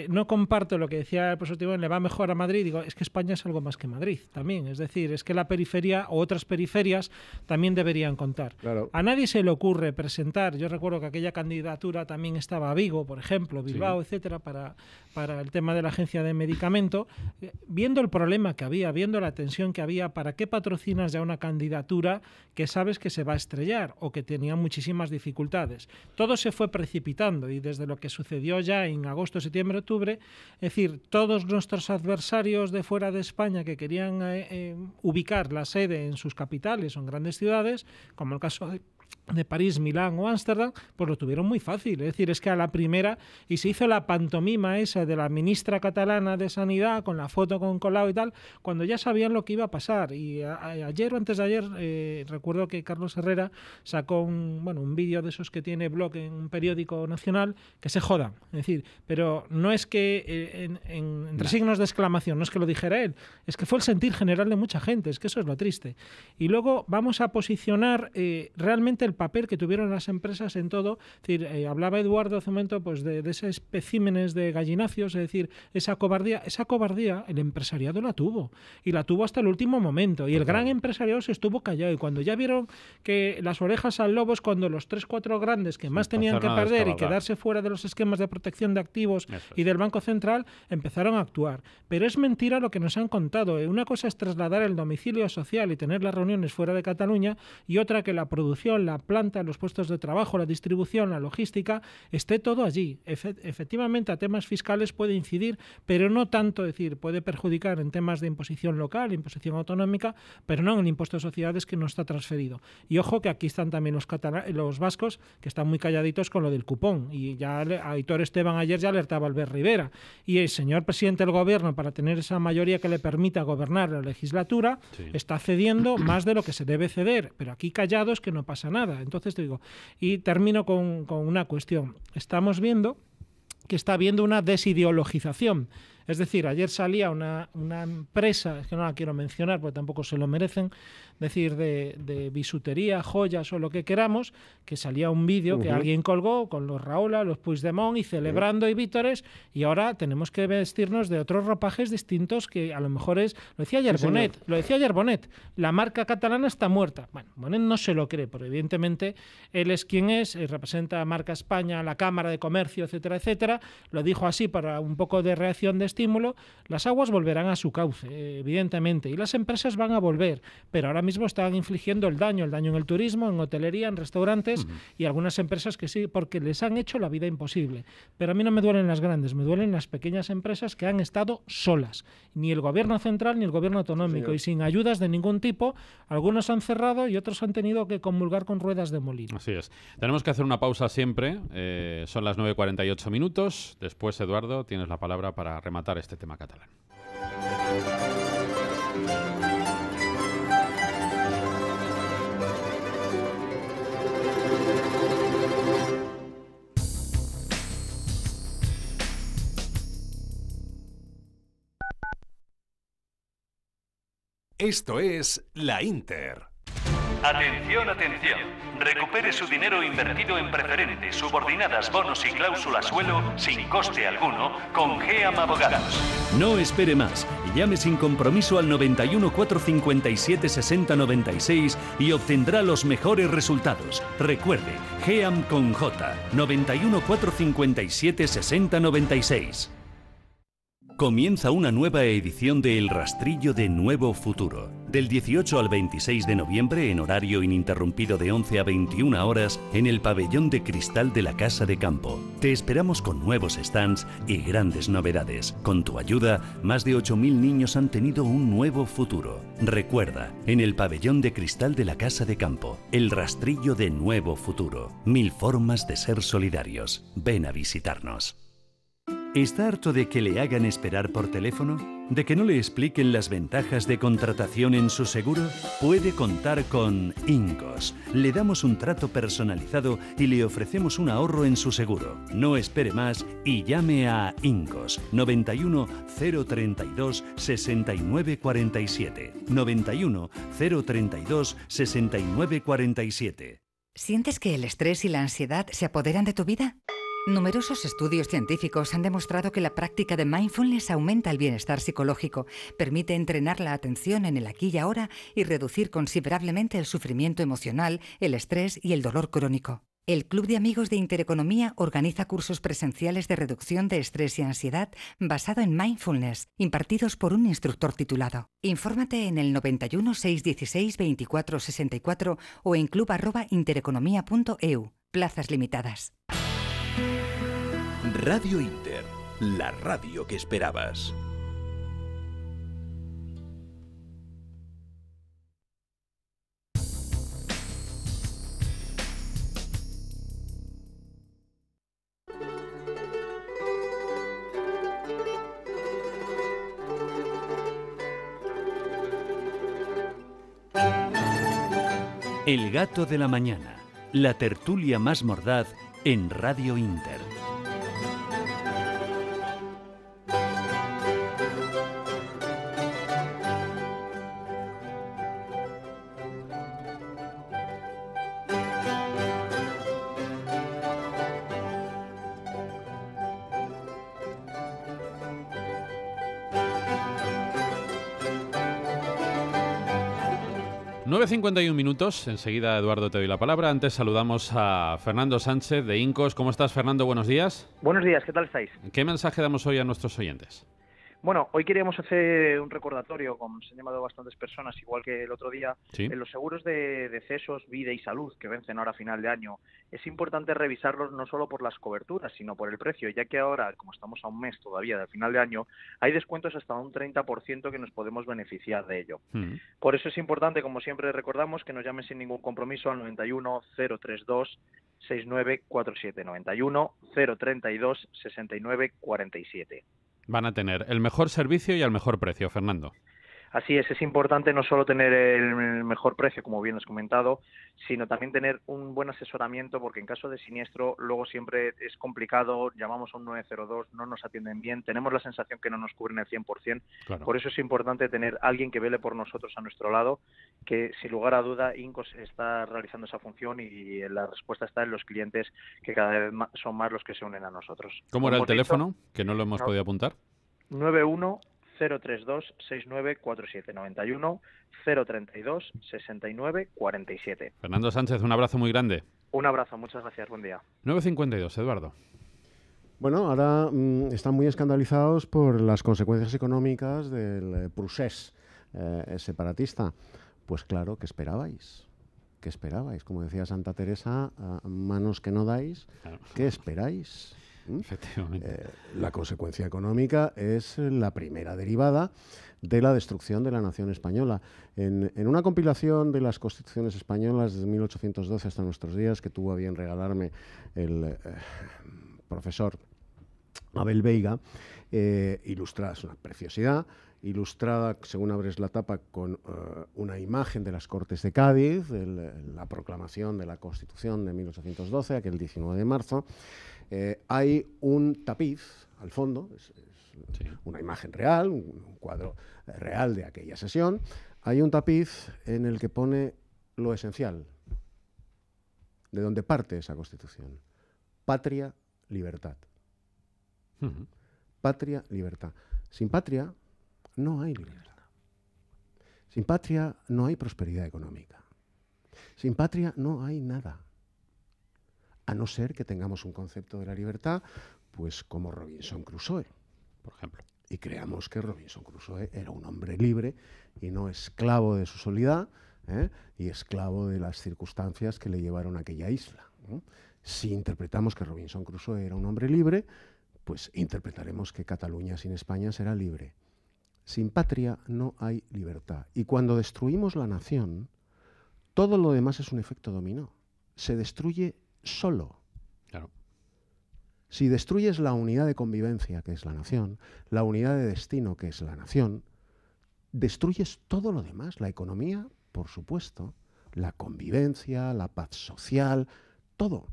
no comparto lo que decía el profesor Tibón, le va mejor a Madrid. Digo, es que España es algo más que Madrid también. Es decir, es que la periferia o otras periferias también deberían contar.
Claro.
A nadie se le ocurre presentar, yo recuerdo que aquella candidatura también estaba Vigo, por ejemplo, Bilbao, etcétera, para el tema de la Agencia de Medicamento. Viendo el problema que había, viendo la tensión que había, ¿para qué patrocinas ya una candidatura que sabes que se va a estrellar o que tenía muchísimas dificultades? Todo se fue precipitando y desde lo que sucedió ya en agosto, septiembre, octubre, es decir, todos nuestros adversarios de fuera de España que querían ubicar la sede en sus capitales o en grandes ciudades, como el caso de París, Milán o Ámsterdam, pues lo tuvieron muy fácil. Es decir, es que a la primera, y se hizo la pantomima esa de la ministra catalana de Sanidad con la foto con Colau y tal, cuando ya sabían lo que iba a pasar. Y ayer o antes de ayer, recuerdo que Carlos Herrera sacó un vídeo de esos que tiene blog en un periódico nacional, que se jodan. Es decir, pero no es que entre signos de exclamación, no es que lo dijera él, es que fue el sentir general de mucha gente, es que eso es lo triste. Y luego vamos a posicionar realmente el papel que tuvieron las empresas en todo. Es decir, hablaba Eduardo hace un momento pues, de esos especímenes de gallinacios, es decir, esa cobardía el empresariado la tuvo, y la tuvo hasta el último momento, y el gran empresariado se estuvo callado, y cuando ya vieron que las orejas al lobo es cuando los 3-4 grandes que más tenían que perder y quedarse fuera de los esquemas de protección de activos y del Banco Central, empezaron a actuar. Pero es mentira lo que nos han contado. Una cosa es trasladar el domicilio social y tener las reuniones fuera de Cataluña, y otra que la producción, la planta, los puestos de trabajo, la distribución, la logística, esté todo allí. Efectivamente, a temas fiscales puede incidir, pero no tanto, es decir, puede perjudicar en temas de imposición local, imposición autonómica, pero no en el impuesto de sociedades, que no está transferido. Y ojo que aquí están también los vascos, que están muy calladitos con lo del cupón, y ya Aitor Esteban ayer ya alertaba a Albert Rivera, y el señor presidente del gobierno, para tener esa mayoría que le permita gobernar la legislatura, está cediendo más de lo que se debe ceder, pero aquí callados que no pasa nada. Entonces te digo, y termino con una cuestión. Estamos viendo que está habiendo una desideologización. Es decir, ayer salía una empresa, es que no la quiero mencionar porque tampoco se lo merecen, decir, de bisutería, joyas o lo que queramos, que salía un vídeo que alguien colgó con los Rahola, los Puigdemont y celebrando y vítores, y ahora tenemos que vestirnos de otros ropajes distintos que a lo mejor es, lo decía ayer Bonet, la marca catalana está muerta. Bueno, Bonet no se lo cree, pero evidentemente él es quien es, representa a Marca España, la Cámara de Comercio, etcétera, etcétera, lo dijo así para un poco de reacción de estímulo. Las aguas volverán a su cauce, evidentemente, y las empresas van a volver, pero ahora mismo están infligiendo el daño en el turismo, en hotelería, en restaurantes, y algunas empresas que sí, porque les han hecho la vida imposible. Pero a mí no me duelen las grandes, me duelen las pequeñas empresas que han estado solas, ni el gobierno central ni el gobierno autonómico, y sin ayudas de ningún tipo. Algunos han cerrado y otros han tenido que comulgar con ruedas de molino.
Así es. Tenemos que hacer una pausa siempre, son las 9:48 minutos. Después, Eduardo, tienes la palabra para rematar este tema catalán.
Esto es La Inter.
Atención, atención. Recupere su dinero invertido en preferentes, subordinadas, bonos y cláusulas suelo sin coste alguno con GEAM Abogados.
No espere más. Llame sin compromiso al 91 457 60 96 y obtendrá los mejores resultados. Recuerde, GEAM con J. 91 457 60 96. Comienza una nueva edición de El Rastrillo de Nuevo Futuro. Del 18 al 26 de noviembre, en horario ininterrumpido de 11 a 21 horas, en el pabellón de cristal de la Casa de Campo. Te esperamos con nuevos stands y grandes novedades. Con tu ayuda, más de 8.000 niños han tenido un nuevo futuro. Recuerda, en el pabellón de cristal de la Casa de Campo, El Rastrillo de Nuevo Futuro. 1000 formas de ser solidarios. Ven a visitarnos. ¿Está harto de que le hagan esperar por teléfono? ¿De que no le expliquen las ventajas de contratación en su seguro? Puede contar con Incos. Le damos un trato personalizado y le ofrecemos un ahorro en su seguro. No espere más y llame a Incos 91 032 69 47. 91 032 69 47.
¿Sientes que el estrés y la ansiedad se apoderan de tu vida? Numerosos estudios científicos han demostrado que la práctica de mindfulness aumenta el bienestar psicológico, permite entrenar la atención en el aquí y ahora y reducir considerablemente el sufrimiento emocional, el estrés y el dolor crónico. El Club de Amigos de Intereconomía organiza cursos presenciales de reducción de estrés y ansiedad basado en mindfulness, impartidos por un instructor titulado. Infórmate en el 91 616 24 64 o en club@intereconomia.eu. Plazas limitadas.
Radio Inter, la radio que esperabas.
El gato de la mañana, la tertulia más mordaz en Radio Inter.
...9:51, enseguida Eduardo te doy la palabra. Antes saludamos a Fernando Sánchez de Incos. ¿Cómo estás, Fernando? Buenos días.
Buenos días, ¿qué tal estáis?
¿Qué mensaje damos hoy a nuestros oyentes?
Bueno, hoy queríamos hacer un recordatorio, como se han llamado bastantes personas, igual que el otro día,
¿Sí?
En los seguros de decesos, vida y salud, que vencen ahora a final de año. Es importante revisarlos no solo por las coberturas, sino por el precio, ya que ahora, como estamos a un mes todavía del final de año, hay descuentos hasta un 30% que nos podemos beneficiar de ello. Por eso es importante, como siempre recordamos, que nos llamen sin ningún compromiso al 91 032 6947, 91 032 6947.
Van a tener el mejor servicio y al mejor precio, Fernando.
Así es importante no solo tener el mejor precio, como bien has comentado, sino también tener un buen asesoramiento, porque en caso de siniestro luego siempre es complicado, llamamos a un 902, no nos atienden bien, tenemos la sensación que no nos cubren el 100%,
Claro.
Por eso es importante tener alguien que vele por nosotros a nuestro lado, que sin lugar a duda Incos está realizando esa función y la respuesta está en los clientes, que cada vez son más los que se unen a nosotros.
¿Cómo era el teléfono? Que no lo hemos podido apuntar.
91 032 6947, 91 032 69 47.
Fernando Sánchez, un abrazo muy grande.
Un abrazo, muchas gracias, buen día.
9:52, Eduardo.
Bueno, ahora están muy escandalizados por las consecuencias económicas del procés separatista. Pues claro, ¿qué esperabais? ¿Qué esperabais? Como decía Santa Teresa, a manos que no dais, ¿qué esperáis?
Efectivamente.
La consecuencia económica es la primera derivada de la destrucción de la nación española. En una compilación de las constituciones españolas desde 1812 hasta nuestros días, que tuvo a bien regalarme el profesor Abel Veiga, ilustrada, es una preciosidad, ilustrada, según abres la tapa, con una imagen de las Cortes de Cádiz, la proclamación de la Constitución de 1812, aquel 19 de marzo. Hay un tapiz al fondo, es una imagen real, un cuadro real de aquella sesión. Hay un tapiz en el que pone lo esencial, de donde parte esa Constitución: patria, libertad. Patria, libertad. Sin patria no hay libertad. Sin patria no hay prosperidad económica. Sin patria no hay nada. A no ser que tengamos un concepto de la libertad, pues como Robinson Crusoe,
por ejemplo.
Y creamos que Robinson Crusoe era un hombre libre y no esclavo de su soledad, y esclavo de las circunstancias que le llevaron a aquella isla. Si interpretamos que Robinson Crusoe era un hombre libre, pues interpretaremos que Cataluña sin España será libre. Sin patria no hay libertad. Y cuando destruimos la nación, todo lo demás es un efecto dominó. Se destruye solo.
Claro.
Si destruyes la unidad de convivencia, que es la nación, la unidad de destino, que es la nación, destruyes todo lo demás, la economía, por supuesto, la convivencia, la paz social, todo.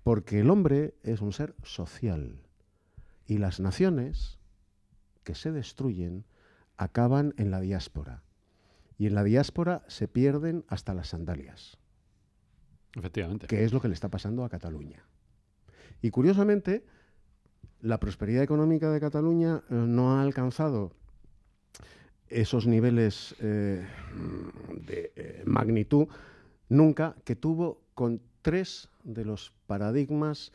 Porque el hombre es un ser social y las naciones que se destruyen acaban en la diáspora. Y en la diáspora se pierden hasta las sandalias.
Efectivamente.
Que es lo que le está pasando a Cataluña. Y curiosamente, la prosperidad económica de Cataluña no ha alcanzado esos niveles de magnitud nunca que tuvo con 3 de los paradigmas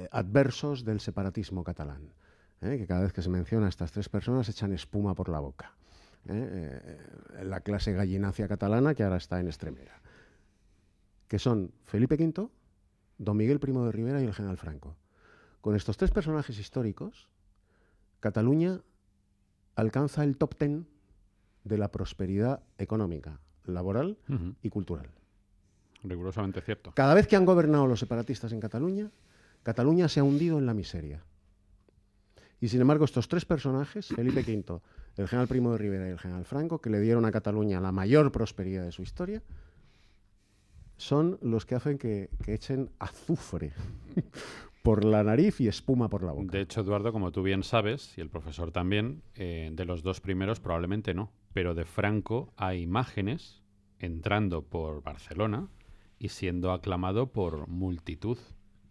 adversos del separatismo catalán. Que cada vez que se menciona a estas 3 personas echan espuma por la boca. La clase gallinacia catalana que ahora está en Extremera. Que son Felipe V, Don Miguel Primo de Rivera y el general Franco. Con estos 3 personajes históricos, Cataluña alcanza el top 10 de la prosperidad económica, laboral y cultural.
Rigurosamente cierto.
Cada vez que han gobernado los separatistas en Cataluña, Cataluña se ha hundido en la miseria. Y sin embargo, estos 3 personajes, Felipe V, el general Primo de Rivera y el general Franco, que le dieron a Cataluña la mayor prosperidad de su historia, son los que hacen que echen azufre por la nariz y espuma por la boca.
De hecho, Eduardo, como tú bien sabes, y el profesor también, de los 2 primeros probablemente no, pero de Franco hay imágenes entrando por Barcelona y siendo aclamado por multitud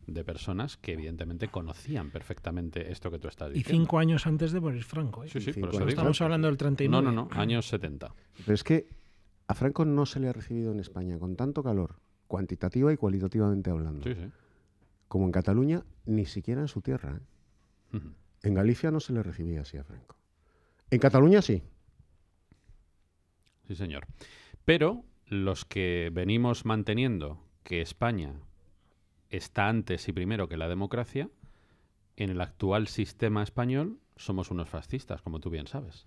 de personas que evidentemente conocían perfectamente esto que tú estás
Y
diciendo.
5 años antes de morir Franco.
Sí, por eso
No
digo.
estamos hablando del 39.
No, años 70.
Pero es que a Franco no se le ha recibido en España con tanto calor, cuantitativa y cualitativamente hablando, como en Cataluña, ni siquiera en su tierra. En Galicia no se le recibía así a Franco. En Cataluña sí.
Sí, señor. Pero los que venimos manteniendo que España está antes y primero que la democracia, en el actual sistema español somos unos fascistas, como tú bien sabes.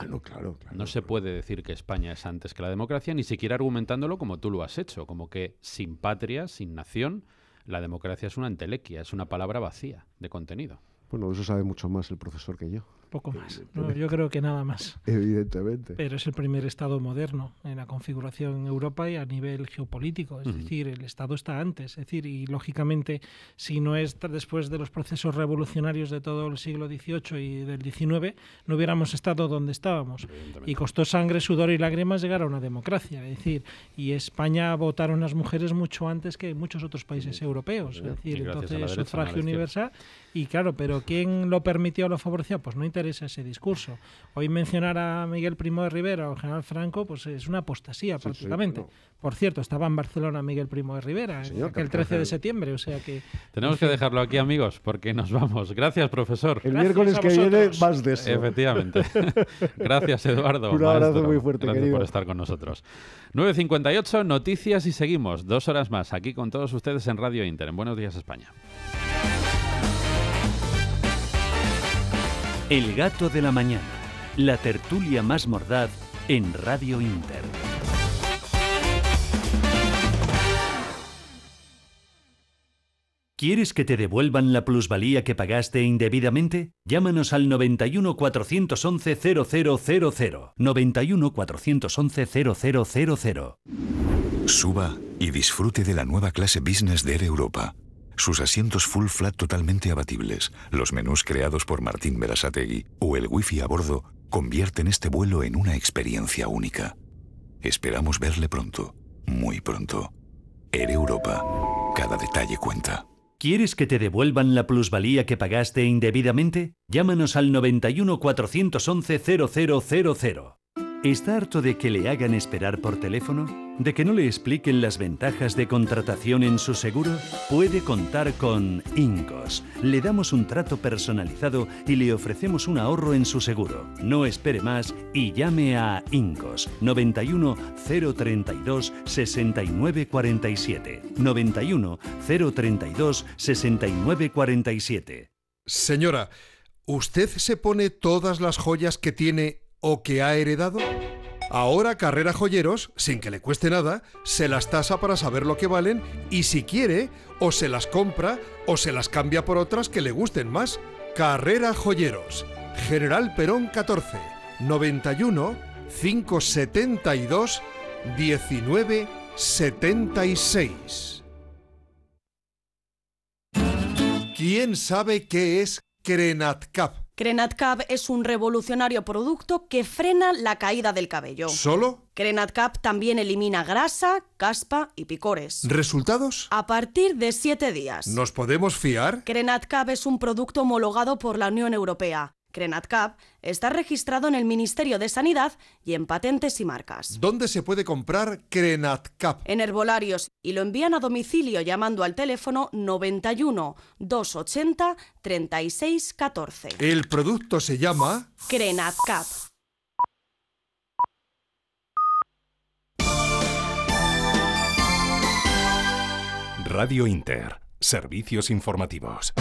No, claro.
No se puede decir que España es antes que la democracia, ni siquiera argumentándolo como tú lo has hecho, como que sin patria, sin nación, la democracia es una entelequia, es una palabra vacía de contenido.
Bueno, eso sabe mucho más el profesor que yo.
Poco más. No, yo creo que nada más.
Evidentemente.
Pero es el primer Estado moderno en la configuración en Europa y a nivel geopolítico. Es decir, el Estado está antes. Es decir, y lógicamente, si no es después de los procesos revolucionarios de todo el siglo XVIII y del XIX, no hubiéramos estado donde estábamos. Y costó sangre, sudor y lágrimas llegar a una democracia. Es decir, y España votaron las mujeres mucho antes que muchos otros países europeos. Es decir, entonces sufragio universal. Y claro, pero ¿quién lo permitió o lo favoreció? Pues no interesa ese discurso. Hoy mencionar a Miguel Primo de Rivera o al general Franco pues es una apostasía prácticamente. Por cierto, estaba en Barcelona Miguel Primo de Rivera el 13 de septiembre, o sea que...
Tenemos que dejarlo aquí, amigos, porque nos vamos. Gracias, profesor.
El miércoles que viene más de eso.
Efectivamente. Gracias, Eduardo.
Un abrazo muy fuerte,
Gracias
querido.
por estar con nosotros. 9:58, noticias y seguimos. 2 horas más aquí con todos ustedes en Radio Inter. En Buenos Días, España.
El gato de la mañana, la tertulia más mordaz en Radio Inter. ¿Quieres que te devuelvan la plusvalía que pagaste indebidamente? Llámanos al 91 411 0000. 91 411 0000.
Suba y disfrute de la nueva clase Business de Air Europa. Sus asientos full flat totalmente abatibles, los menús creados por Martín Berasategui o el wifi a bordo convierten este vuelo en una experiencia única. Esperamos verle pronto, muy pronto. Air Europa. Cada detalle cuenta.
¿Quieres que te devuelvan la plusvalía que pagaste indebidamente? Llámanos al 91 411 0000. ¿Está harto de que le hagan esperar por teléfono? ¿De que no le expliquen las ventajas de contratación en su seguro? Puede contar con Incos. Le damos un trato personalizado y le ofrecemos un ahorro en su seguro. No espere más y llame a Incos. 91 032 69 47. 91 032 69 47.
Señora, ¿usted se pone todas las joyas que tiene o que ha heredado? Ahora Carrera Joyeros, sin que le cueste nada, se las tasa para saber lo que valen y si quiere, o se las compra o se las cambia por otras que le gusten más. Carrera Joyeros, General Perón 14, 91 572 1976. ¿Quién sabe qué es Crenatcap?
Crenatcap es un revolucionario producto que frena la caída del cabello.
¿Solo?
Crenatcap también elimina grasa, caspa y picores.
¿Resultados?
A partir de 7 días.
¿Nos podemos fiar?
Crenatcap es un producto homologado por la Unión Europea. Crenatcap está registrado en el Ministerio de Sanidad y en patentes y marcas.
¿Dónde se puede comprar Crenatcap?
En herbolarios, y lo envían a domicilio llamando al teléfono 91 280 36 14.
El producto se llama
Crenatcap.
Radio Inter. Servicios informativos.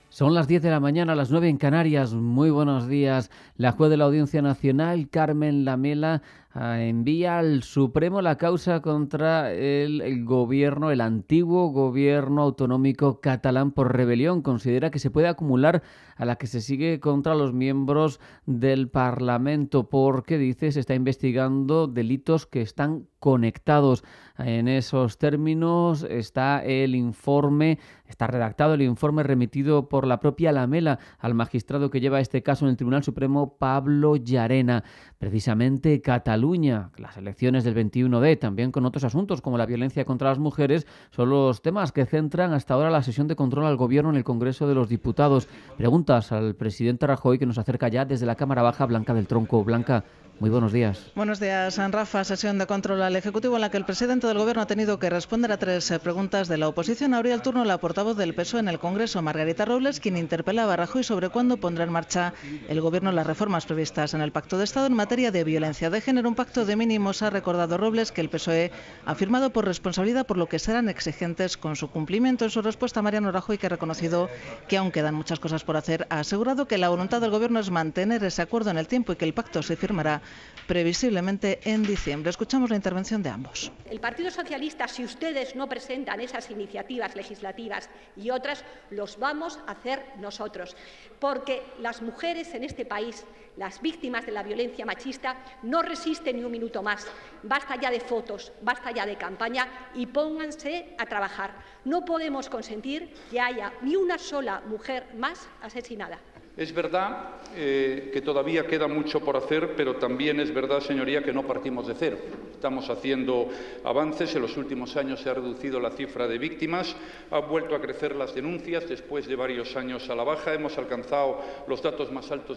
Son las 10 de la mañana, las 9 en Canarias. Muy buenos días. La juez de la Audiencia Nacional, Carmen Lamela, envía al Supremo la causa contra el gobierno, el antiguo gobierno autonómico catalán por rebelión. Considera que se puede acumular a la que se sigue contra los miembros del Parlamento porque, dice, se está investigando delitos que están conectados. En esos términos está el informe, está redactado el informe remitido por la propia Lamela al magistrado que lleva este caso en el Tribunal Supremo, Pablo Llarena. Precisamente Cataluña, las elecciones del 21D, también con otros asuntos como la violencia contra las mujeres, son los temas que centran hasta ahora la sesión de control al gobierno en el Congreso de los Diputados. Preguntas al presidente Rajoy, que nos acerca ya desde la Cámara Baja, Blanca del Tronco. Blanca, muy buenos días.
Buenos días, Rafa. Sesión de control al Ejecutivo en la que el presidente del Gobierno ha tenido que responder a 3 preguntas de la oposición. Abría el turno la portavoz del PSOE en el Congreso, Margarita Robles, quien interpelaba a Rajoy sobre cuándo pondrá en marcha el Gobierno las reformas previstas en el Pacto de Estado en materia de violencia de género. Un pacto de mínimos, ha recordado Robles, que el PSOE ha firmado por responsabilidad, por lo que serán exigentes con su cumplimiento. En su respuesta, Mariano Rajoy, que ha reconocido que aún quedan muchas cosas por hacer, ha asegurado que la voluntad del Gobierno es mantener ese acuerdo en el tiempo y que el pacto se firmará previsiblemente en diciembre. Escuchamos la intervención de ambos.
El Partido Socialista, si ustedes no presentan esas iniciativas legislativas y otras, los vamos a hacer nosotros, porque las mujeres en este país, las víctimas de la violencia machista, no resisten ni un minuto más. Basta ya de fotos, basta ya de campaña y pónganse a trabajar. No podemos consentir que haya ni una sola mujer más asesinada.
Es verdad que todavía queda mucho por hacer, pero también es verdad, señoría, que no partimos de cero. Estamos haciendo avances. En los últimos años se ha reducido la cifra de víctimas, han vuelto a crecer las denuncias después de varios años a la baja. Hemos alcanzado los datos más altos